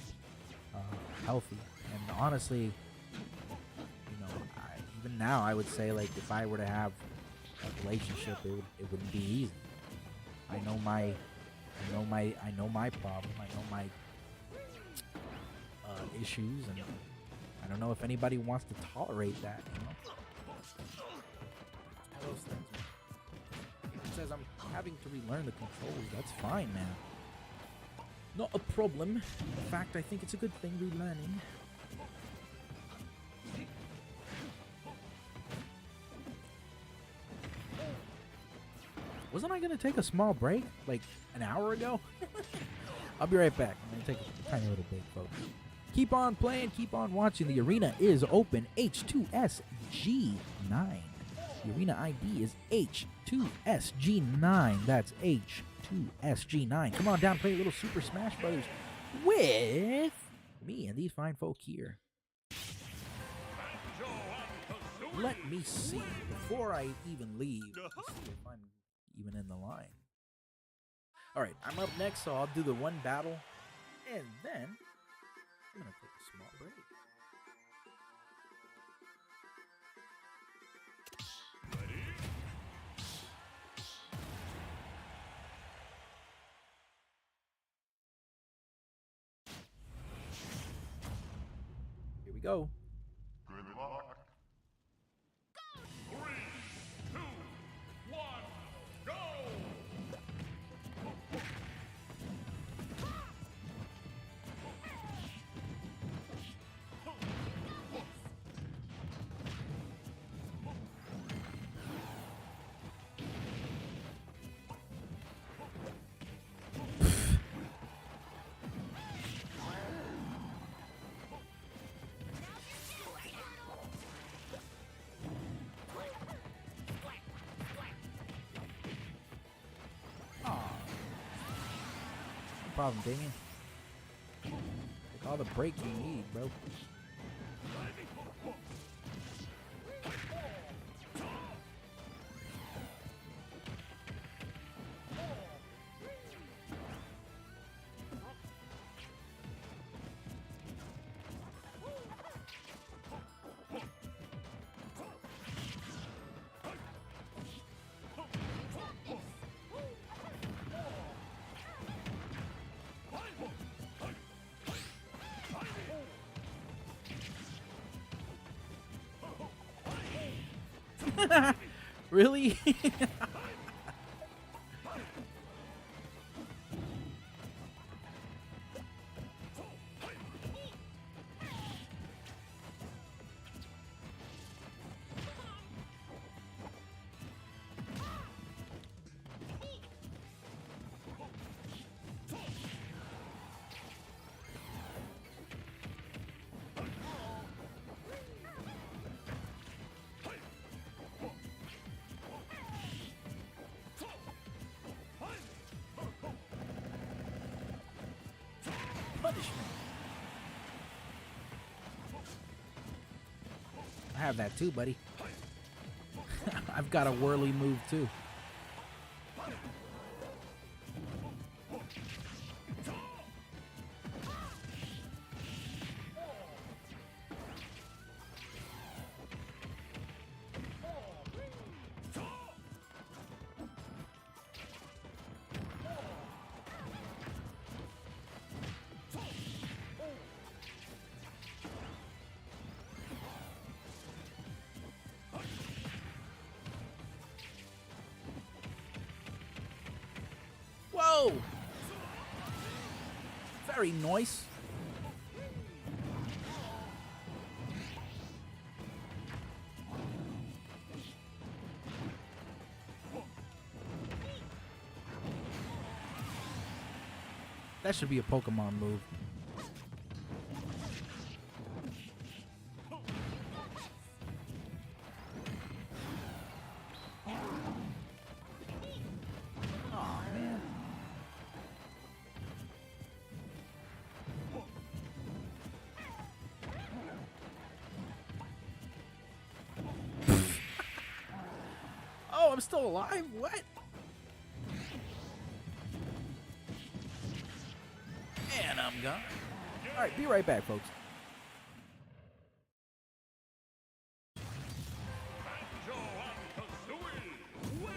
healthy. And honestly, you know, even now I would say, like, if I were to have a relationship, it wouldn't be easy. I know my problem. I know my issues, and I don't know if anybody wants to tolerate that. You know, all those things. It says I'm having to relearn the controls. That's fine, man. Not a problem. In fact, I think it's a good thing relearning. Wasn't I gonna take a small break like an hour ago? I'll be right back. I'm gonna take a tiny little break, folks. Keep on playing, keep on watching. The arena is open. H2SG9. The arena ID is H2SG9. That's H2SG9. Come on down, play a little Super Smash Brothers with me and these fine folk here. Let me see before I even leave. Let's see if I'm even in the line. Alright, I'm up next, so I'll do the one battle, and then I'm gonna take a small break. Ready? Here we go. Good luck. 3, 2, 1, go! No problem, Damien. Take all the break you need, bro. Really? Punishment. I have that too, buddy. I've got a whirly move too. Whoa! Very nice. That should be a Pokemon move. Aw, man. I'm still alive? What? And I'm gone. All right, be right back, folks. Banjo and Kazooie win!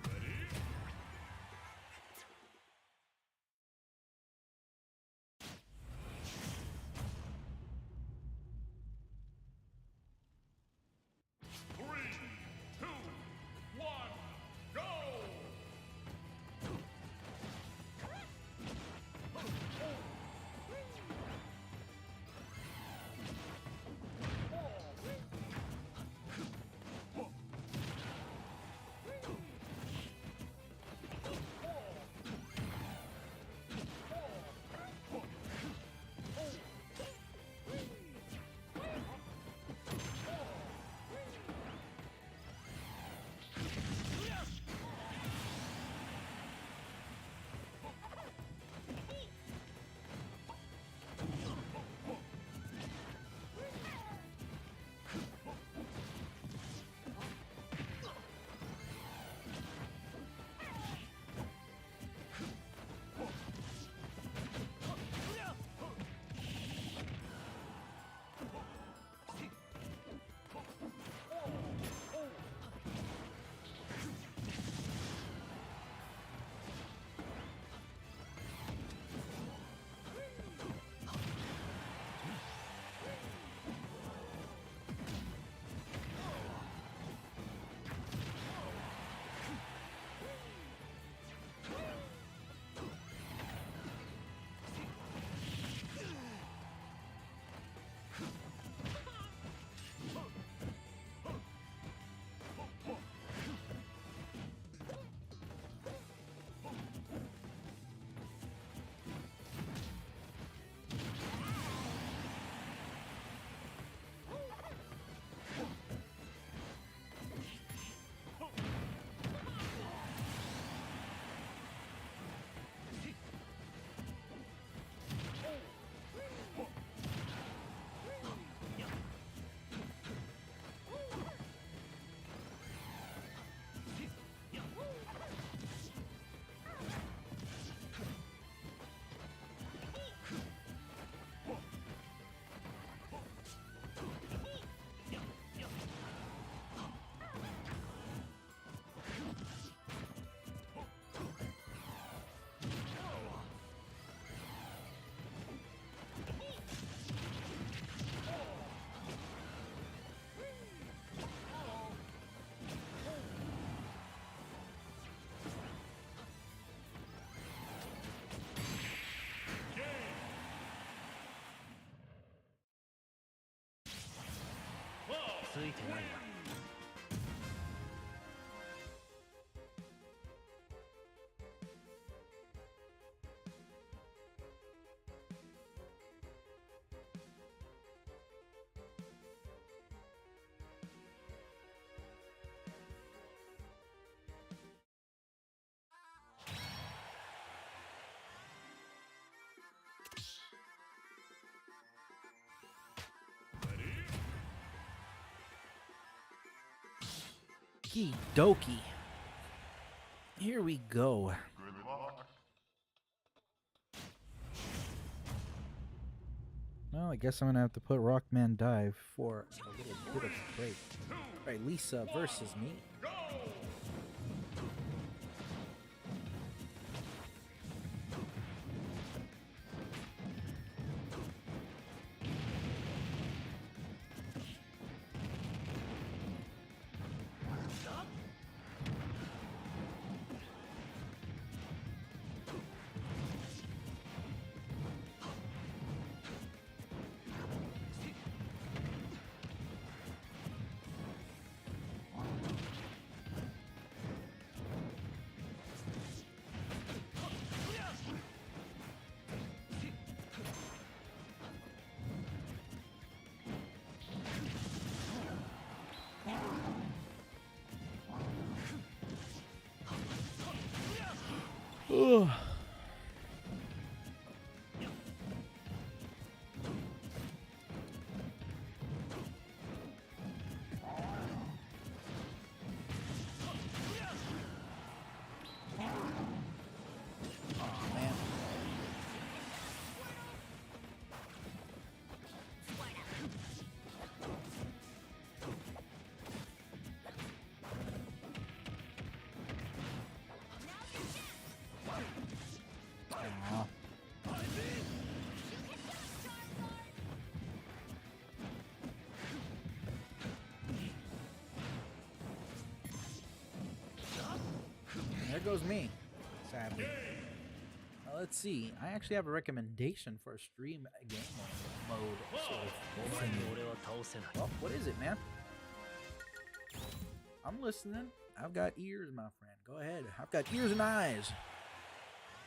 Ready? 3, 2, 1, go! Okie dokie. Here we go. Good luck. Well, I guess I'm gonna have to put Rockman Dive for a little bit of a break. Alright, Lisa versus me. Go! There goes me, sadly. Let's see. I actually have a recommendation for a stream game mode sort of thing. Well, what is it, man? I'm listening. I've got ears, my friend. Go ahead. I've got ears and eyes.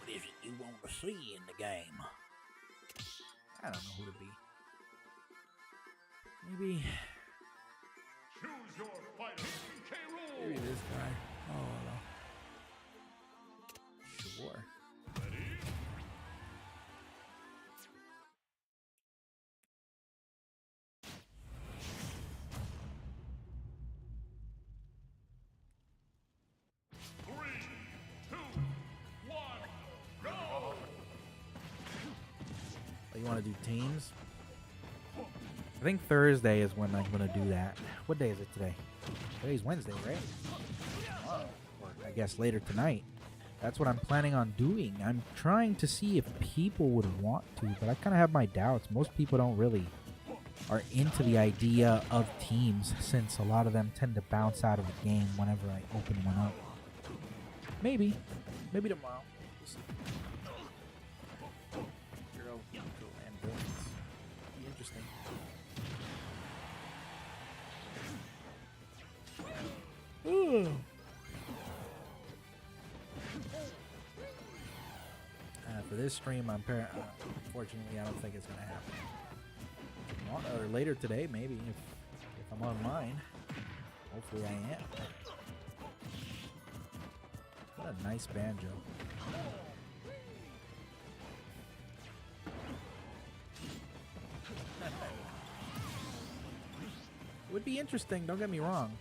What is it you want to see in the game? I don't know who to be. Maybe Choose your fighter. K. maybe this guy. Oh, no. Sure. Ready? 3, 2, 1, go! Oh, you want to do teams? I think Thursday is when I'm going to do that. What day is it today? Today's Wednesday, right? Tomorrow, or I guess later tonight. That's what I'm planning on doing. I'm trying to see if people would want to, but I kind of have my doubts. Most people don't really are into the idea of teams, since a lot of them tend to bounce out of the game whenever I open one up. Maybe tomorrow. We'll see. Hero and villains. Be interesting. For this stream, unfortunately, I don't think it's gonna happen. Or later today, maybe if I'm online. Hopefully, I am. What a nice banjo. It would be interesting. Don't get me wrong.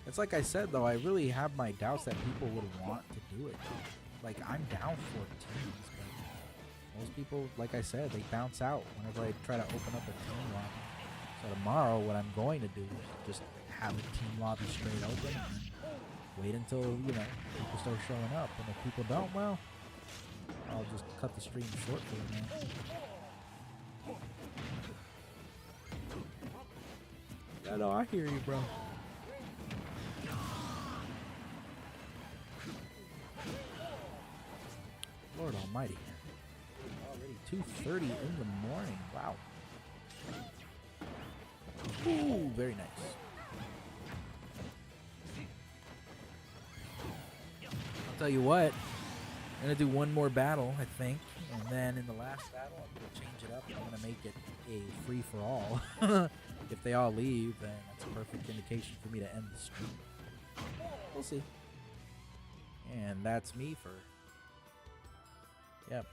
It's like I said, though, I really have my doubts that people would want to do it. Like, I'm down for teams, but most people, like I said, they bounce out whenever I try to open up a team lobby. So tomorrow, what I'm going to do is just have a team lobby straight open and wait until, you know, people start showing up. And if people don't, well, I'll just cut the stream short for you, man. Yeah, no, I hear you, bro. Lord almighty. Already 2:30 in the morning. Wow. Ooh, very nice. I'll tell you what. I'm going to do one more battle, I think. And then in the last battle, I'm going to change it up. I'm going to make it a free-for-all. If they all leave, then that's a perfect indication for me to end the stream. We'll see. And that's me for... Yep.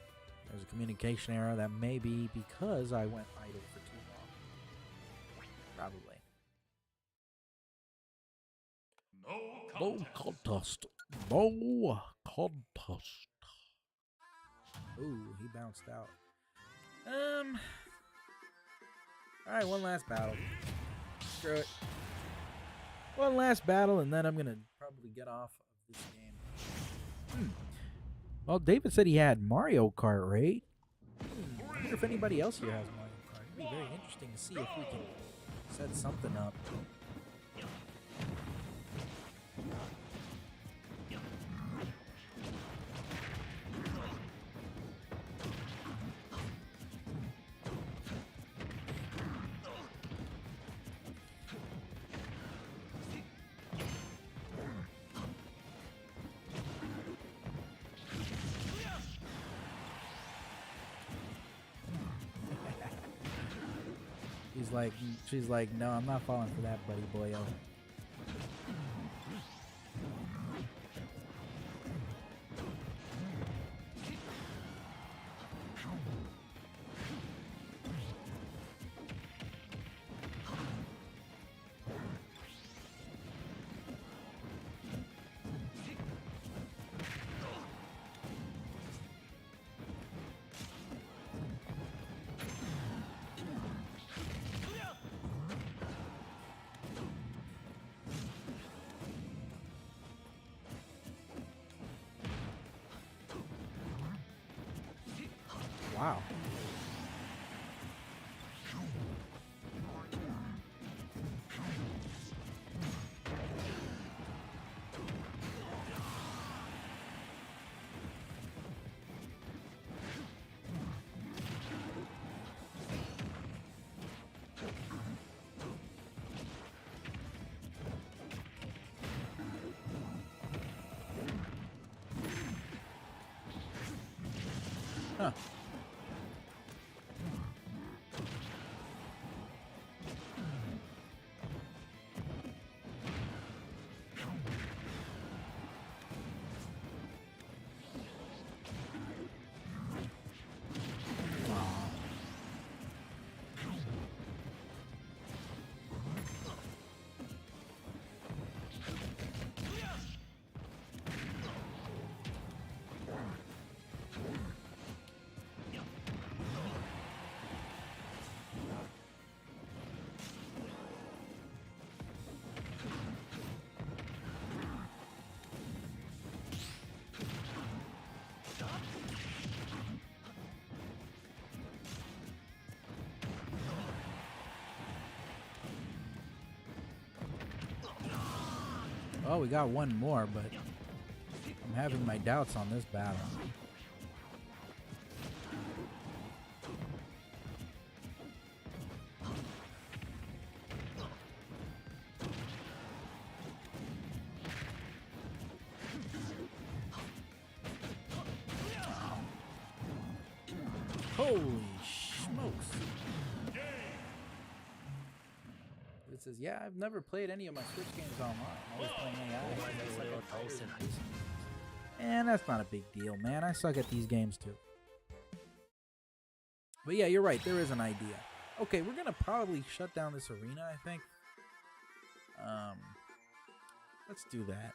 There's a communication error. That may be because I went idle for too long. Probably. No contest. No contest. Ooh, he bounced out. Alright, one last battle. Screw it. One last battle, and then I'm gonna probably get off of this game. Well, David said he had Mario Kart, right? I wonder if anybody else here has Mario Kart. It'd be very interesting to see if we can set something up. She's like, no, I'm not falling for that, buddy boyo. Wow. Huh. Oh, we got one more, but I'm having my doubts on this battle. Holy smokes. It says, yeah, I've never played any of my Switch games online. I'm always playing AI. And that's not a big deal, man. I suck at these games too. But yeah, you're right. There is an idea. Okay, we're going to probably shut down this arena, I think. Let's do that.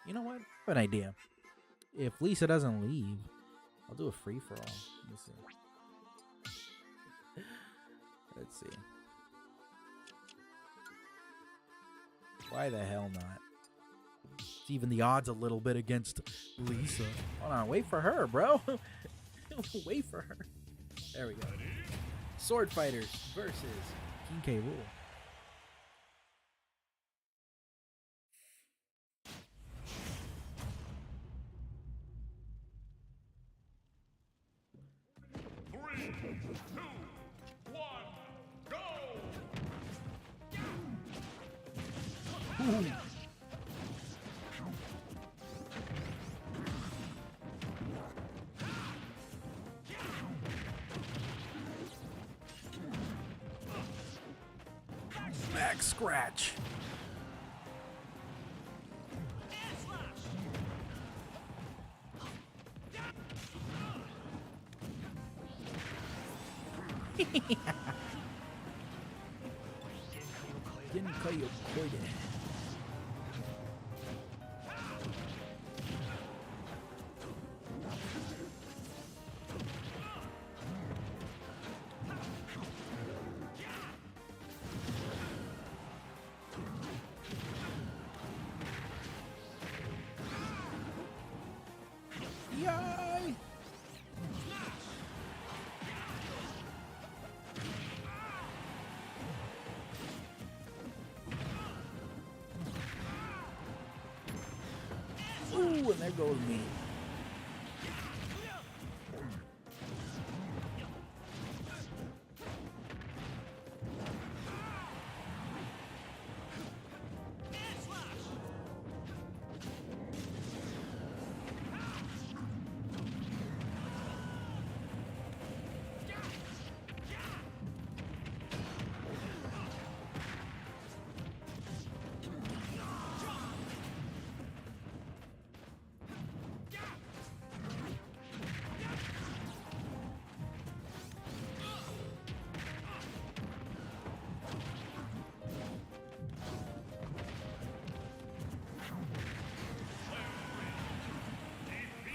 You know what? I have an idea. If Lisa doesn't leave, I'll do a free-for-all. Let me see. Let's see. Why the hell not? It's even the odds a little bit against Lisa. Hold on, wait for her, bro. Wait for her. There we go. Sword Fighters versus King K. Rool. Three, two, one, go! Back scratch. Yay! Ooh, and there goes me.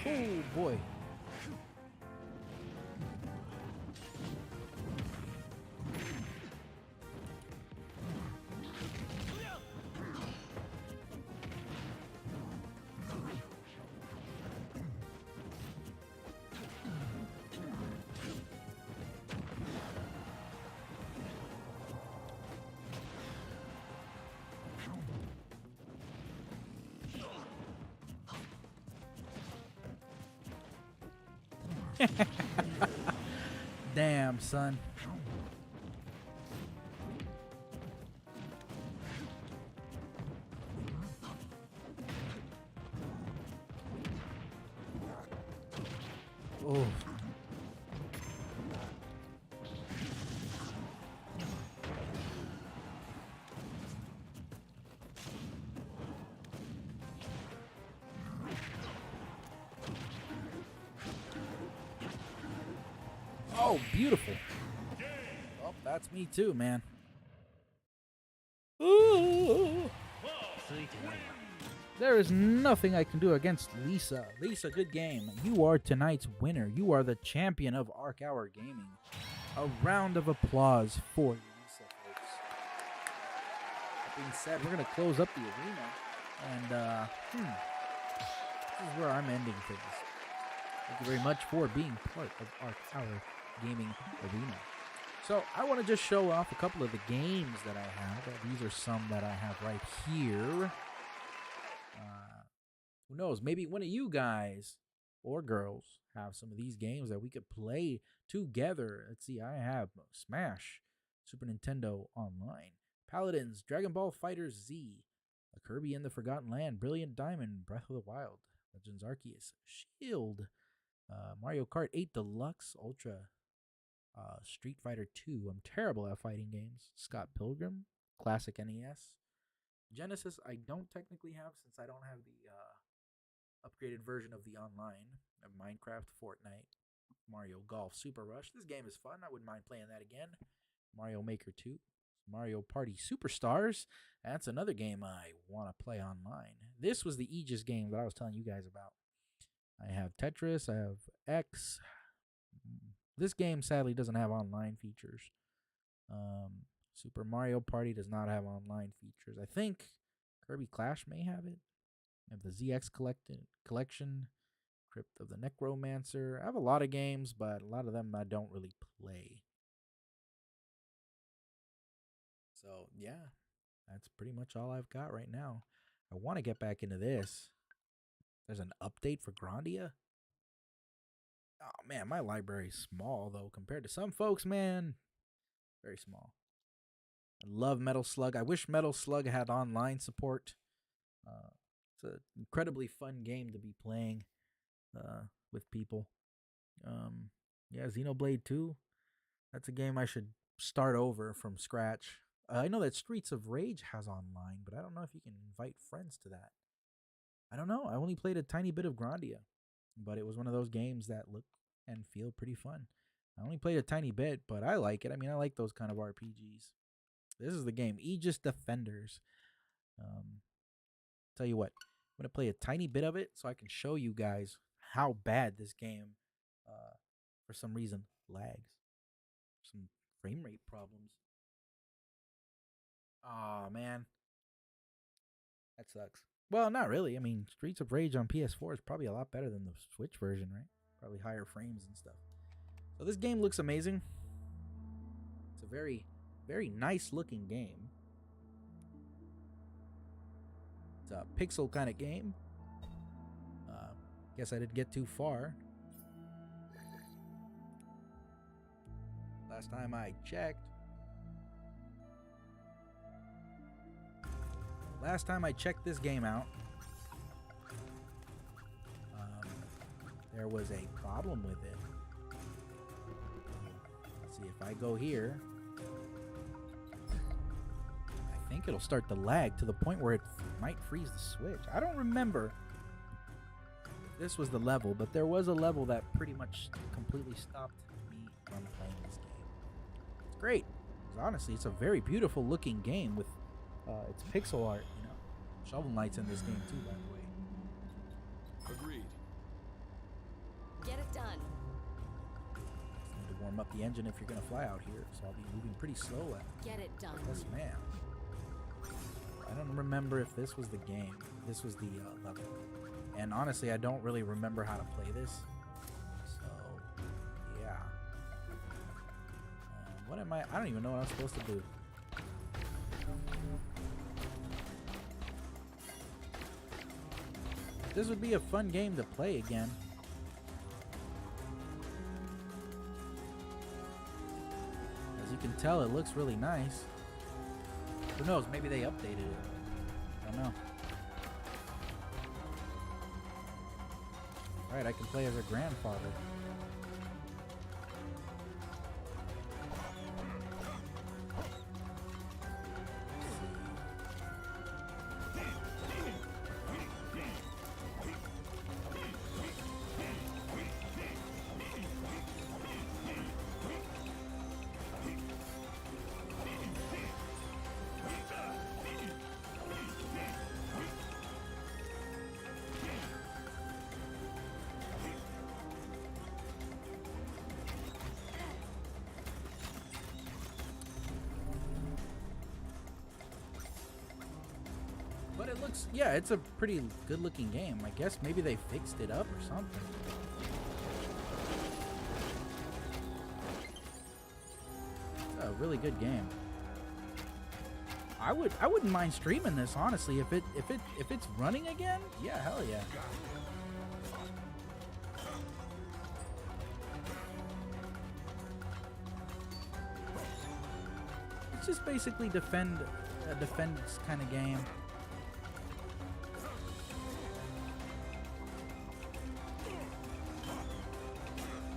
Oh boy. Damn, son. Oh. Oh, beautiful. Oh, that's me too, man. Ooh. There is nothing I can do against Lisa. Lisa, good game. You are tonight's winner. You are the champion of Arc Hour Gaming. A round of applause for Lisa, folks. That being said, we're going to close up the arena. And, this is where I'm ending things. Thank you very much for being part of Arc Hour Gaming Arena. So, I want to just show off a couple of the games that I have. These are some that I have right here. Who knows? Maybe one of you guys or girls have some of these games that we could play together. Let's see. I have Smash, Super Nintendo Online, Paladins, Dragon Ball FighterZ, Kirby in the Forgotten Land, Brilliant Diamond, Breath of the Wild, Legends Arceus, Shield, Mario Kart 8 Deluxe, Ultra, Street Fighter 2. I'm terrible at fighting games. Scott Pilgrim, Classic NES. Genesis, I don't technically have since I don't have the upgraded version of the online of Minecraft, Fortnite, Mario Golf Super Rush. This game is fun. I wouldn't mind playing that again. Mario Maker 2, Mario Party Superstars. That's another game I want to play online. This was the Aegis game that I was telling you guys about. I have Tetris. I have X. This game sadly doesn't have online features. Super Mario Party does not have online features. I think Kirby Clash may have it. I have the ZX Collection, Crypt of the Necromancer. I have a lot of games, but a lot of them I don't really play. So, yeah, that's pretty much all I've got right now. I want to get back into this. There's an update for Grandia. Oh, man, my library's small, though, compared to some folks, man. Very small. I love Metal Slug. I wish Metal Slug had online support. It's an incredibly fun game to be playing with people. Yeah, Xenoblade 2. That's a game I should start over from scratch. I know that Streets of Rage has online, but I don't know if you can invite friends to that. I don't know. I only played a tiny bit of Grandia, but it was one of those games that look and feel pretty fun. I only played a tiny bit, but I like it. I mean, I like those kind of RPGs. This is the game, Aegis Defenders. Tell you what, I'm going to play a tiny bit of it so I can show you guys how bad this game, for some reason, lags. Some frame rate problems. Aw, man. That sucks. Well, not really. I mean, Streets of Rage on PS4 is probably a lot better than the Switch version, right? Probably higher frames and stuff. So this game looks amazing. It's a very, very nice looking game. It's a pixel kind of game. Guess I didn't get too far. Last time I checked. Last time I checked this game out, there was a problem with it. Let's see if I go here. I think it'll start to lag to the point where it might freeze the Switch. I don't remember if this was the level, but there was a level that pretty much completely stopped me from playing this game. It's great. Honestly, it's a very beautiful looking game with it's pixel art, you know. Shovel Knight's in this game too, by the way. Agreed. Get it done. Just need to warm up the engine if you're gonna fly out here, so I'll be moving pretty slow at Get it done. Yes, ma'am. I don't remember if this was the game. This was the level. And honestly, I don't really remember how to play this. So, yeah. What am I don't even know what I'm supposed to do. This would be a fun game to play again. As you can tell, it looks really nice. Who knows? Maybe they updated it. I don't know. Alright, I can play as a grandfather. But it looks, yeah, it's a pretty good looking game. I guess maybe they fixed it up or something. It's a really good game. I wouldn't mind streaming this, honestly, if it's running again. Yeah, hell yeah. It's just basically a defense kind of game.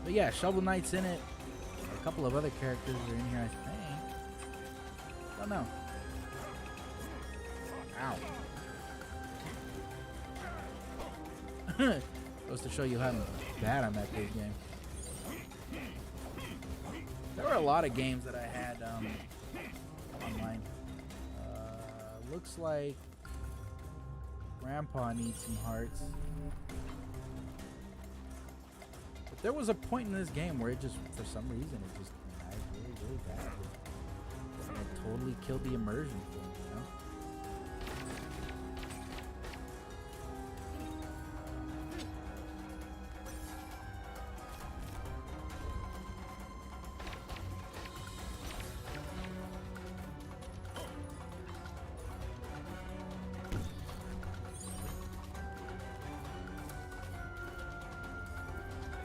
But yeah, Shovel Knight's in it. A couple of other characters are in here, I think. Don't know. Ow. Goes to show you how bad I'm at this game. There were a lot of games that I had online. Looks like Grandpa needs some hearts. But there was a point in this game where it just, for some reason, it just lagged really, really bad. And it totally killed the immersion for me, you know?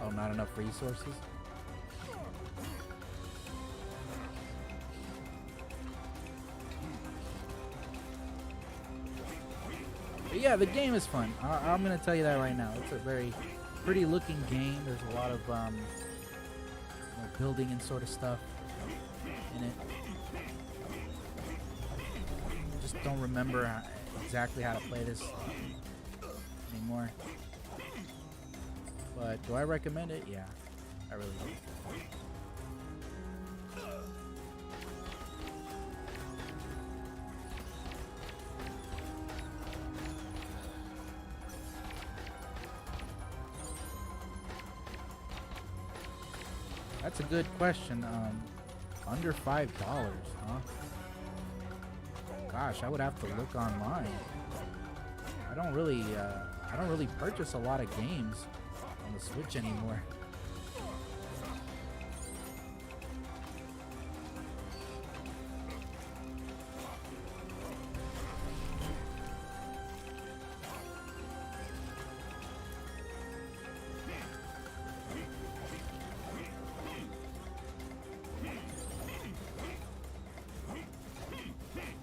Oh, not enough resources? But yeah, the game is fun. I'm going to tell you that right now. It's a very pretty looking game. There's a lot of you know, building and sort of stuff in it. I just don't remember exactly how to play this anymore. But do I recommend it? Yeah, I really do. That's a good question. Under $5, huh? Gosh, I would have to look online. I don't really purchase a lot of games on the Switch anymore.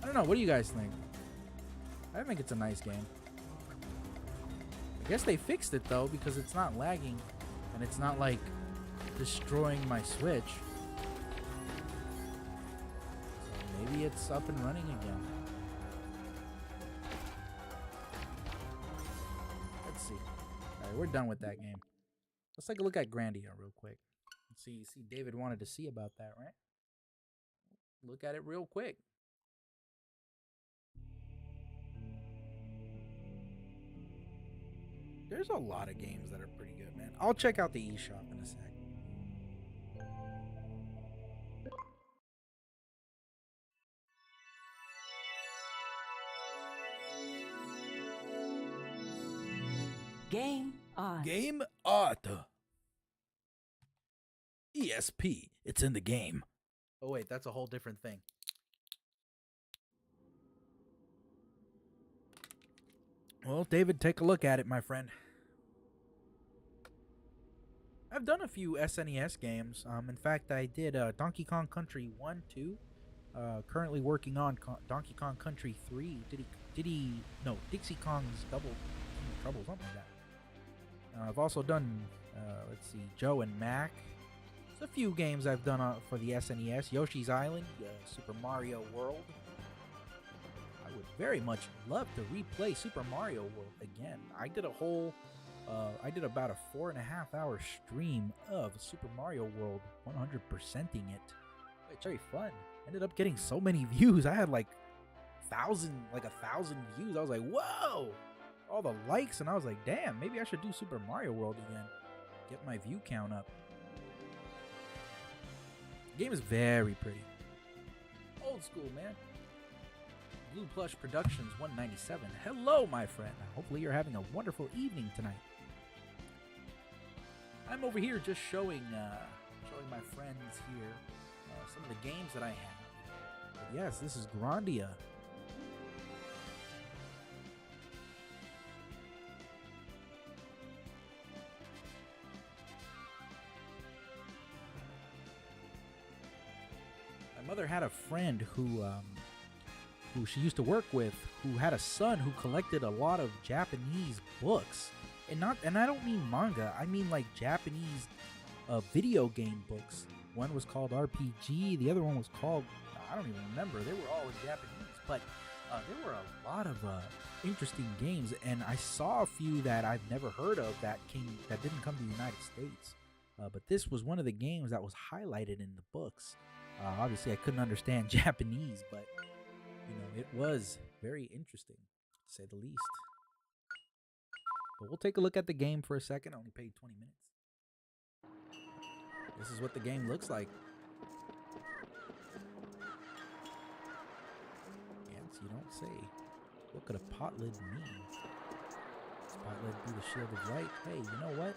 I don't know, what do you guys think? I think it's a nice game. I guess they fixed it though, because it's not lagging and it's not like destroying my Switch. So maybe it's up and running again. Let's see. Alright, we're done with that game. Let's take a look at Grandia real quick. Let's see David wanted to see about that, right? Look at it real quick. There's a lot of games that are pretty good, man. I'll check out the eShop in a sec. Game on. Game art. ESP. It's in the game. Oh wait, that's a whole different thing. Well, David, take a look at it, my friend. I've done a few SNES games. In fact, I did Donkey Kong Country 1, 2. Currently working on Donkey Kong Country 3. No, Dixie Kong's Double Trouble, something like I've also done, let's see, Joe and Mac. There's a few games I've done for the SNES. Yoshi's Island, Super Mario World. I would very much love to replay Super Mario World again. I did about a 4.5-hour stream of Super Mario World, 100%ing it. It's very fun. Ended up getting so many views. I had like 1,000 views. I was like, whoa! All the likes, and I was like, damn, maybe I should do Super Mario World again. Get my view count up. The game is very pretty. Old school, man. Blue Plush Productions 197. Hello, my friend. Hopefully you're having a wonderful evening tonight. I'm over here just showing my friends here some of the games that I have. But yes, this is Grandia. My mother had a friend who she used to work with, who had a son who collected a lot of Japanese books, and I don't mean manga. I mean like Japanese video game books. One was called RPG. The other one was called, I don't even remember. They were all in Japanese, but there were a lot of interesting games, and I saw a few that I've never heard of that didn't come to the United States. But this was one of the games that was highlighted in the books. Obviously, I couldn't understand Japanese, but it was very interesting, to say the least. But we'll take a look at the game for a second. I only paid 20 minutes. This is what the game looks like. Yes, you don't say. What could a pot lid mean? This pot lid be the shield of light. Hey, you know what?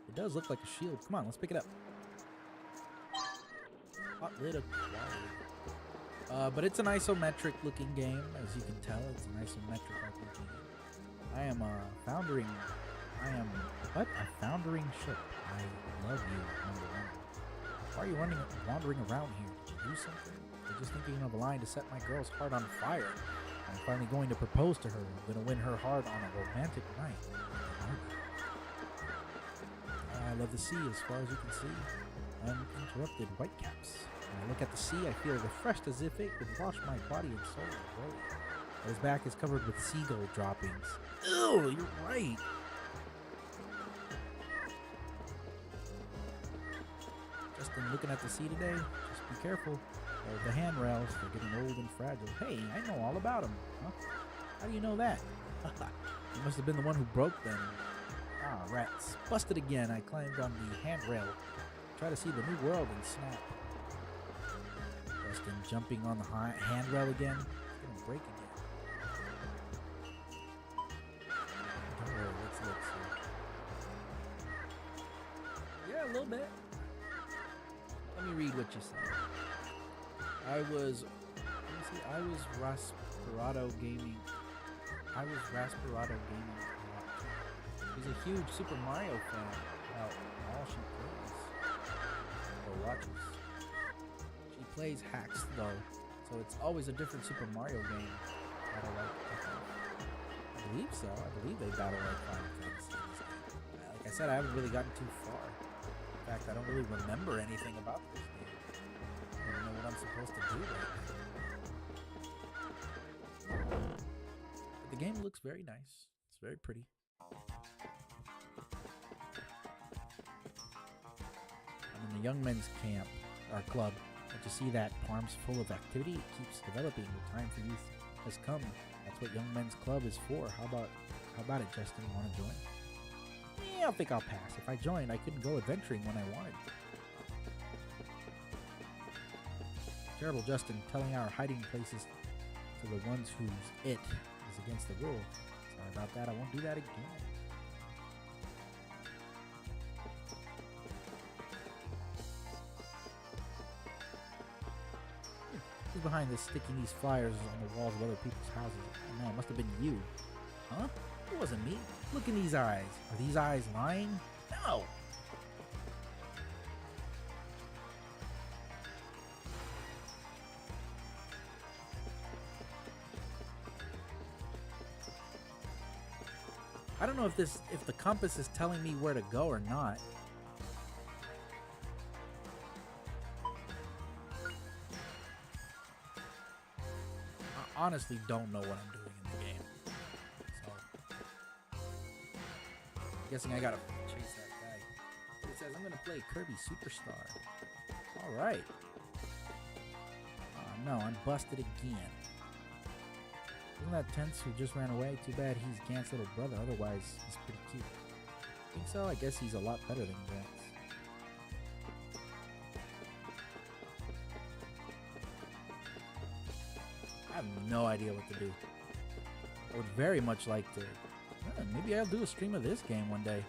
It does look like a shield. Come on, let's pick it up. Pot lid acquired. But it's an isometric looking game, as you can tell. It's an isometric RPG. I am a foundering ship. I love you, number one. Why are you wandering around here? Did you do something? I'm just thinking of a line to set my girl's heart on fire. I'm finally going to propose to her. I'm going to win her heart on a romantic night. I love the sea as far as you can see. Uninterrupted whitecaps. When I look at the sea, I feel refreshed as if it could wash my body and soul away. His back is covered with seagull droppings. Ew, you're right. Justin, looking at the sea today, just be careful. The handrails, they're getting old and fragile. Hey, I know all about them. Huh? How do you know that? You must have been the one who broke them. Ah, rats. Busted again. I climbed on the handrail. Try to see the new world and snap. Justin jumping on the handrail again. It's gonna break again. Let's look. Yeah, a little bit. Let me read what you said. I was Rasperado Gaming. He's a huge Super Mario fan. About all she plays or watches. She plays hacks though, so it's always a different Super Mario game. I believe so. I believe they battle like Final Fantasy. Like I said, I haven't really gotten too far. In fact, I don't really remember anything about this game. I don't know what I'm supposed to do right now. But the game looks very nice. It's very pretty. I'm in the Young Men's Camp, our club. But you see that palms full of activity? It keeps developing. The time for youth has come. That's what Young Men's Club is for. How about it, Justin? You want to join? Yeah, I think I'll pass. If I joined, I couldn't go adventuring when I wanted. Terrible, Justin, telling our hiding places to the ones whose it is against the rule. Sorry about that. I won't do that again. Who's behind this, sticking these flyers on the walls of other people's houses? Oh, no, it must have been you. Huh? It wasn't me. Look in these eyes. Are these eyes lying? No! I don't know if the compass is telling me where to go or not. I honestly don't know what I'm doing in the game. So I'm guessing I gotta chase that guy. It says I'm gonna play Kirby Superstar. Alright. No, I'm busted again. Isn't that Tense who just ran away? Too bad he's Gant's little brother, otherwise he's pretty cute. Think so? I guess he's a lot better than Gant's. I have no idea what to do. I would very much like to... maybe I'll do a stream of this game one day.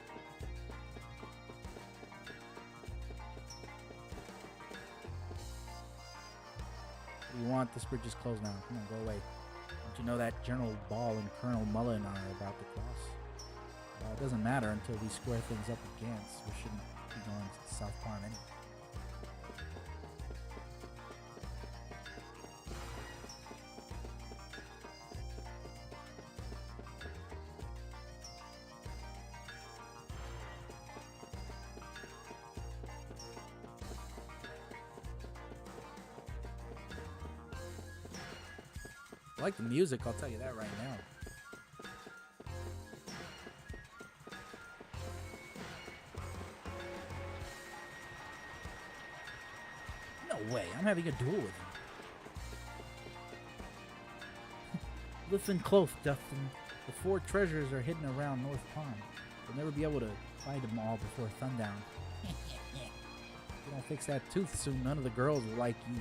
You want this bridge is closed now. Come on, go away. Don't you know that General Ball and Colonel Mullen are about to cross? It doesn't matter until we square things up with Gantz. We shouldn't be going to South Park anyway. I like the music, I'll tell you that right now. No way, I'm having a duel with him. Listen close, Dustin. The 4 treasures are hidden around North Pond. You'll never be able to find them all before sundown. If you don't fix that tooth soon, none of the girls will like you.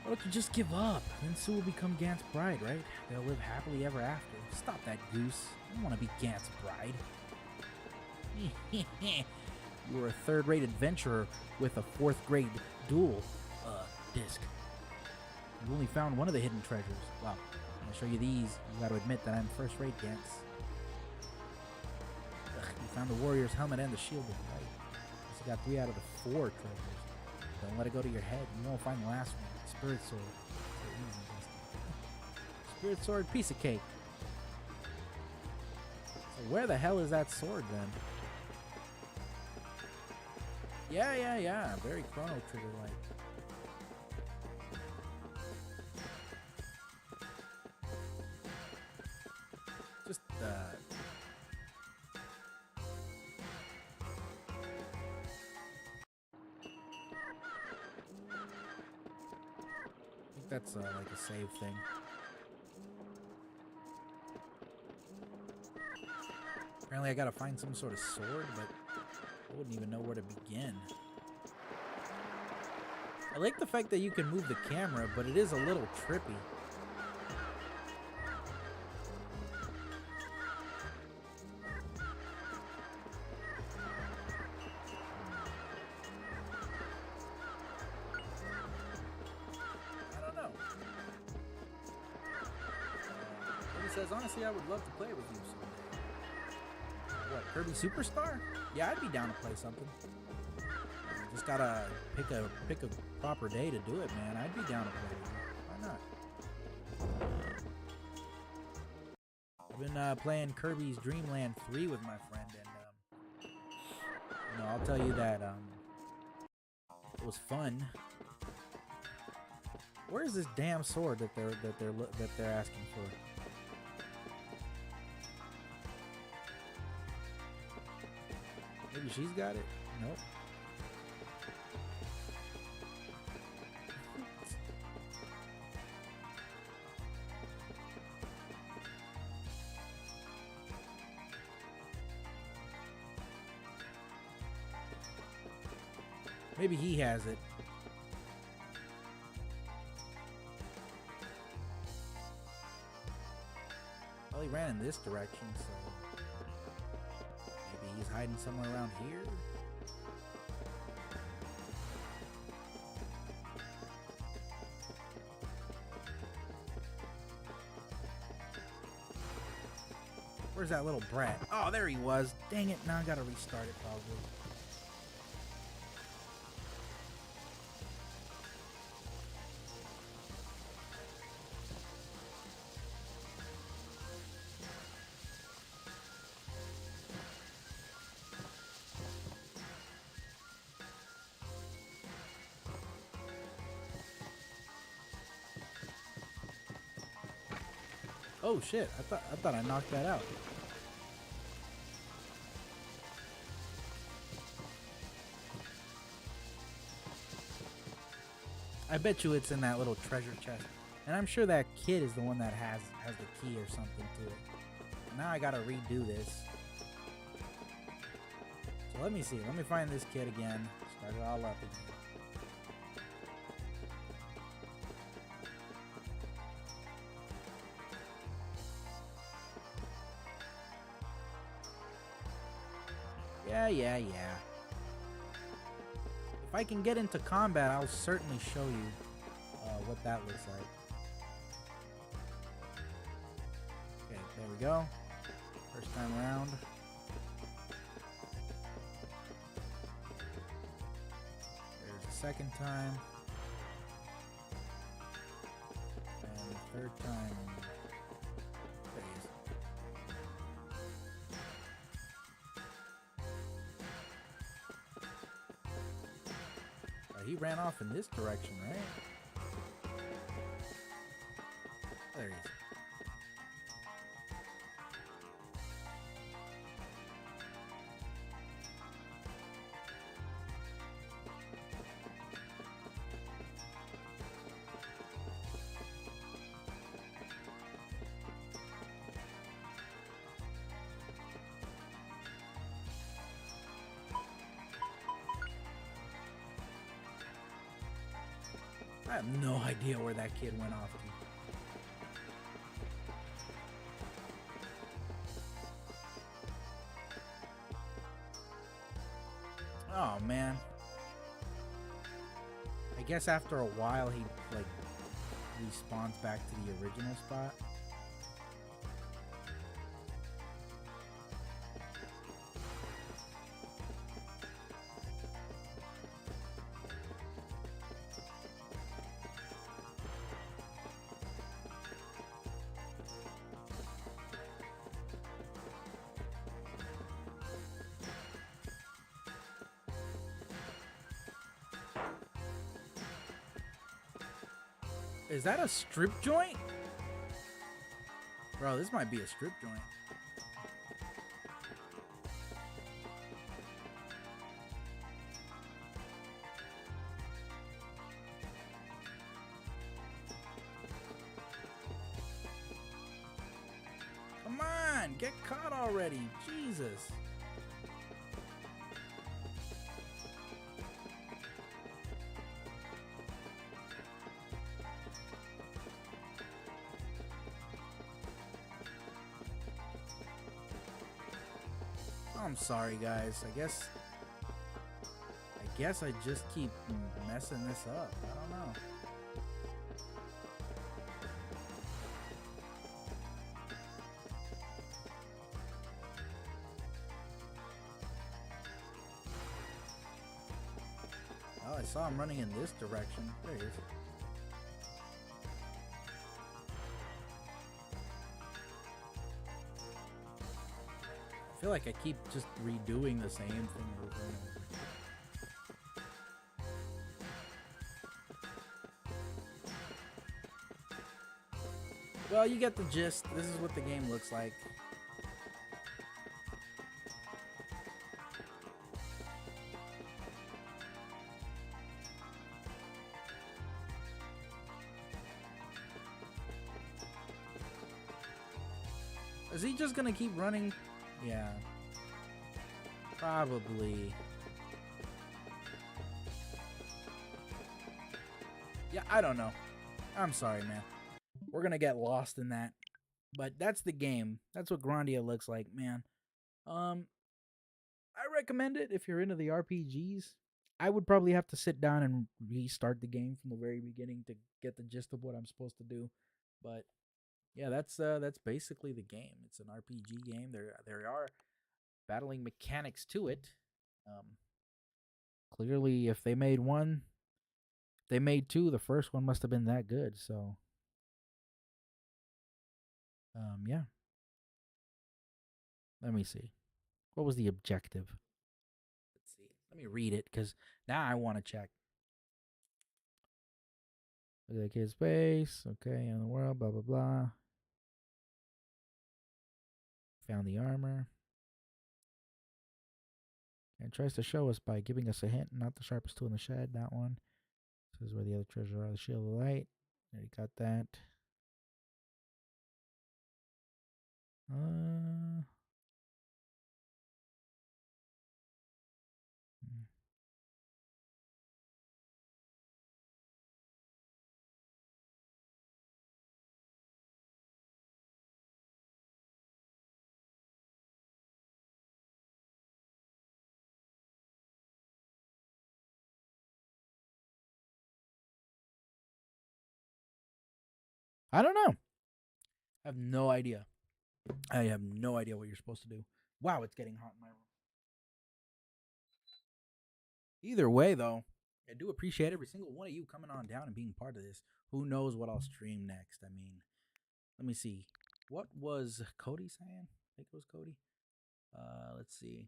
Why don't you just give up? Then Sue will become Gant's bride, right? They'll live happily ever after. Stop that goose. I don't want to be Gant's bride. You were a third-rate adventurer with a 4th grade duel disc. You only found one of the hidden treasures. Well, I'm gonna show you these. You gotta admit that I'm first-rate, Gantz. You found the warrior's helmet and the shield with light. You got 3 out of the 4 treasures. Don't let it go to your head. You won't find the last one. Spirit sword. Spirit sword, piece of cake. So where the hell is that sword then? Yeah. Very Chrono Trigger like. Just that's like a save thing. Apparently I gotta find some sort of sword, but I wouldn't even know where to begin. I like the fact that you can move the camera, but it is a little trippy. Says, honestly, I would love to play with you someday. What, Kirby Superstar? Yeah, I'd be down to play something. Just gotta pick a proper day to do it, man. I'd be down to play with you. Why not? I've been playing Kirby's Dream Land 3 with my friend, and you know, I'll tell you that it was fun. Where is this damn sword that they're asking for? Maybe she's got it. Nope. Maybe he has it. Well, he ran in this direction, so maybe he's hiding somewhere around here. Where's that little brat? Oh, there he was. Dang it, now I gotta restart it probably. Oh shit! I thought I knocked that out. I bet you it's in that little treasure chest, and I'm sure that kid is the one that has the key or something to it. And now I gotta redo this. So let me see. Let me find this kid again. Start it all up again. Yeah. If I can get into combat, I'll certainly show you what that looks like. Okay, there we go. First time around. There's the second time. And the third time. There he is. He ran off in this direction, right? There he is. I have no idea where that kid went off to. Oh man. I guess after a while he like respawns back to the original spot. Is that a strip joint? Bro, this might be a strip joint. Come on, get caught already. Jesus. I'm sorry, guys. I guess I just keep messing this up. I don't know. Oh, I saw him running in this direction. There he is. I feel like I keep just redoing the same thing over and over. Well, you get the gist. This is what the game looks like. Is he just gonna keep running? Yeah. Probably. Yeah, I don't know. I'm sorry, man. We're gonna get lost in that. But that's the game. That's what Grandia looks like, man. I recommend it if you're into the RPGs. I would probably have to sit down and restart the game from the very beginning to get the gist of what I'm supposed to do. But yeah, that's basically the game. It's an RPG game. There are battling mechanics to it. Clearly, if they made one, they made two. The first one must have been that good. So, yeah. Let me see. What was the objective? Let's see. Let me read it because now I want to check. Look at the kid's face. Okay, in the world. Blah blah blah. Found the armor. And tries to show us by giving us a hint. Not the sharpest tool in the shed. That one. This is where the other treasures are. The shield of light. Already got that. I don't know. I have no idea. I have no idea what you're supposed to do. Wow, it's getting hot in my room. Either way, though, I do appreciate every single one of you coming on down and being part of this. Who knows what I'll stream next? I mean, let me see. What was Cody saying? I think it was Cody. Let's see.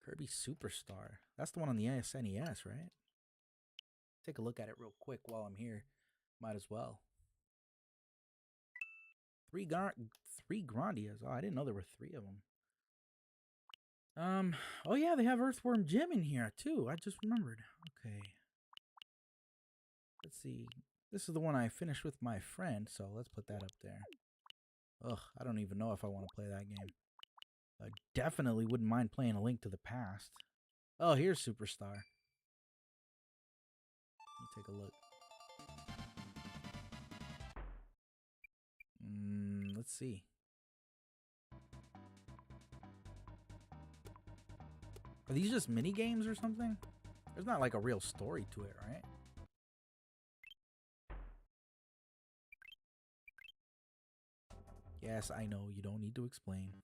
Kirby Superstar. That's the one on the SNES, right? Take a look at it real quick while I'm here. Might as well. Three Grandias. Oh, I didn't know there were 3 of them. Oh yeah, they have Earthworm Jim in here too. I just remembered. Okay. Let's see. This is the one I finished with my friend, so let's put that up there. Ugh, I don't even know if I want to play that game. I definitely wouldn't mind playing A Link to the Past. Oh, here's Superstar. Let me take a look. Let's see. Are these just mini games or something? There's not like a real story to it, right? Yes, I know. You don't need to explain.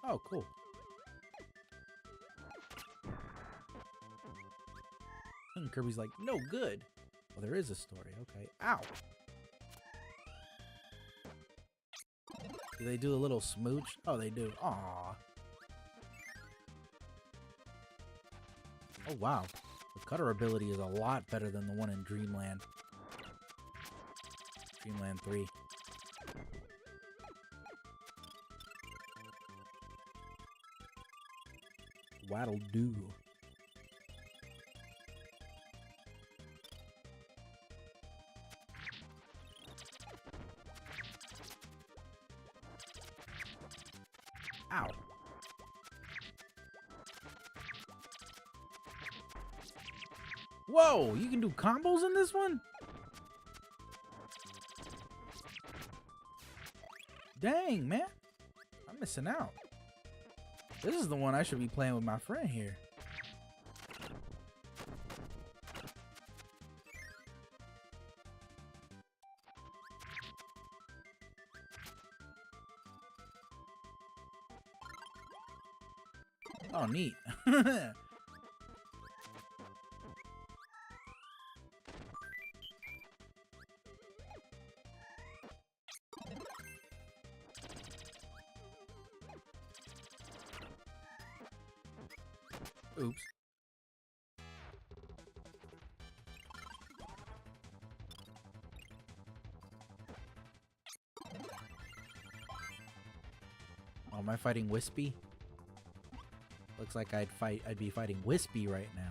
Oh, cool. And Kirby's like, no good. Well, there is a story. Okay. Ow. Do they do a little smooch? Oh, they do. Aww. Oh, wow. The cutter ability is a lot better than the one in Dreamland. Dreamland 3. Waddle do. Ow. Whoa, you can do combos in this one? Dang, man. I'm missing out. This is the one I should be playing with my friend here. Oh, neat. Oops. Oh, am I fighting Wispy? Looks like I'd be fighting Wispy right now.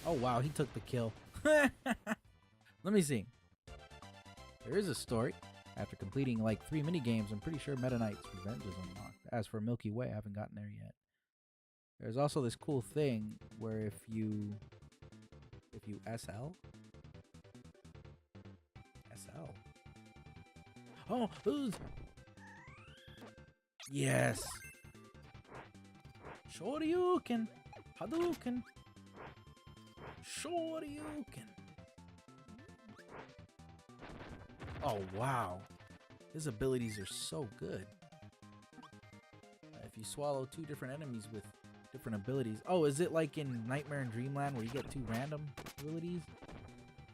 Oh wow, he took the kill. Let me see. There is a story. After completing like 3 mini games, I'm pretty sure Meta Knight's Revenge is unlocked. As for Milky Way, I haven't gotten there yet. There's also this cool thing where if you SL. Oh, yes. Shoryuken, Hadouken, Shoryuken. Oh wow, his abilities are so good. If you swallow 2 different enemies with different abilities. Oh, is it like in Nightmare and Dreamland where you get 2 random abilities?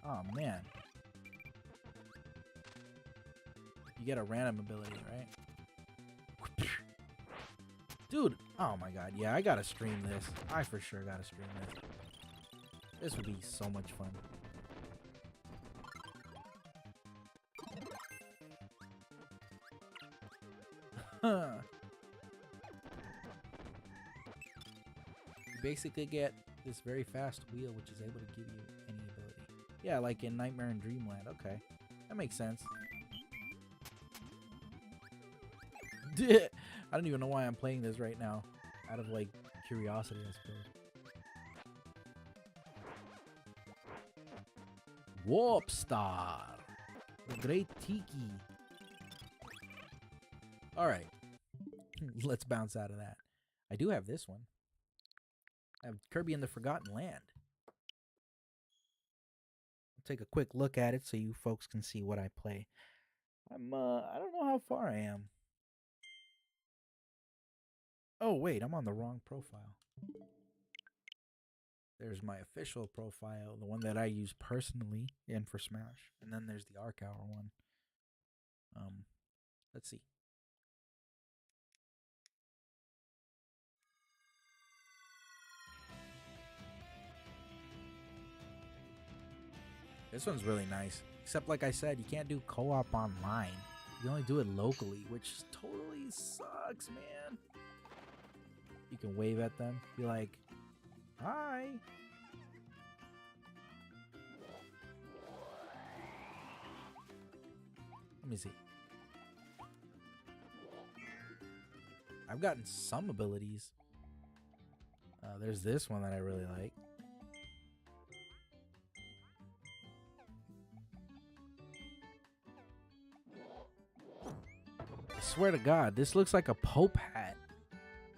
Oh, man. You get a random ability, right? Dude, oh my god. Yeah, I gotta stream this. I for sure gotta stream this. This would be so much fun. You basically get this very fast wheel which is able to give you any ability. Yeah, like in Nightmare and Dreamland. Okay. That makes sense. I don't even know why I'm playing this right now. Out of like curiosity, I suppose. Warp Star. The Great Tiki. Alright. Let's bounce out of that. I do have this one. I have Kirby and the Forgotten Land. I'll take a quick look at it so you folks can see what I play. I don't know how far I am. Oh, wait, I'm on the wrong profile. There's my official profile, the one that I use personally and for Smash. And then there's the Arc Hour one. Let's see. This one's really nice. Except, like I said, you can't do co-op online. You can only do it locally, which totally sucks, man. You can wave at them. Be like, hi. Let me see. I've gotten some abilities. There's this one that I really like. I swear to God, this looks like a Pope hat.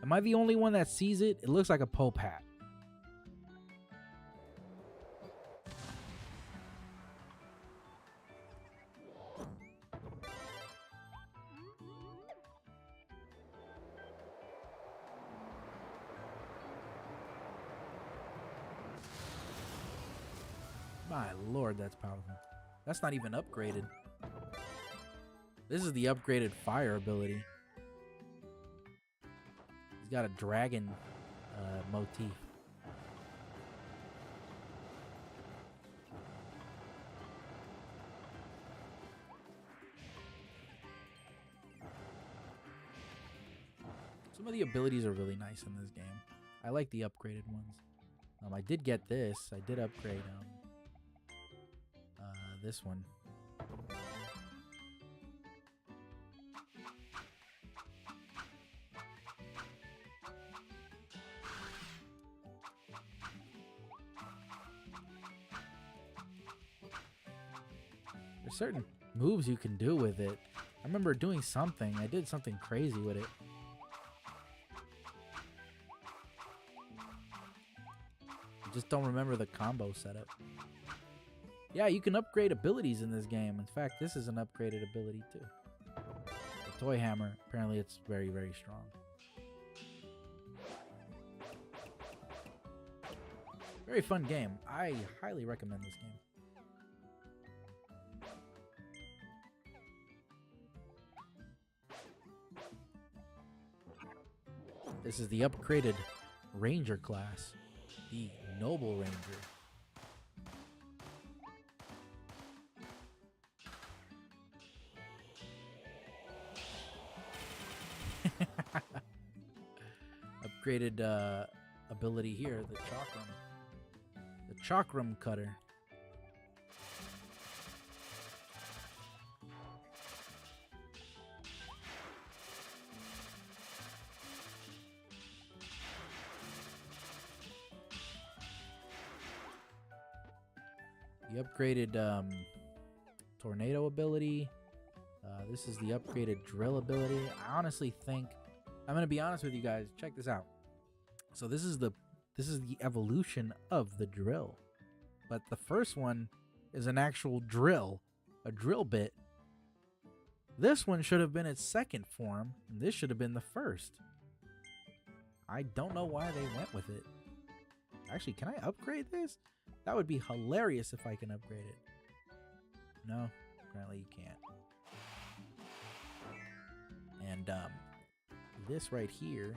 Am I the only one that sees it? It looks like a Pope hat. My lord, that's powerful. That's not even upgraded. This is the upgraded fire ability. He's got a dragon motif. Some of the abilities are really nice in this game. I like the upgraded ones. I did get this. I did upgrade this one. There's certain moves you can do with it. I remember doing something. I did something crazy with it. I just don't remember the combo setup. Yeah, you can upgrade abilities in this game. In fact, this is an upgraded ability too. The Toy Hammer. Apparently it's very, very strong. Very fun game. I highly recommend this game. This is the upgraded Ranger class. The Noble Ranger. Upgraded ability here, the Chakram. The Chakram Cutter. The upgraded Tornado ability. This is the upgraded Drill ability. I honestly think, I'm gonna be honest with you guys. Check this out. So this is the evolution of the drill, but the first one is an actual drill, a drill bit. This one should have been its second form, and this should have been the first. I don't know why they went with it. Actually, can I upgrade this? That would be hilarious if I can upgrade it. No, apparently you can't. And this right here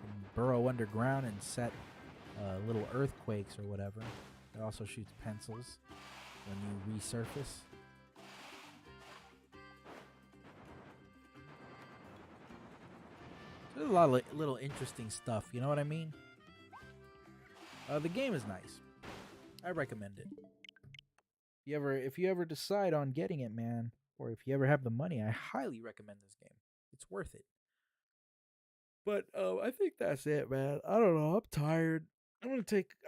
can burrow underground and set little earthquakes or whatever. It also shoots pencils when you resurface. So there's a lot of little interesting stuff, you know what I mean? The game is nice. I recommend it. If you ever decide on getting it, man, or if you ever have the money, I highly recommend this game. It's worth it. But I think that's it, man. I don't know. I'm tired. I'm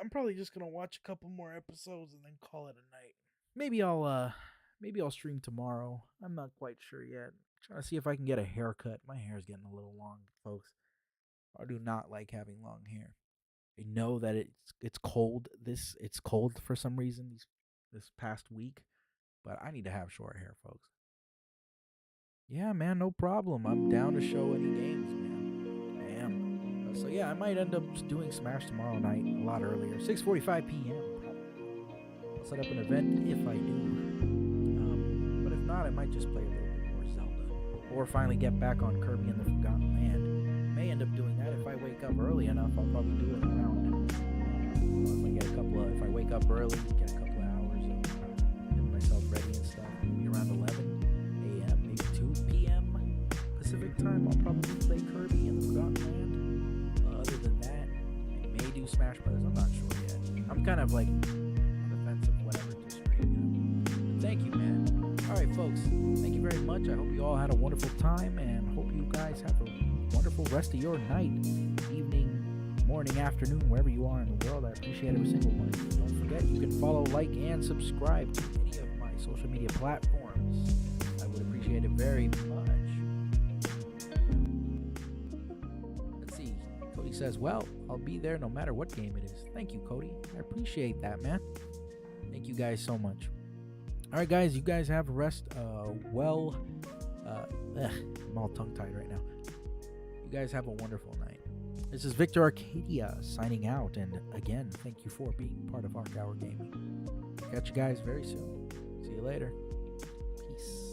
probably just gonna watch a couple more episodes and then call it a night. Maybe I'll stream tomorrow. I'm not quite sure yet. Trying to see if I can get a haircut. My hair's getting a little long, folks. I do not like having long hair. I know that it's cold. It's cold for some reason this past week, but I need to have short hair, folks. Yeah, man, no problem. I'm down to show any games, man. I am. So yeah, I might end up doing Smash tomorrow night a lot earlier, 6:45 p.m. I'll set up an event if I do. But if not, I might just play a little bit more Zelda, or finally get back on Kirby and the Forgotten Land. May end up doing that if I wake up early enough. I'll probably do it around. If I wake up early, get a couple of hours of getting myself ready and stuff. Maybe around 11 a.m., maybe 2 p.m. Pacific time. I'll probably play Kirby and the Forgotten Land. Other than that, I may do Smash Brothers. I'm not sure yet. I'm kind of like on the fence of whatever to stream. But thank you, man. All right, folks. Thank you very much. I hope you all had a wonderful time, and hope you guys have a wonderful rest of your night, evening, morning, afternoon, wherever you are in the world. I appreciate every single one of you. Don't forget, you can follow, like, and subscribe to any of my social media platforms. I would appreciate it very much. Let's see. Cody says, well, I'll be there no matter what game it is. Thank you, Cody. I appreciate that, man. Thank you guys so much. All right, guys, you guys have a rest. I'm all tongue-tied right now. You guys have a wonderful night. This is Victor Arcadia signing out, and again, thank you for being part of Arc Hour Gaming. Catch you guys very soon. See you later. Peace.